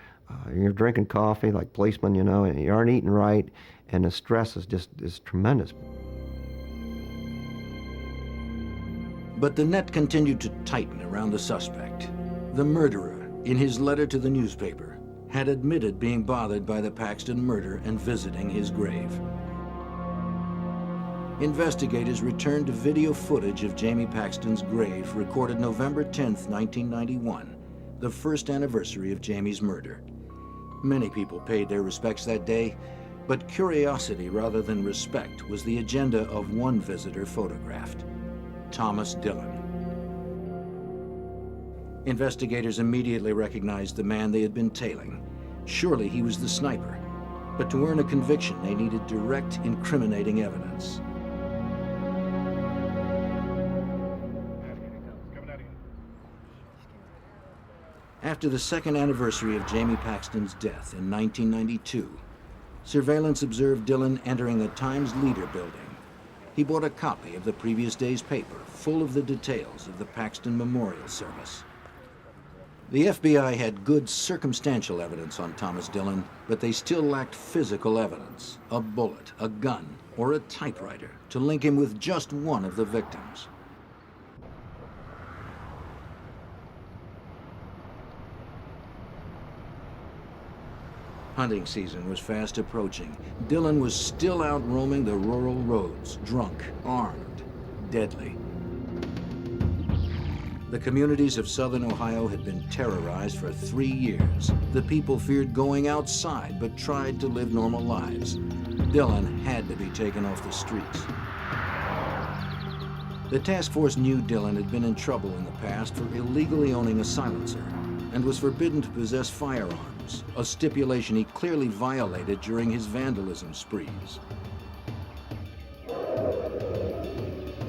You're drinking coffee like policemen, you know, and you aren't eating right. And the stress is tremendous. But the net continued to tighten around the suspect. The murderer, in his letter to the newspaper, had admitted being bothered by the Paxton murder and visiting his grave. Investigators returned to video footage of Jamie Paxton's grave recorded November 10, 1991, the first anniversary of Jamie's murder. Many people paid their respects that day, but curiosity rather than respect was the agenda of one visitor photographed, Thomas Dillon. Investigators immediately recognized the man they had been tailing. Surely he was the sniper, but to earn a conviction they needed direct, incriminating evidence. After the second anniversary of Jamie Paxton's death in 1992, surveillance observed Dillon entering the Times-Leader building. He bought a copy of the previous day's paper, full of the details of the Paxton Memorial Service. The FBI had good circumstantial evidence on Thomas Dillon, but they still lacked physical evidence, a bullet, a gun, or a typewriter to link him with just one of the victims. Hunting season was fast approaching. Dillon was still out roaming the rural roads, drunk, armed, deadly. The communities of southern Ohio had been terrorized for 3 years. The people feared going outside, but tried to live normal lives. Dillon had to be taken off the streets. The task force knew Dillon had been in trouble in the past for illegally owning a silencer and was forbidden to possess firearms, a stipulation he clearly violated during his vandalism sprees.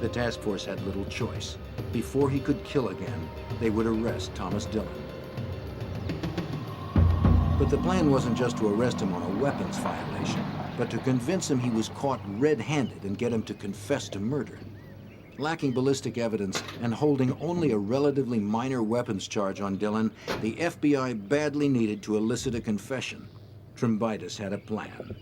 The task force had little choice. Before he could kill again, they would arrest Thomas Dillon. But the plan wasn't just to arrest him on a weapons violation, but to convince him he was caught red-handed and get him to confess to murder. Lacking ballistic evidence and holding only a relatively minor weapons charge on Dillon, the FBI badly needed to elicit a confession. Trombitis had a plan.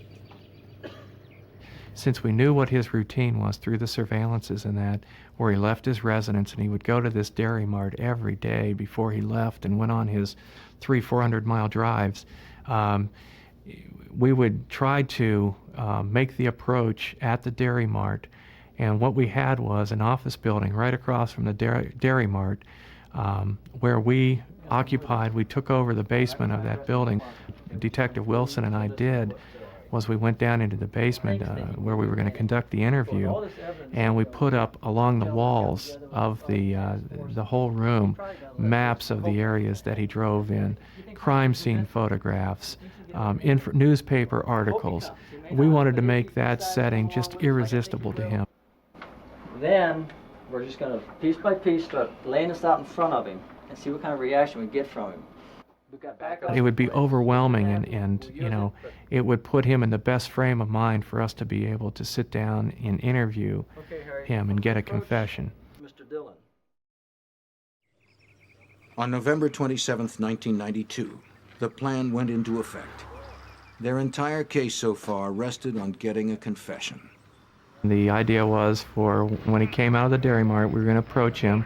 Since we knew what his routine was through the surveillances and that, where he left his residence and he would go to this dairy mart every day before he left and went on his 300-400 mile drives, we would try to make the approach at the dairy mart. And what we had was an office building right across from the dairy mart where we occupied. We took over the basement of that building. Detective Wilson and I did was we went down into the basement where we were going to conduct the interview, and we put up along the walls of the whole room maps of the areas that he drove in, crime scene photographs, newspaper articles. We wanted to make that setting just irresistible to him. Then we're just going to, piece by piece, start laying this out in front of him and see what kind of reaction we get from him. It would be overwhelming, and you know, it would put him in the best frame of mind for us to be able to sit down and interview him and get a confession. Mr. Dillon. On November 27, 1992, the plan went into effect. Their entire case so far rested on getting a confession. The idea was for when he came out of the dairy mart, we were going to approach him,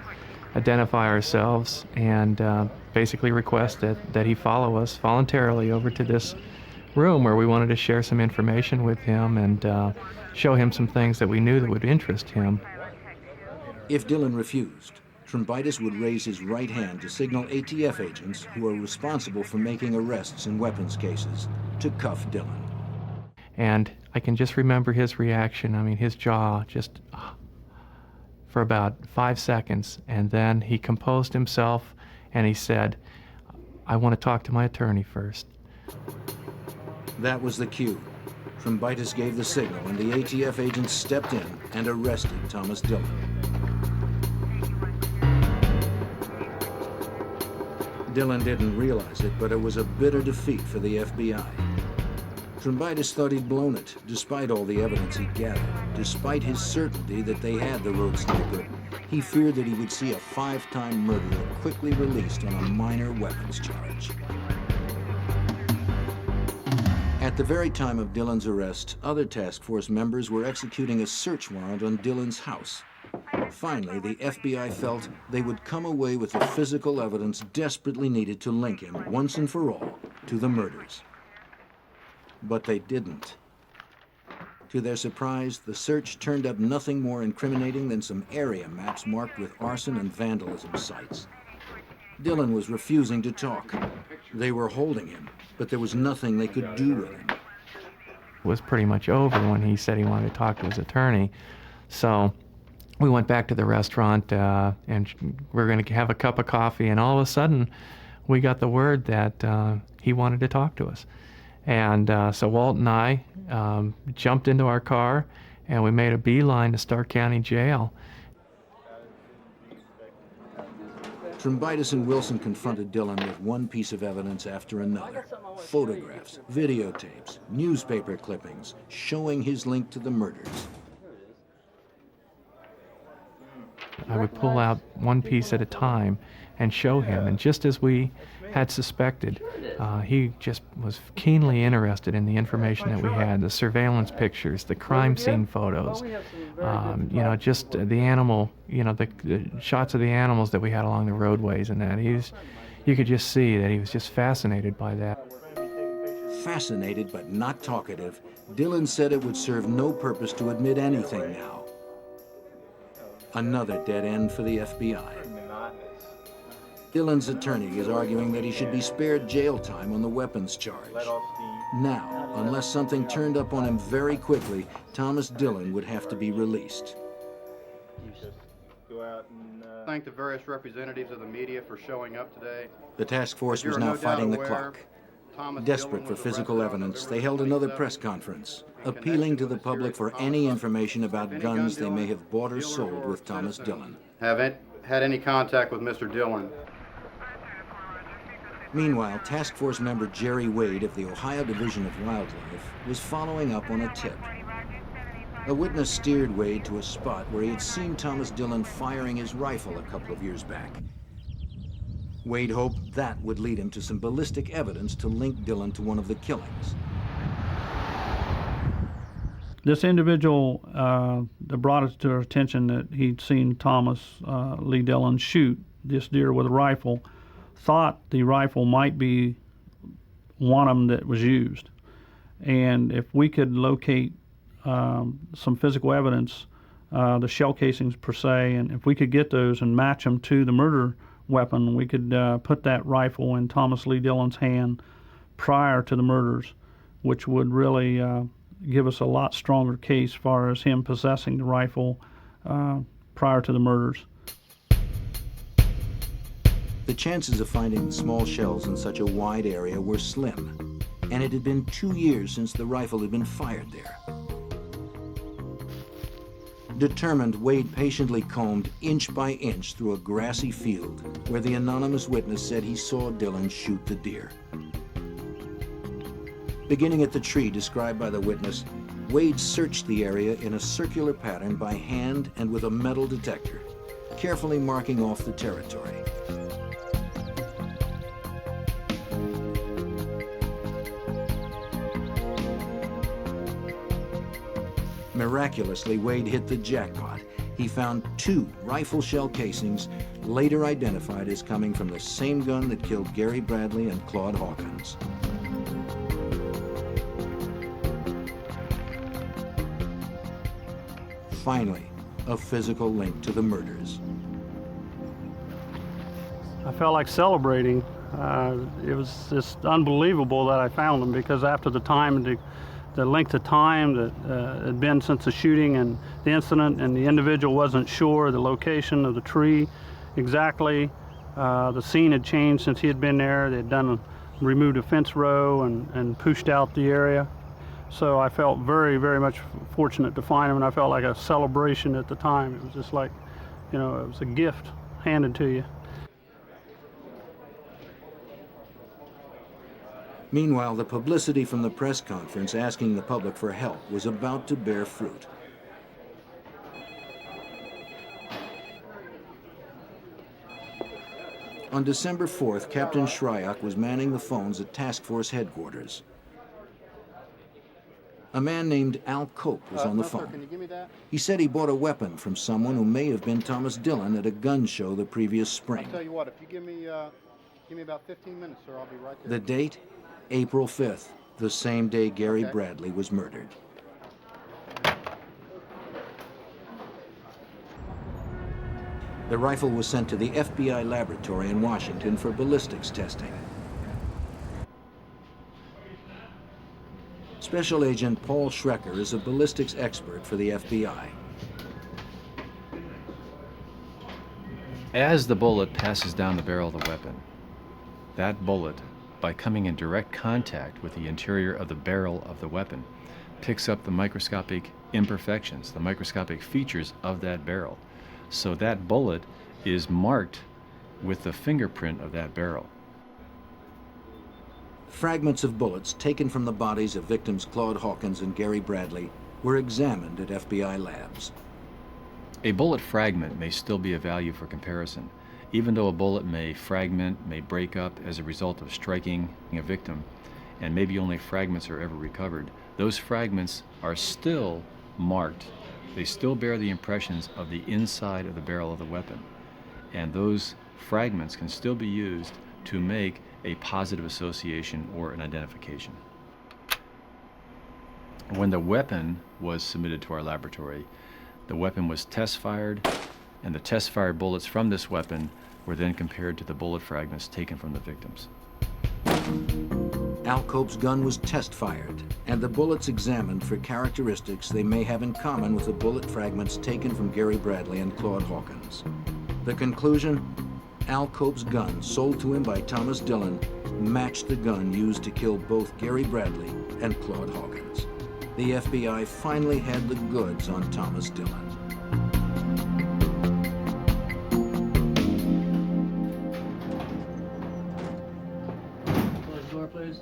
identify ourselves, and basically request that he follow us voluntarily over to this room where we wanted to share some information with him and show him some things that we knew that would interest him. If Dillon refused, Trombitis would raise his right hand to signal ATF agents who are responsible for making arrests in weapons cases to cuff Dillon. And I can just remember his reaction. I mean, his jaw just for about 5 seconds, and then he composed himself and he said, "I want to talk to my attorney first." That was the cue. Trombitis gave the signal and the ATF agents stepped in and arrested Thomas Dillon. Dillon didn't realize it, but it was a bitter defeat for the FBI. Trombitis thought he'd blown it, despite all the evidence he'd gathered. Despite his certainty that they had the road sniper, he feared that he would see a 5-time murderer quickly released on a minor weapons charge. At the very time of Dillon's arrest, other task force members were executing a search warrant on Dillon's house. Finally, the FBI felt they would come away with the physical evidence desperately needed to link him, once and for all, to the murders. But they didn't. To their surprise, the search turned up nothing more incriminating than some area maps marked with arson and vandalism sites. Dillon was refusing to talk. They were holding him, but there was nothing they could do with him. It was pretty much over when he said he wanted to talk to his attorney. So we went back to the restaurant and we were going to have a cup of coffee, and all of a sudden we got the word that he wanted to talk to us. And so Walt and I jumped into our car and we made a beeline to Stark County Jail. Trombitis and Wilson confronted Dillon with one piece of evidence after another. Photographs, videotapes, newspaper clippings showing his link to the murders. I would pull out one piece at a time and show him, and just as we had suspected, he just was keenly interested in the information that we had, the surveillance pictures, the crime scene photos, you know, just the animal, you know, the shots of the animals that we had along the roadways and that. You could just see that he was just fascinated by that. Fascinated but not talkative, Dillon said it would serve no purpose to admit anything now. Another dead end for the FBI. Dillon's attorney is arguing that he should be spared jail time on the weapons charge. Now, unless something turned up on him very quickly, Thomas Dillon would have to be released. Thank the various representatives of the media for showing up today. The task force was now fighting the clock. Desperate for physical evidence, they held another press conference, appealing to the public for any information about guns they may have bought or sold with Thomas Dillon. Haven't had any contact with Mr. Dillon. Meanwhile, task force member Jerry Wade of the Ohio Division of Wildlife was following up on a tip. A witness steered Wade to a spot where he had seen Thomas Dillon firing his rifle a couple of years back. Wade hoped that would lead him to some ballistic evidence to link Dillon to one of the killings. This individual that brought it to our attention that he'd seen Thomas Lee Dillon shoot this deer with a rifle, thought the rifle might be one of them that was used. And if we could locate some physical evidence, the shell casings per se, and if we could get those and match them to the murder weapon, we could put that rifle in Thomas Lee Dillon's hand prior to the murders, which would really give us a lot stronger case as far as him possessing the rifle prior to the murders. The chances of finding small shells in such a wide area were slim, and it had been 2 years since the rifle had been fired there. Determined, Wade patiently combed inch by inch through a grassy field where the anonymous witness said he saw Dillon shoot the deer. Beginning at the tree described by the witness, Wade searched the area in a circular pattern by hand and with a metal detector, carefully marking off the territory. Miraculously, Wade hit the jackpot. He found 2 rifle shell casings, later identified as coming from the same gun that killed Gary Bradley and Claude Hawkins. Finally, a physical link to the murders. I felt like celebrating. It was just unbelievable that I found them, because after the time, the length of time that had been since the shooting and the incident, and the individual wasn't sure the location of the tree exactly. The scene had changed since he had been there. They had removed a fence row and pushed out the area. So I felt very, very much fortunate to find him, and I felt like a celebration at the time. It was just like, you know, it was a gift handed to you. Meanwhile, the publicity from the press conference asking the public for help was about to bear fruit. On December 4th, Captain Shryock was manning the phones at Task Force headquarters. A man named Al Cope was on the phone. Can you give me that? He said he bought a weapon from someone who may have been Thomas Dillon at a gun show the previous spring. I'll tell you what, if you give me about 15 minutes, sir, I'll be right there. The date? April 5th, the same day Gary Bradley was murdered. The rifle was sent to the FBI laboratory in Washington for ballistics testing. Special Agent Paul Schrecker is a ballistics expert for the FBI. As the bullet passes down the barrel of the weapon, that bullet, by coming in direct contact with the interior of the barrel of the weapon, picks up the microscopic imperfections, the microscopic features of that barrel. So that bullet is marked with the fingerprint of that barrel. Fragments of bullets taken from the bodies of victims Claude Hawkins and Gary Bradley were examined at FBI labs. A bullet fragment may still be of value for comparison. Even though a bullet may fragment, may break up as a result of striking a victim, and maybe only fragments are ever recovered, those fragments are still marked. They still bear the impressions of the inside of the barrel of the weapon. And those fragments can still be used to make a positive association or an identification. When the weapon was submitted to our laboratory, the weapon was test fired, and the test fired bullets from this weapon were then compared to the bullet fragments taken from the victims. Al Cope's gun was test fired, and the bullets examined for characteristics they may have in common with the bullet fragments taken from Gary Bradley and Claude Hawkins. The conclusion? Al Cope's gun, sold to him by Thomas Dillon, matched the gun used to kill both Gary Bradley and Claude Hawkins. The FBI finally had the goods on Thomas Dillon. Close the door, please.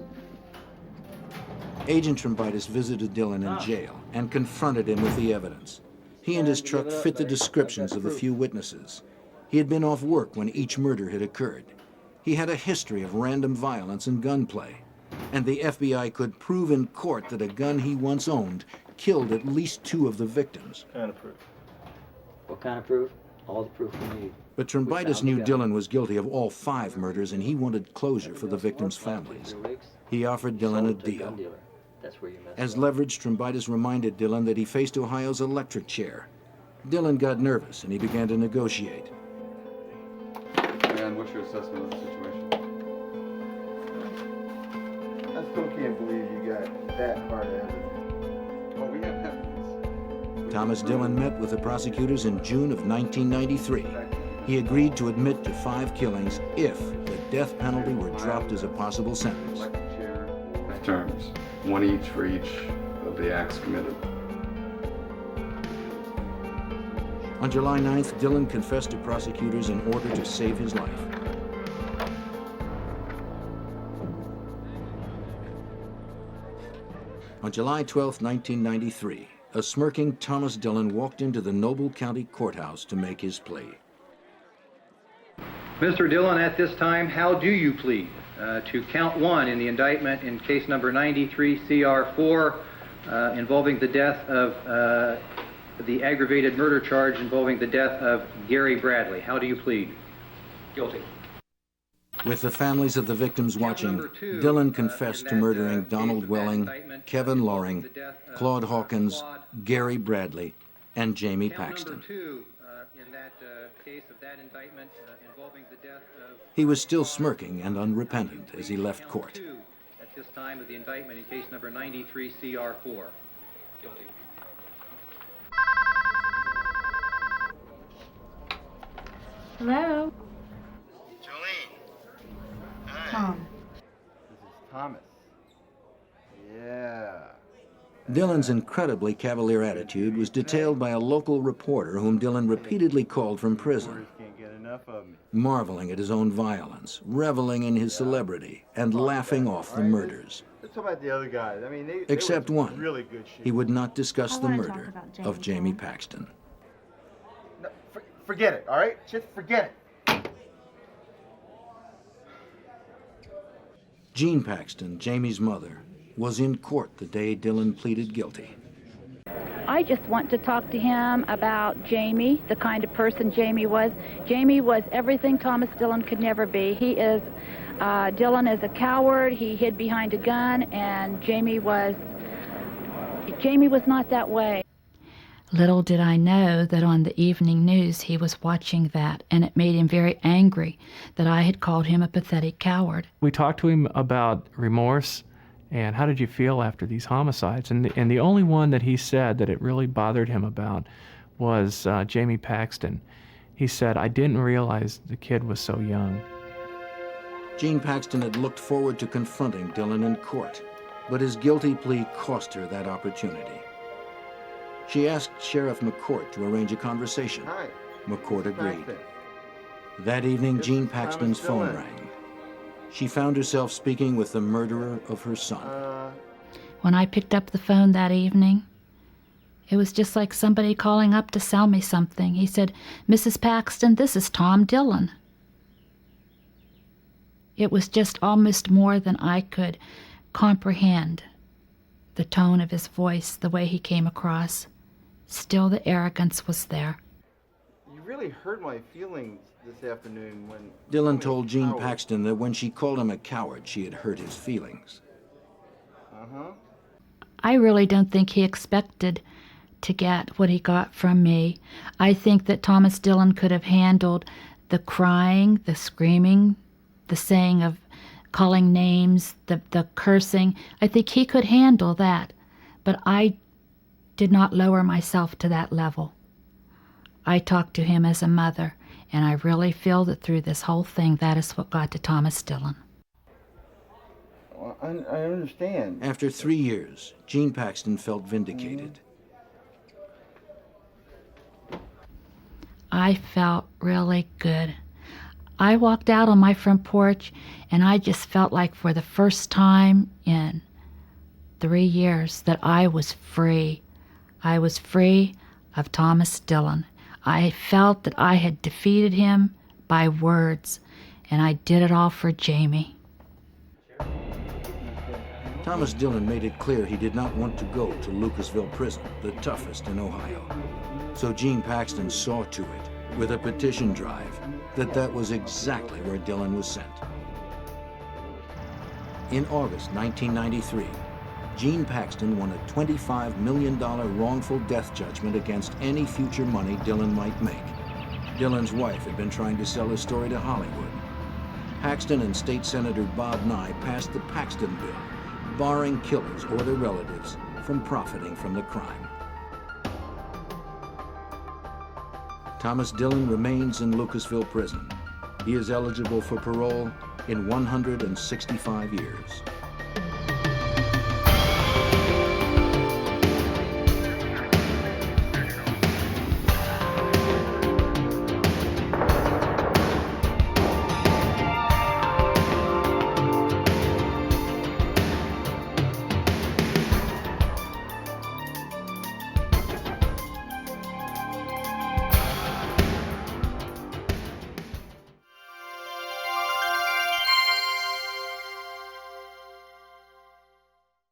Agent Trombitis visited Dillon in jail and confronted him with the evidence. He and his truck fit the descriptions of the few witnesses. He had been off work when each murder had occurred. He had a history of random violence and gunplay. And the FBI could prove in court that a gun he once owned killed at least 2 of the victims. What kind of proof? What kind of proof? All the proof we need. But Trombitis knew Dillon was guilty of all 5 murders, and he wanted closure for the victims' families. He offered Dillon a deal. As leverage, Trombitis reminded Dillon that he faced Ohio's electric chair. Dillon got nervous, and he began to negotiate. And what's your assessment of the situation? I still can't believe you got that hard evidence. Well, we have evidence. Thomas Dillon met with the prosecutors in June of 1993. He agreed to admit to 5 killings if the death penalty were dropped as a possible sentence. Terms, 1 each for each of the acts committed. On July 9th, Dillon confessed to prosecutors in order to save his life. On July 12, 1993, a smirking Thomas Dillon walked into the Noble County Courthouse to make his plea. Mr. Dillon, at this time, how do you plead to count 1 in the indictment in case number 93 CR4 involving the death of the aggravated murder charge involving the death of Gary Bradley? How do you plead? Guilty. With the families of the victims watching, Dillon confessed to murdering Donald Welling, Kevin Loring, Claude Hawkins, Gary Bradley, and Jamie Paxton. He was still smirking and unrepentant as he left court. At this time of the indictment in case number 93 CR4. Guilty. Hello? Jolene. Hi. Tom. This is Thomas. Yeah. Dillon's incredibly cavalier attitude was detailed by a local reporter whom Dillon repeatedly called from prison, Can't get enough of me. marveling at his own violence, reveling in his celebrity, and laughing off the murders. Let's talk about the other guys. I mean, they Except were one. really good shit. He would not discuss I the wanna talk murder about of Jamie Paxton. No, forget it, all right? Just forget it. Jean Paxton, Jamie's mother, was in court the day Dillon pleaded guilty. I just want to talk to him about Jamie, the kind of person Jamie was. Jamie was everything Thomas Dillon could never be. Dillon is a coward. He hid behind a gun, and Jamie was not that way. Little did I know that on the evening news he was watching that, and it made him very angry that I had called him a pathetic coward. We talked to him about remorse and how did you feel after these homicides, and the only one that he said that it really bothered him about was Jamie Paxton. He said, "I didn't realize the kid was so young." Jean Paxton had looked forward to confronting Dillon in court, but his guilty plea cost her that opportunity. She asked Sheriff McCourt to arrange a conversation. McCourt agreed. That evening, Jean Paxton's phone rang. She found herself speaking with the murderer of her son. When I picked up the phone that evening, it was just like somebody calling up to sell me something. He said, "Mrs. Paxton, this is Tom Dillon." It was just almost more than I could comprehend. The tone of his voice, the way he came across. Still, the arrogance was there. You really hurt my feelings this afternoon when... Dillon told Jean Paxton that when she called him a coward, she had hurt his feelings. I really don't think he expected to get what he got from me. I think that Thomas Dillon could have handled the crying, the screaming, the saying of calling names, the cursing. I think he could handle that, but I did not lower myself to that level. I talked to him as a mother, and I really feel that through this whole thing, that is what got to Thomas Dillon. Well, I understand. After 3 years, Jean Paxton felt vindicated. I felt really good. I walked out on my front porch, and I just felt like for the first time in 3 years that I was free. I was free of Thomas Dillon. I felt that I had defeated him by words, and I did it all for Jamie. Thomas Dillon made it clear he did not want to go to Lucasville Prison, the toughest in Ohio. So Jean Paxton saw to it, with a petition drive, that was exactly where Dillon was sent. In August 1993, Jean Paxton won a $25 million wrongful death judgment against any future money Dillon might make. Dillon's wife had been trying to sell his story to Hollywood. Paxton and State Senator Bob Nye passed the Paxton Bill, barring killers or their relatives from profiting from the crime. Thomas Dillon remains in Lucasville Prison. He is eligible for parole in 165 years.